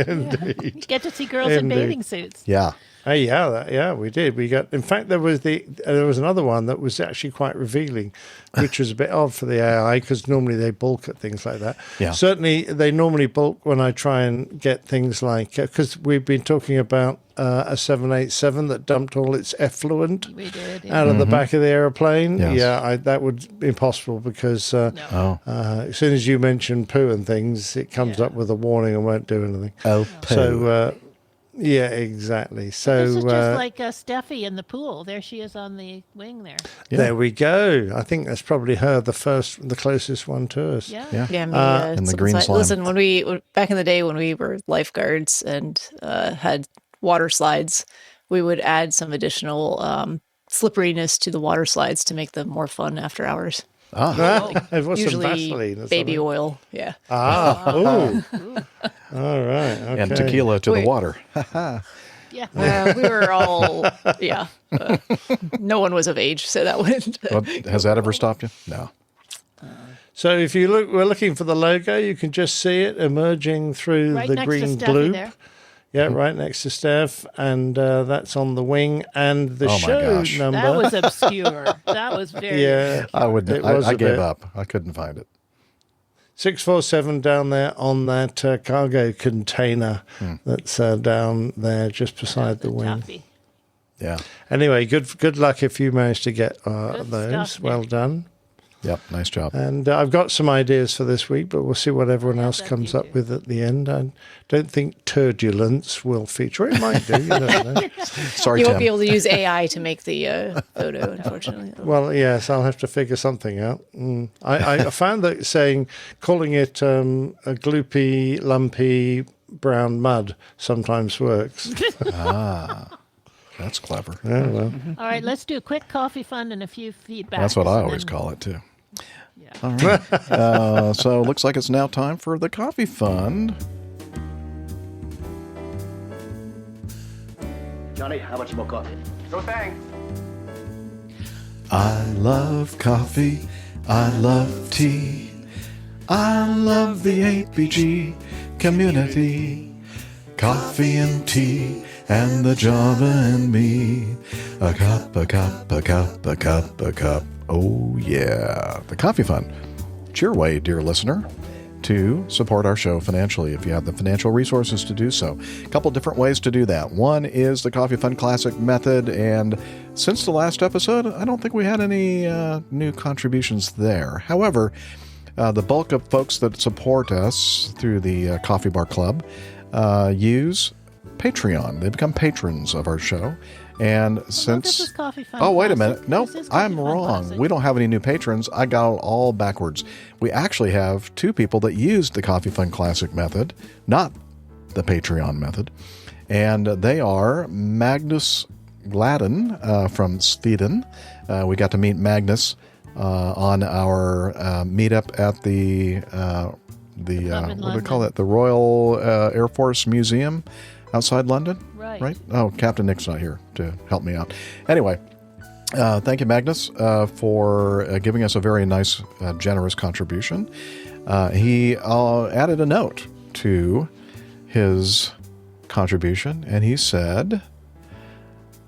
indeed. You get to see girls in bathing suits. Yeah. Yeah, we did. In fact, there was another one that was actually quite revealing, which was a bit odd for the AI because normally they bulk at things like that. Yeah. Certainly, they normally bulk when I try and get things like, because we've been talking about a 787 that dumped all its effluent out of the back of the airplane. Yes. Yeah, that would be impossible because as soon as you mention poo and things, it comes up with a warning and won't do anything. Oh, poo. So, yeah, exactly. So this is just like Steffi in the pool. There she is on the wing there. Yeah. There we go. I think that's probably her, the closest one to us. Yeah. Me, in the green slime. Listen, back in the day when we were lifeguards and had water slides, we would add some additional slipperiness to the water slides to make them more fun after hours. It was some Usually Vaseline or baby something. oil. Yeah. Ooh. All right. Okay. And tequila to the water. Yeah. We were all, no one was of age, so that wouldn't. Well, has that ever stopped you? No. So if we're looking for the logo, you can just see it emerging through Right the next green to Steffi gloop. there. Yeah, right next to Steph, and that's on the wing. And the show number. That was obscure. That was very obscure. I gave up. I couldn't find it. 647 down there on that cargo container that's down there just beside the wing. Toffee. Yeah. Anyway, good luck if you manage to get those. stuff, Well Nick. done. Yep. Nice job. And I've got some ideas for this week, but we'll see what everyone else comes up with at the end. I don't think Turbulence will feature. It might do. You never know. Sorry, You Tim. won't be able to use AI to make the photo, unfortunately. Well, yes, I'll have to figure something out. I found that calling it a gloopy, lumpy brown mud sometimes works. That's clever. Yeah, well. All right, let's do a quick coffee fund and a few feedback. That's what I always call it, too. All right. So it looks like it's now time for the coffee fund. Johnny, how much more coffee? No thanks. I love coffee. I love tea. I love the APG community. Coffee and tea and the Java and me. A cup, a cup, a cup, a cup, a cup. Oh, yeah. The Coffee Fund. It's your way, dear listener, to support our show financially if you have the financial resources to do so. A couple different ways to do that. One is the Coffee Fund Classic method, and since the last episode, I don't think we had any new contributions there. However, the bulk of folks that support us through the Coffee Bar Club use Patreon. They become patrons of our show. And since this is Coffee Fund wait a Classic. minute. No, This is Coffee I'm Fund wrong. Classic. We don't have any new patrons. I got it all backwards. We actually have two people that used the Coffee Fund Classic method, not the Patreon method. And they are Magnus Gladden from Sweden. We got to meet Magnus on our meetup at the what do we call it? The Royal Air Force Museum outside London. Right? Oh, Captain Nick's not here to help me out. Anyway, thank you, Magnus, for giving us a very nice, generous contribution. He added a note to his contribution, and he said,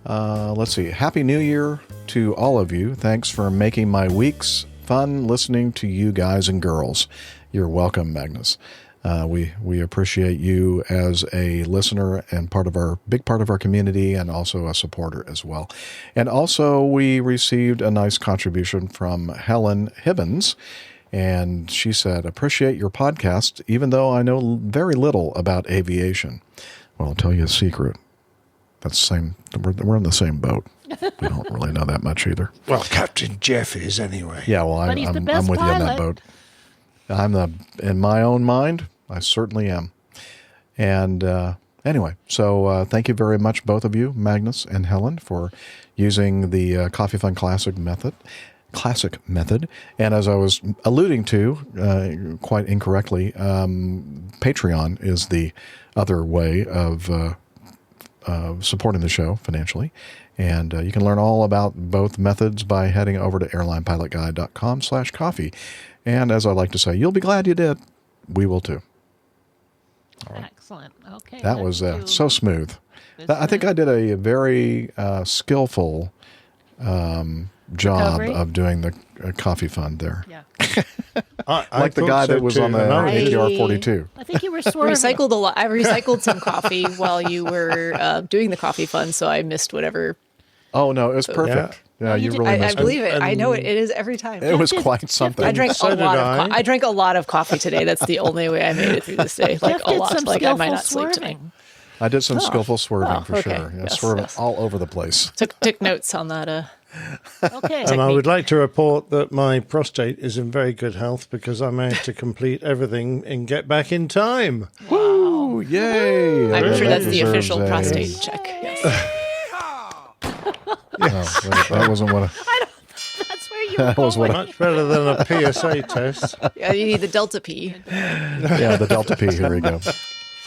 let's see, Happy New Year to all of you. Thanks for making my weeks fun listening to you guys and girls. You're welcome, Magnus. We appreciate you as a listener and big part of our community, and also a supporter as well. And also we received a nice contribution from Helen Hibbins, and she said, appreciate your podcast, even though I know very little about aviation. Well, I'll tell you a secret. That's the same. We're in the same boat. We don't really know that much either. Well, Captain Jeff is anyway. Yeah, well, I'm with you on that boat. In my own mind, I certainly am. And anyway, so thank you very much, both of you, Magnus and Helen, for using the Coffee Fund Classic method. And as I was alluding to, quite incorrectly, Patreon is the other way of supporting the show financially. And you can learn all about both methods by heading over to airlinepilotguide.com/coffee. And as I like to say, you'll be glad you did. We will too. Excellent. Okay. That was so smooth. I think I did a very skillful job Recovery? of doing the coffee fund there. Yeah. Like the guy that was on the ATR 42. I think you were swerving. Recycled a lot. I recycled some coffee while you were doing the coffee fun, so I missed whatever. Oh no, it was perfect. Yeah, you really I missed believe it. it. I know it is every time. It was quite something. I drank I drank a lot of coffee today. That's the only way I made it through this day. Like Jeff a did lot. some Like I might not skillful sleep tonight. swerving. I did some skillful swerving for okay. sure. Yeah, Yes, swerving yes. all over the place. Took notes on that. Okay. And I would like to report that my prostate is in very good health because I managed to complete everything and get back in time. Woo! Yay! I'm sure that's the deserves official a- prostate check. Yes. No, that wasn't what That's where you that was what I, Much better than a PSA test. Yeah, you need the Delta P. yeah, the Delta P. Here we go.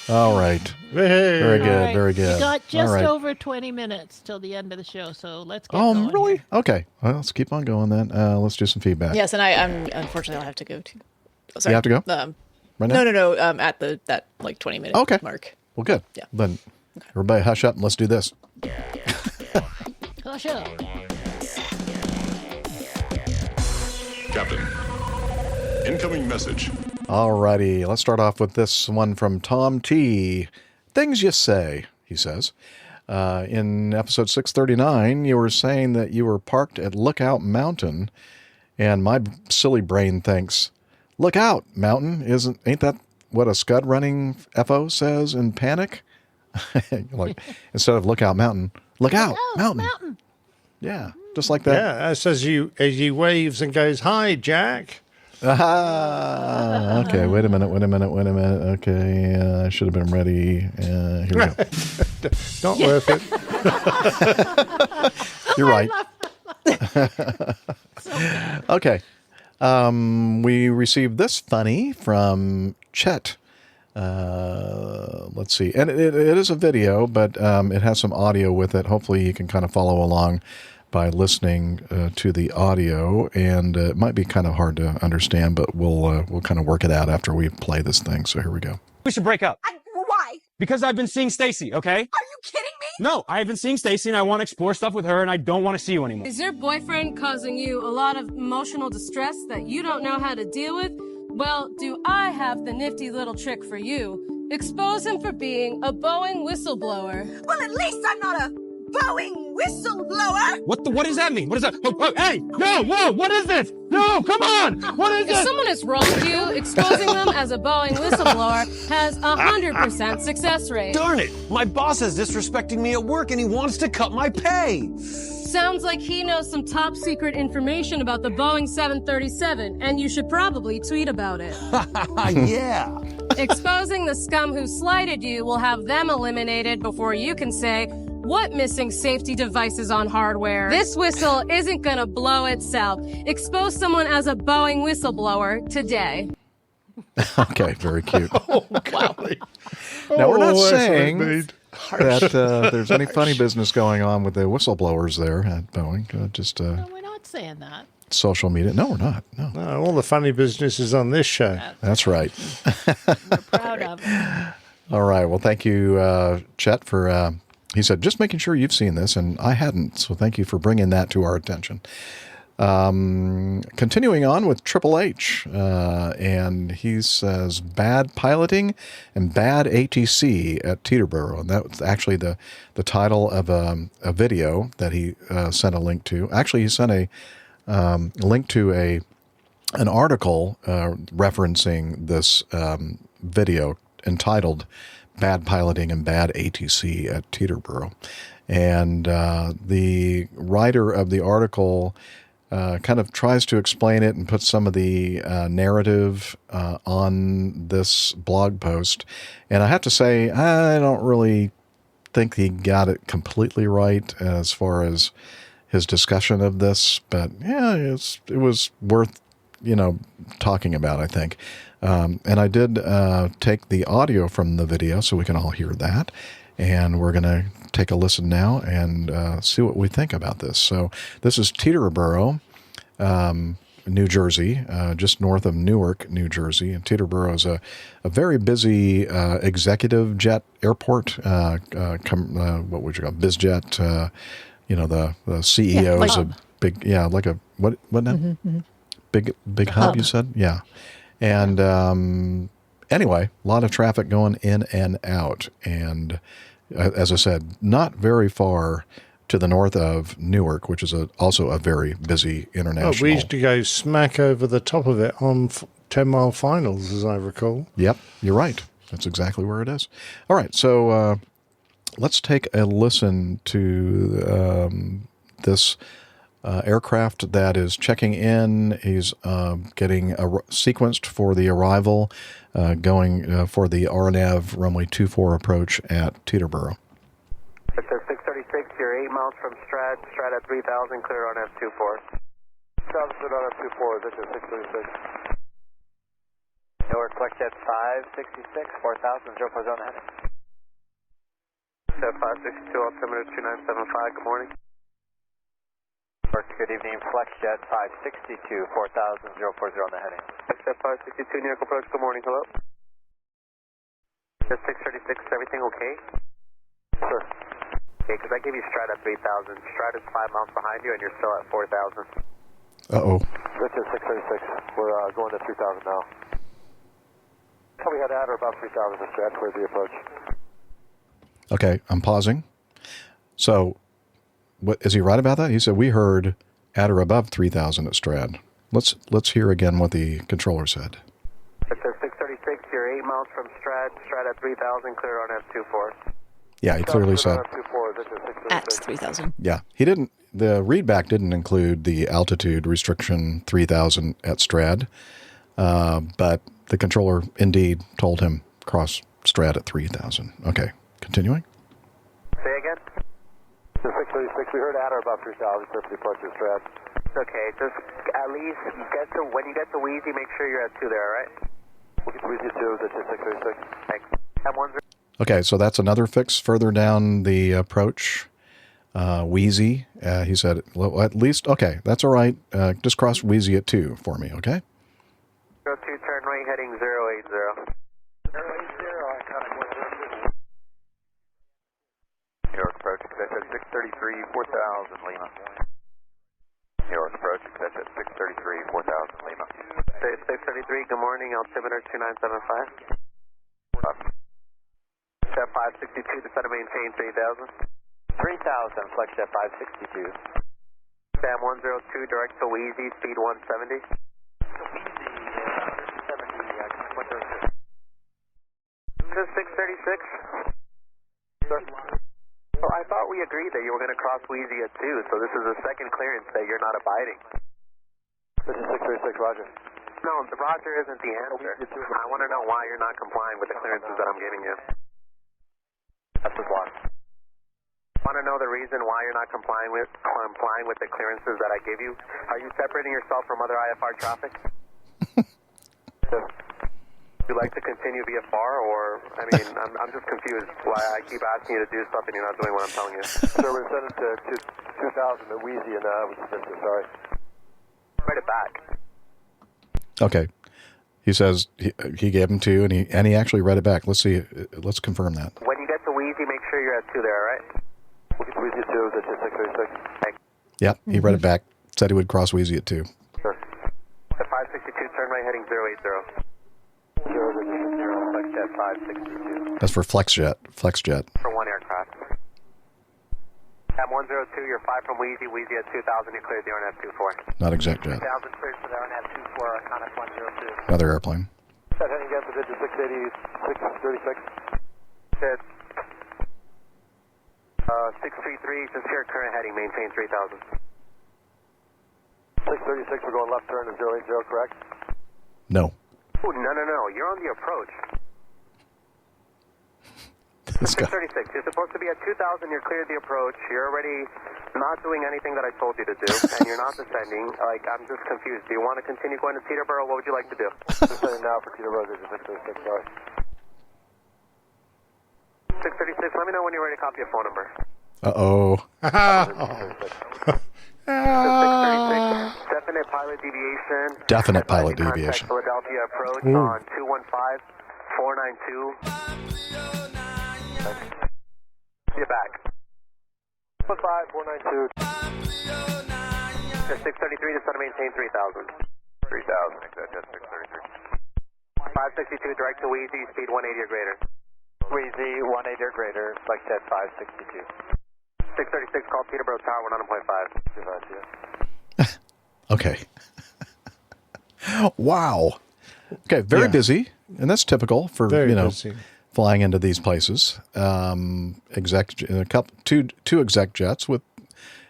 All right. Very good. All right. Very good. We got just All right. over 20 minutes till the end of the show, so let's get Oh, going. really? Okay. Well, let's keep on going then. Let's do some feedback. Yes, and I'm unfortunately I'll have to go too. Oh, sorry. You have to go? Right now? No. At that like 20-minute Okay. mark. Well, good. Yeah. Then everybody hush up and let's do this. Hush up. Captain, incoming message. All righty. Let's start off with this one from Tom T. Things you say, he says. In episode 639, you were saying that you were parked at Lookout Mountain, and my silly brain thinks, "Look out, mountain! Ain't that what a scud running FO says in Panic?" Like instead of Lookout Mountain, look out, mountain. Yeah, just like that. Yeah, that's as he waves and goes, "Hi, Jack." Okay, wait a minute. Okay, I should have been ready. Here we go. Not worth it. You're right. Okay. We received this funny from Chet. Let's see. And it is a video, but it has some audio with it. Hopefully you can kind of follow along by listening to the audio. And it might be kind of hard to understand, but we'll kind of work it out after we play this thing. So here we go. We should break up. Why? Because I've been seeing Stacy, okay? Are you kidding me? No, I've been seeing Stacy and I want to explore stuff with her and I don't want to see you anymore. Is your boyfriend causing you a lot of emotional distress that you don't know how to deal with? Well, do I have the nifty little trick for you? Expose him for being a Boeing whistleblower. Well, at least I'm not a Boeing whistleblower. What does that mean? What is that? Oh, hey! No! Whoa! What is this? No! Come on! What is If this? someone has wronged you, exposing them as a Boeing whistleblower has a 100% success rate. Darn it! My boss is disrespecting me at work and he wants to cut my pay. Sounds like he knows some top secret information about the Boeing 737, and you should probably tweet about it. Yeah. Exposing the scum who slighted you will have them eliminated before you can say, "What missing safety devices on hardware?" This whistle isn't gonna blow itself. Expose someone as a Boeing whistleblower today. Okay, very cute. Wow. Now, we're not that's saying made. that there's any funny business going on with the whistleblowers there at Boeing. No, we're not saying that. Social media. No, we're not. No. No, all the funny business is on this show. That's right. We're proud of it. All right. Well, thank you, Chet, for... he said, just making sure you've seen this, and I hadn't. So thank you for bringing that to our attention. Continuing on with Triple H, and he says bad piloting and bad ATC at Teterboro, and that's actually the title of a video that he sent a link to. Actually, he sent a link to an article referencing this video entitled "Bad Piloting and Bad ATC at Teterboro," and the writer of the article kind of tries to explain it and put some of the narrative on this blog post. And I have to say, I don't really think he got it completely right as far as his discussion of this. But yeah, it was worth, talking about, I think. And I did take the audio from the video so we can all hear that. And we're going to take a listen now and see what we think about this. So this is Teterboro. New Jersey, just north of Newark, New Jersey. And Teterboro is a very busy executive jet airport. What would you call it? BizJet? The CEO is a big, like a, what now? Big hub, you said? Yeah. And anyway, a lot of traffic going in and out. And as I said, not very far to the north of Newark, which is also a very busy international. Oh, we used to go smack over the top of it on 10-mile finals, as I recall. Yep, you're right. That's exactly where it is. All right, so let's take a listen to this aircraft that is checking in. He's getting sequenced for the arrival, going for the RNAV runway 24 approach at Teterboro. It says 636, you're 8 miles from Strat at 3000, clear on F24. Travis, clear on F24, this is 636. Newark, FlexJet 566, 4000, 040 on the heading. Steph 562, altimeter 2975, good morning. Good evening, FlexJet 562, 4000, 040 on the heading. FlexJet 562, New York approach, good morning, hello. Just 636, is everything okay? Sure. Okay, because I gave you Strat at 3000. Strat is 5 miles behind you and you're still at 4000. Uh-oh. This is 636, we're going to 3000 now. So we had at or about 3000 to Strat towards the approach. Okay, I'm pausing. So, what is he right about that? He said we heard at or above 3,000 at Strad. Let's hear again what the controller said. It says 636. You're 8 miles from Strad. Strad at 3,000. Clear on F24. Yeah, he clearly said at 3,000. Yeah, he didn't. The readback didn't include the altitude restriction 3,000 at Strad, but the controller indeed told him cross Strad at 3,000. Okay, continuing. Say again. So 636, we heard at or about 3,000 for the approach to Strat. Okay, just at least when you get to Wheezy, make sure you're at 2 there, all right? We'll get to Wheezy 2, that's just 636. Thanks. M10. Okay, so that's another fix further down the approach. Wheezy, he said, well, at least, okay, that's all right. Just cross Wheezy at 2 for me, okay? 02, turn right, heading 080. 080, I got it. New York approach, extension 633, 4000, Lima. New York approach, extension 633, 4000, Lima. 633, good morning, altimeter 2975. Steph 562, descend to maintain 3000. 3000, FlexJet 562. Sam 102, direct to Wheezy, speed 170. This is 636. Sir. So I thought we agreed that you were going to cross Wheezy at 2, so this is the second clearance that you're not abiding. This is 636, Roger. No, the Roger isn't the answer. I want to know why you're not complying with the clearances that I'm giving you. That's the block. I want to know the reason why you're not complying with the clearances that I give you. Are you separating yourself from other IFR traffic? Would you like to continue VFR, or, I mean, I'm just confused why I keep asking you to do stuff and you're not doing what I'm telling you. So we're sending to 2000 at Wheezy and we submitted it, sorry. Write it back. Okay. He says he gave him 2 and he actually read it back. Let's see, let's confirm that. When you get to Wheezy, make sure you're at 2 there, all right? We'll get to Wheezy at 2, that's just 636. Thanks. Yep, he read it back, said he would cross Wheezy at 2. Sure. At 562, turn right heading 080. FlexJet 562. That's for FlexJet. For one aircraft. M102, you're 5 from Wheezy. Wheezy at 2000, you cleared the RNF 24. Not exact jet. 2000 cleared for the RNF 24, Qantas 102. Another airplane. Set heading again for the 680, 636. Set 633, just here, current heading, maintain 3000. 636, we're going left turn to 080, correct? No. Ooh, no, you're on the approach. 636, you're supposed to be at 2000, you're cleared the approach, you're already not doing anything that I told you to do, and you're not descending. Like, I'm just confused. Do you want to continue going to Teterboro? What would you like to do? Descending now for Teterboro, this is 636, sorry. 636, let me know when you're ready to copy a phone number. Uh-oh. 636. Steph definite pilot deviation. Definite pilot Contact deviation. Philadelphia approach Ooh. on 215-492. Get back. 215-492. 633, just want to maintain 3,000. 3,000, exactly, 633. 562, direct to Wheezy, speed 180 or greater. Wheezy, 180 or greater, like Chet 562. 636, call Teterboro Tower, 100.5. Okay. Wow. Okay, very busy, and that's typical for Very busy. flying into these places. Two exec jets with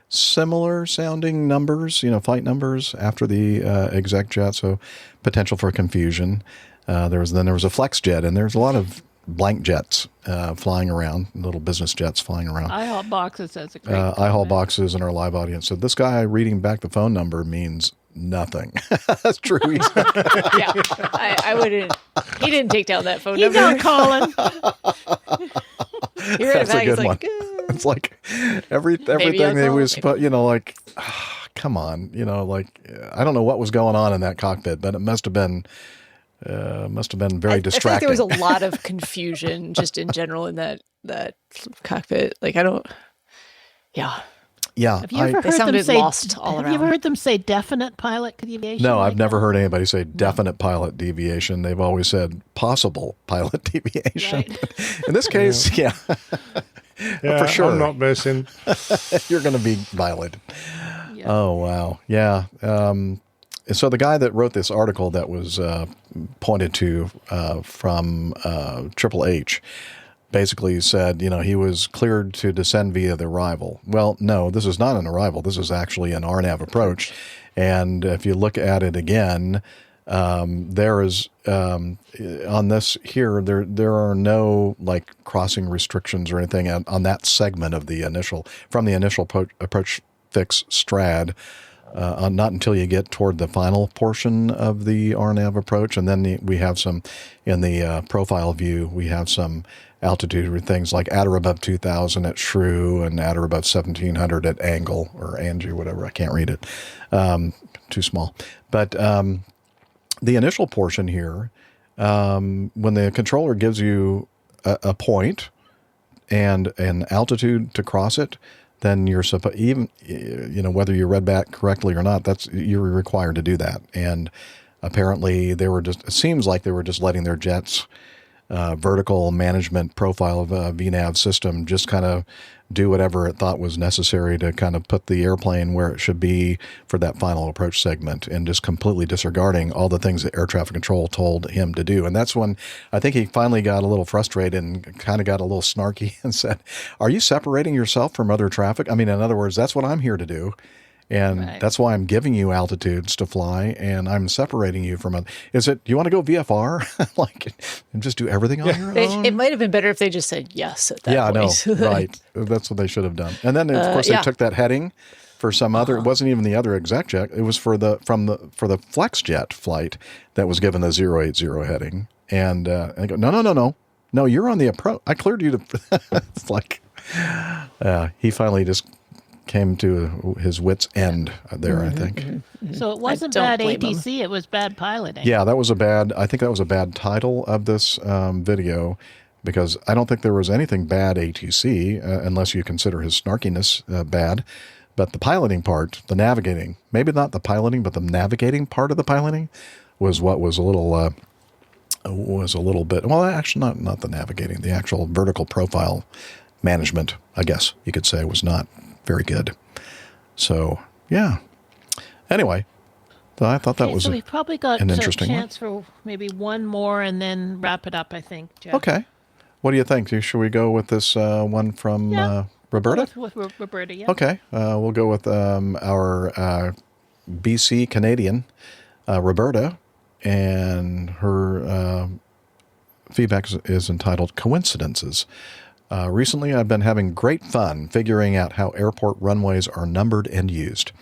similar sounding numbers, flight numbers after the exec jet, so potential for confusion. There was a flex jet, and there's a lot of blank jets flying around, little business jets flying around. I-haul boxes as a great I-haul boxes in our live audience. So this guy reading back the phone number means nothing. That's true. Yeah, I wouldn't. He didn't take down that phone He's number. not calling. You're That's a he's good one. like, It's like everything they was, come on, I don't know what was going on in that cockpit, but it must have been very distracting. I feel like there was a lot of confusion just in general in that cockpit. Yeah. Have you ever They heard them sounded say lost all Have around. you ever heard them say definite pilot deviation? No, like I've never heard anybody say definite pilot deviation. They've always said possible pilot deviation. In this case, yeah, for sure. I'm not missing. You're going to be violated. Yeah. Oh, wow. Yeah. So the guy that wrote this article that was pointed to from Triple H basically said, he was cleared to descend via the arrival. Well, no, this is not an arrival. This is actually an RNAV approach. And if you look at it again, there is on this here, there are no crossing restrictions or anything on that segment of the initial approach fix strad. Not until you get toward the final portion of the RNAV approach. And then we have some, in the profile view, we have some altitude with things like at or above 2,000 at Shrew and at or above 1,700 at Angle or Angie, whatever. I can't read it. Too small. But the initial portion here, when the controller gives you a point and an altitude to cross it, then you're even, whether you read back correctly or not, you're required to do that. And apparently it seems like they were just letting their jets vertical management profile of a VNAV system just kind of do whatever it thought was necessary to kind of put the airplane where it should be for that final approach segment, and just completely disregarding all the things that air traffic control told him to do. And that's when I think he finally got a little frustrated and kind of got a little snarky and said, "Are you separating yourself from other traffic? I mean, in other words, that's what I'm here to do. And that's why I'm giving you altitudes to fly, and I'm separating you from do you want to go VFR? And just do everything on your own? It might have been better if they just said yes at that point. Yeah, I know. Right. That's what they should have done. And then, of course, they took that heading for some other, it wasn't even the other exec jet. It was for the flex jet flight that was given the 080 heading. And I go, no, you're on the approach. I cleared you to, it's like, he finally just came to his wit's end there, I think. So it wasn't bad ATC, it was bad piloting. Yeah, I think that was a bad title of this video, because I don't think there was anything bad ATC, unless you consider his snarkiness bad. But the piloting part, the navigating, maybe not the piloting, but the navigating part of the piloting was what was a little bit, well, actually not the navigating, the actual vertical profile management, I guess you could say, was not very good. So, yeah. Anyway, I thought that was so we probably got an a interesting chance for maybe one more and then wrap it up, I think, Jeff. Okay. What do you think? Should we go with this one from Roberta? With Roberta, yeah. Okay. We'll go with our BC Canadian, Roberta, and her feedback is entitled Coincidences. Recently, I've been having great fun figuring out how airport runways are numbered and used.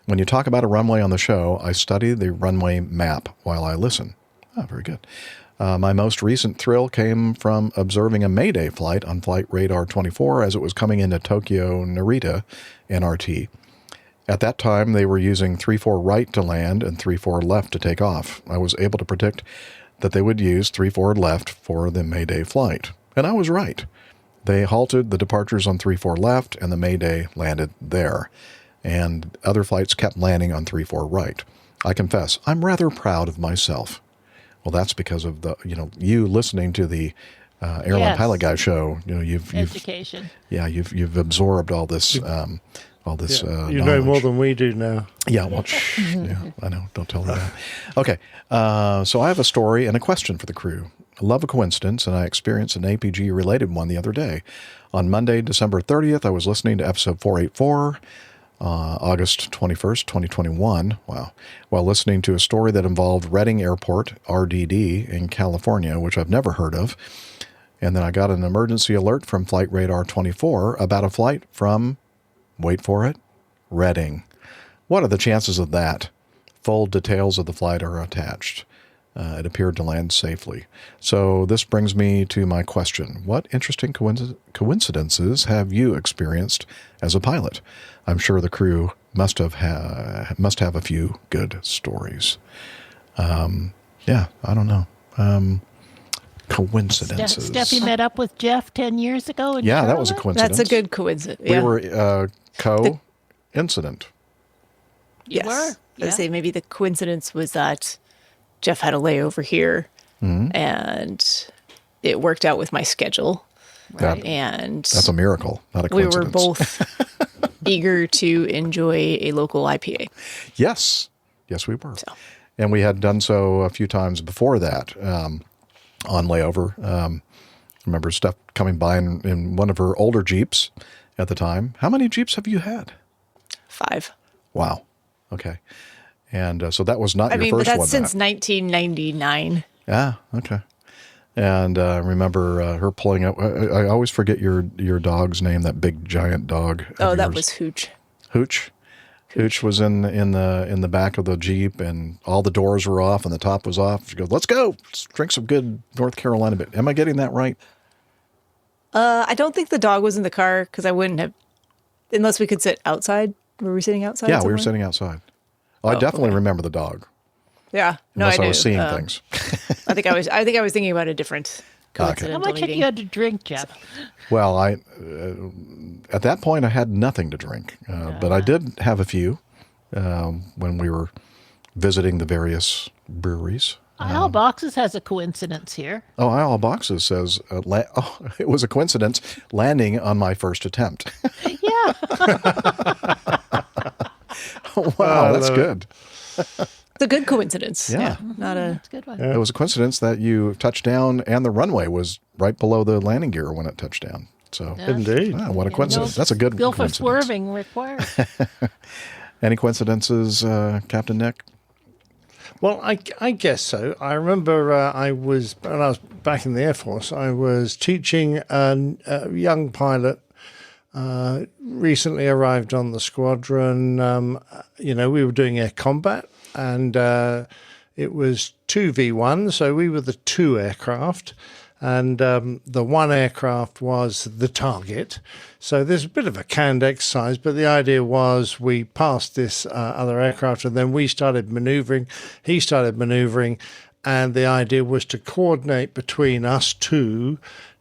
When you talk about a runway on the show, I study the runway map while I listen. Oh, very good. My most recent thrill came from observing a Mayday flight on Flight Radar 24 as it was coming into Tokyo Narita NRT. At that time, they were using 3-4 right to land and 3-4 left to take off. I was able to predict that they would use 3-4 left for the Mayday flight. And I was right. They halted the departures on 3-4 left, and the Mayday landed there. And other flights kept landing on 3-4 right. I confess, I'm rather proud of myself. Well, that's because of you listening to the Airline Pilot Guy show. You've education. You've absorbed all this. You know knowledge. more than we do now. Yeah, well, I know. Don't tell her that. Okay, so I have a story and a question for the crew. I love a coincidence, and I experienced an APG-related one the other day. On Monday, December 30th, I was listening to episode 484, August 21st, 2021, wow, while listening to a story that involved Redding Airport, RDD, in California, which I've never heard of. And then I got an emergency alert from Flight Radar 24 about a flight from, wait for it, Redding. What are the chances of that? Full details of the flight are attached. It appeared to land safely. So this brings me to my question. What interesting coincidences have you experienced as a pilot? I'm sure the crew must have a few good stories. I don't know. Coincidences. Steffi met up with Jeff 10 years ago in Yeah, Charlotte? that was a coincidence. That's a good coincidence. We were co-incident. Yes. were? I would say maybe the coincidence was that Jeff had a layover here, and it worked out with my schedule. Right. And that's a miracle, not a we coincidence. were both eager to enjoy a local IPA. Yes, we were. And we had done so a few times before that on layover. I remember Steph coming by in one of her older Jeeps at the time. How many Jeeps have you had? 5. Wow. Okay. And so that was not your but first that's one. since 1999. Yeah. Okay. And I remember her pulling up. I always forget your dog's name. That big giant dog. Oh, that was Hooch. Hooch. Hooch was in the back of the Jeep, and all the doors were off, and the top was off. She goes, "Let's go. Let's drink some good North Carolina." But am I getting that right? I don't think the dog was in the car because I wouldn't have, unless we could sit outside. Were we sitting outside? Yeah, somewhere? we were sitting outside. I definitely remember the dog. Yeah, Unless I was knew. seeing things. I think I was thinking about a different coincidence. How much had you had to drink, Jeff? Well, at that point I had nothing to drink, but I did have a few when we were visiting the various breweries. Isle Boxes has a coincidence here. Oh, Isle Boxes says it was a coincidence landing on my first attempt. Yeah. Wow, that's good. It's a good coincidence. Yeah. Not a. That's a good one. It was a coincidence that you touched down and the runway was right below the landing gear when it touched down. So Indeed. Wow, what a coincidence. That's a good Skill for coincidence. swerving required. Any coincidences, Captain Nick? Well, I guess so. I remember when I was back in the Air Force, I was teaching a young pilot, recently arrived on the squadron. We were doing air combat, and it was 2v1, so we were the 2 aircraft. And the 1 aircraft was the target. So there's a bit of a canned exercise, but the idea was we passed this other aircraft and then we started maneuvering. He started maneuvering, and the idea was to coordinate between us two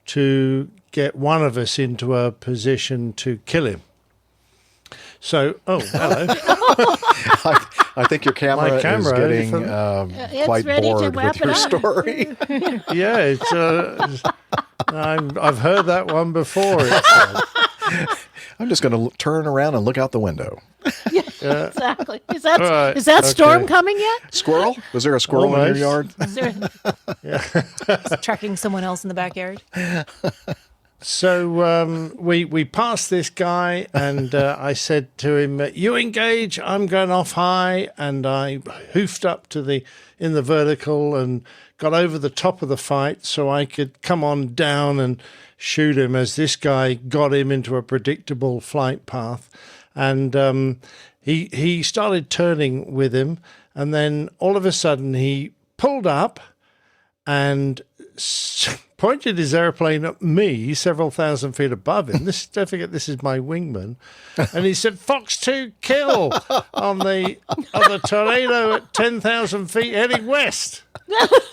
to get one of us into a position to kill him. So, hello. I think your camera is getting quite bored with your story. Yeah, I've heard that one before. I'm just going to turn around and look out the window. Yeah, exactly. Is that storm coming yet? Squirrel? Was there a squirrel in your yard? Is there... Tracking someone else in the backyard. So we passed this guy, and I said to him, "You engage. I'm going off high," and I hoofed up in the vertical and got over the top of the fight so I could come on down and shoot him as this guy got him into a predictable flight path, and he started turning with him, and then all of a sudden he pulled up and pointed his airplane at me several thousand feet above him. Don't forget, this is my wingman. And he said, Fox 2 kill on the tornado at 10,000 feet heading west.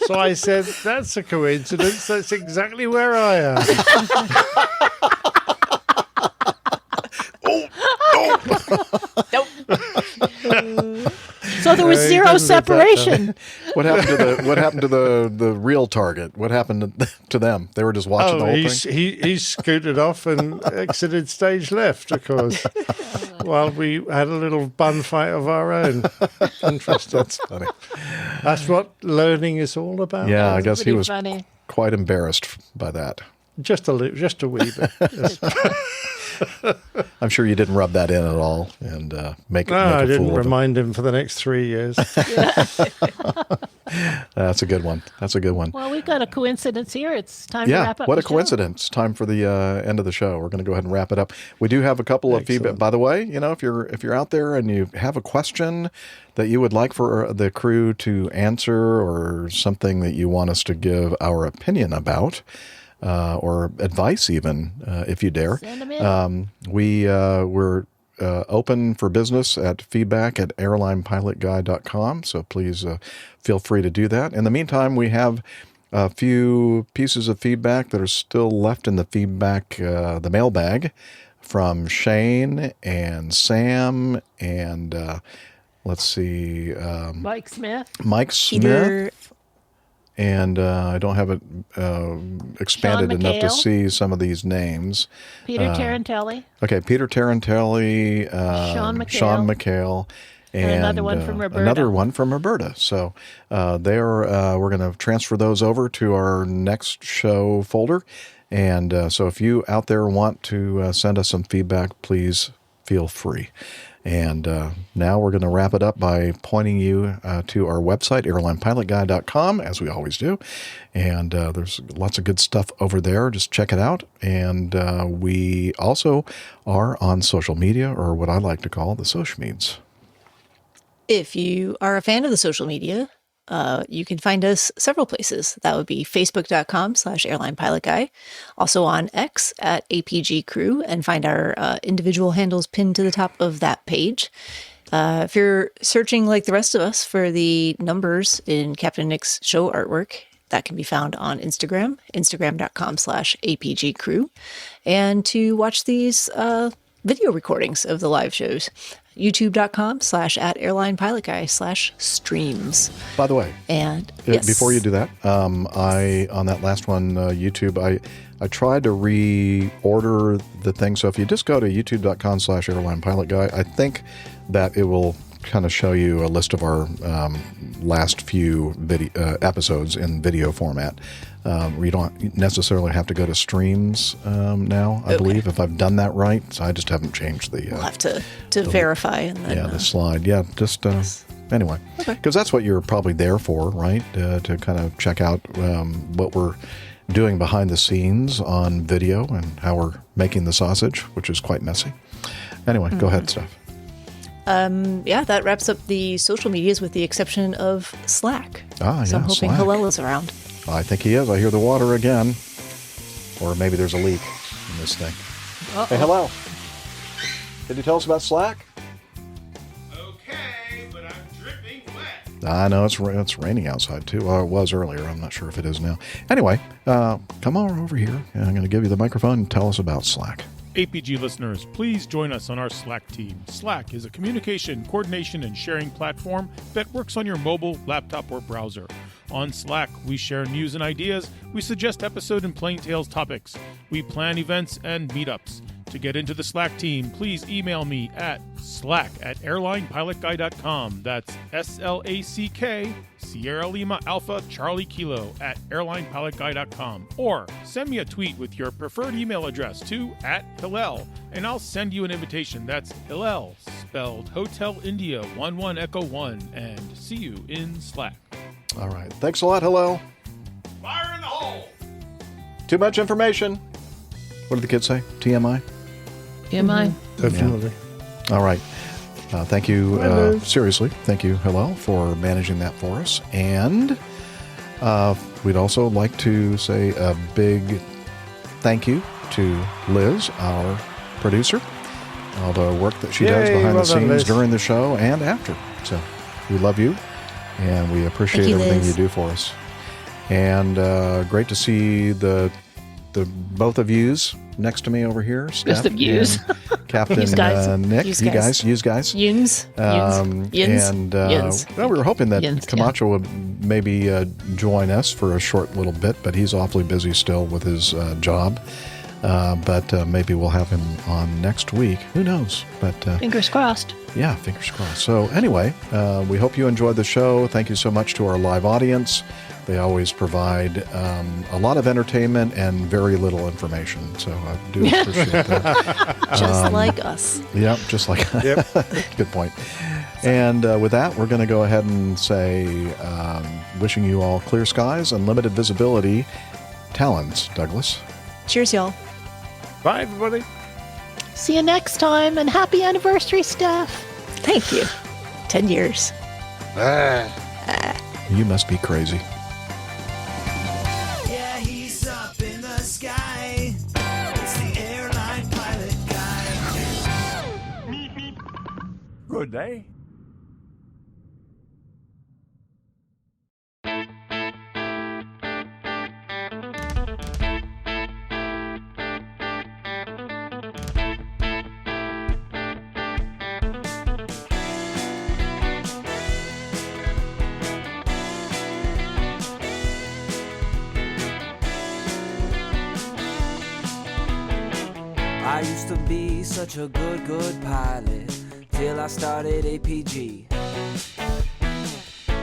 So I said, that's a coincidence. That's exactly where I am. So there was zero separation. What happened to the real target? What happened to them? They were just watching the whole thing. He scooted off and exited stage left, of course, while we had a little bun fight of our own. Interesting. That's funny. That's what learning is all about. Yeah, I guess he was funny. Quite embarrassed by that. Just a wee bit. Yes. I'm sure you didn't rub that in at all and make it. No, make I a didn't fool of remind him for the next 3 years. That's a good one. That's a good one. Well, we've got a coincidence here. It's time to wrap up. What a the show. coincidence! Time for the end of the show. We're going to go ahead and wrap it up. We do have a couple of feedback. By the way, if you're out there and you have a question that you would like for the crew to answer, or something that you want us to give our opinion about, or advice even, if you dare. Send them in. We're open for business at feedback@airlinepilotguy.com. So please feel free to do that. In the meantime, we have a few pieces of feedback that are still left in the feedback, the mailbag, from Shane and Sam and let's see. Mike Smith. Mike Smith. And I don't have it expanded enough to see some of these names. Peter Tarantelli. Okay, Peter Tarantelli, Sean McHale, and another one from Roberta. So we're going to transfer those over to our next show folder. And so if you out there want to send us some feedback, please feel free. And now we're going to wrap it up by pointing you to our website, airlinepilotguy.com, as we always do. And there's lots of good stuff over there. Just check it out. And we also are on social media, or what I like to call the social meds. If you are a fan of the social media, you can find us several places. That would be facebook.com/airlinepilotguy. Also on X at APG Crew, and find our individual handles pinned to the top of that page. If you're searching like the rest of us for the numbers in Captain Nick's show artwork, that can be found on Instagram, instagram.com/APG Crew. And to watch these video recordings of the live shows, youtube.com/@airlinepilotguy/streams. By the way, and before you do that, on that last one, YouTube, I tried to reorder the thing. So if you just go to youtube.com/airlinepilotguy, I think that it will kind of show you a list of our last few episodes in video format. You don't necessarily have to go to streams now, I believe, if I've done that right. So I just haven't changed the... we'll have to verify. And then, the slide. Yeah, just... Anyway, because that's what you're probably there for, right? To kind of check out what we're doing behind the scenes on video and how we're making the sausage, which is quite messy. Anyway, go ahead, Steph. That wraps up the social medias with the exception of Slack. So I'm hoping Slack. Hillel is around. I think he is. I hear the water again. Or maybe there's a leak in this thing. Uh-oh. Hey, hello. Did you tell us about Slack? Okay, but I'm dripping wet. I know it's raining outside too. Well, it was earlier. I'm not sure if it is now. Anyway, come on over here. I'm going to give you the microphone and tell us about Slack. APG listeners, please join us on our Slack team. Slack is a communication, coordination, and sharing platform that works on your mobile, laptop, or browser. On Slack, we share news and ideas, we suggest episode and Plain Tales topics, we plan events and meetups. To get into the Slack team, please email me at slack@airlinepilotguy.com. That's SLACK, Sierra Lima Alpha Charlie Kilo @airlinepilotguy.com. Or send me a tweet with your preferred email address to @Hillel, and I'll send you an invitation. That's Hillel, spelled Hotel India 11 Echo 1, and see you in Slack. All right. Thanks a lot, hello. Fire in the hole! Too much information. What did the kids say? TMI? TMI. Definitely. Yeah. All right. Thank you. Seriously, thank you, Hillel, for managing that for us. And We'd also like to say a big thank you to Liz, our producer, all the work that she does behind the scenes during the show and after. So we love you, and we appreciate everything you do for us. And great to see the both of yous next to me over here, Steph Just of yous. Captain Yous guys. Nick. Yous You guys. guys. Yins. And well, we were hoping that Yins, Camacho would maybe join us for a short little bit, but he's awfully busy still with his job. But maybe we'll have him on next week. Who knows? But Fingers crossed. yeah, fingers crossed. So anyway, we hope you enjoyed the show. Thank you so much to our live audience. They always provide a lot of entertainment and very little information. So I do appreciate that. Just like us. Yep, just like Yep. Good point. And with that, we're going to go ahead and say, wishing you all clear skies, unlimited visibility, talons, Douglas. Cheers, y'all. Bye, everybody. See you next time, and happy anniversary, Steph. Thank you. 10 years. You must be crazy. Yeah, he's up in the sky. It's the airline pilot guy. Good day. I used to be such a good pilot till I started APG.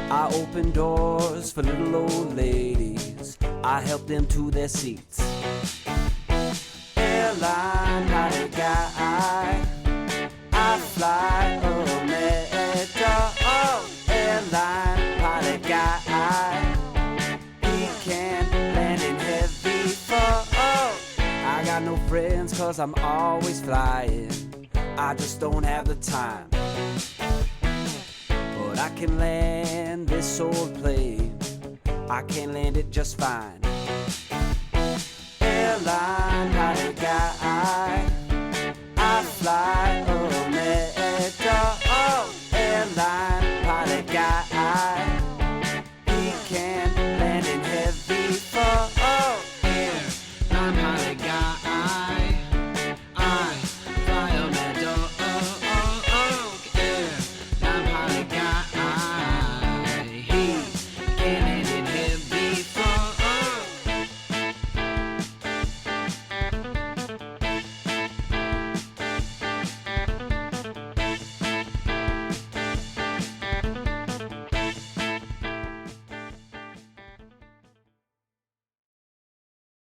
I opened doors for little old ladies. I helped them to their seats. Airline pilot guy, I fly America. Oh, airline pilot guy, he can land in heavy fog. I got no friends 'cause I'm always flying. I just don't have the time. But I can land this old plane. I can land it just fine. Airline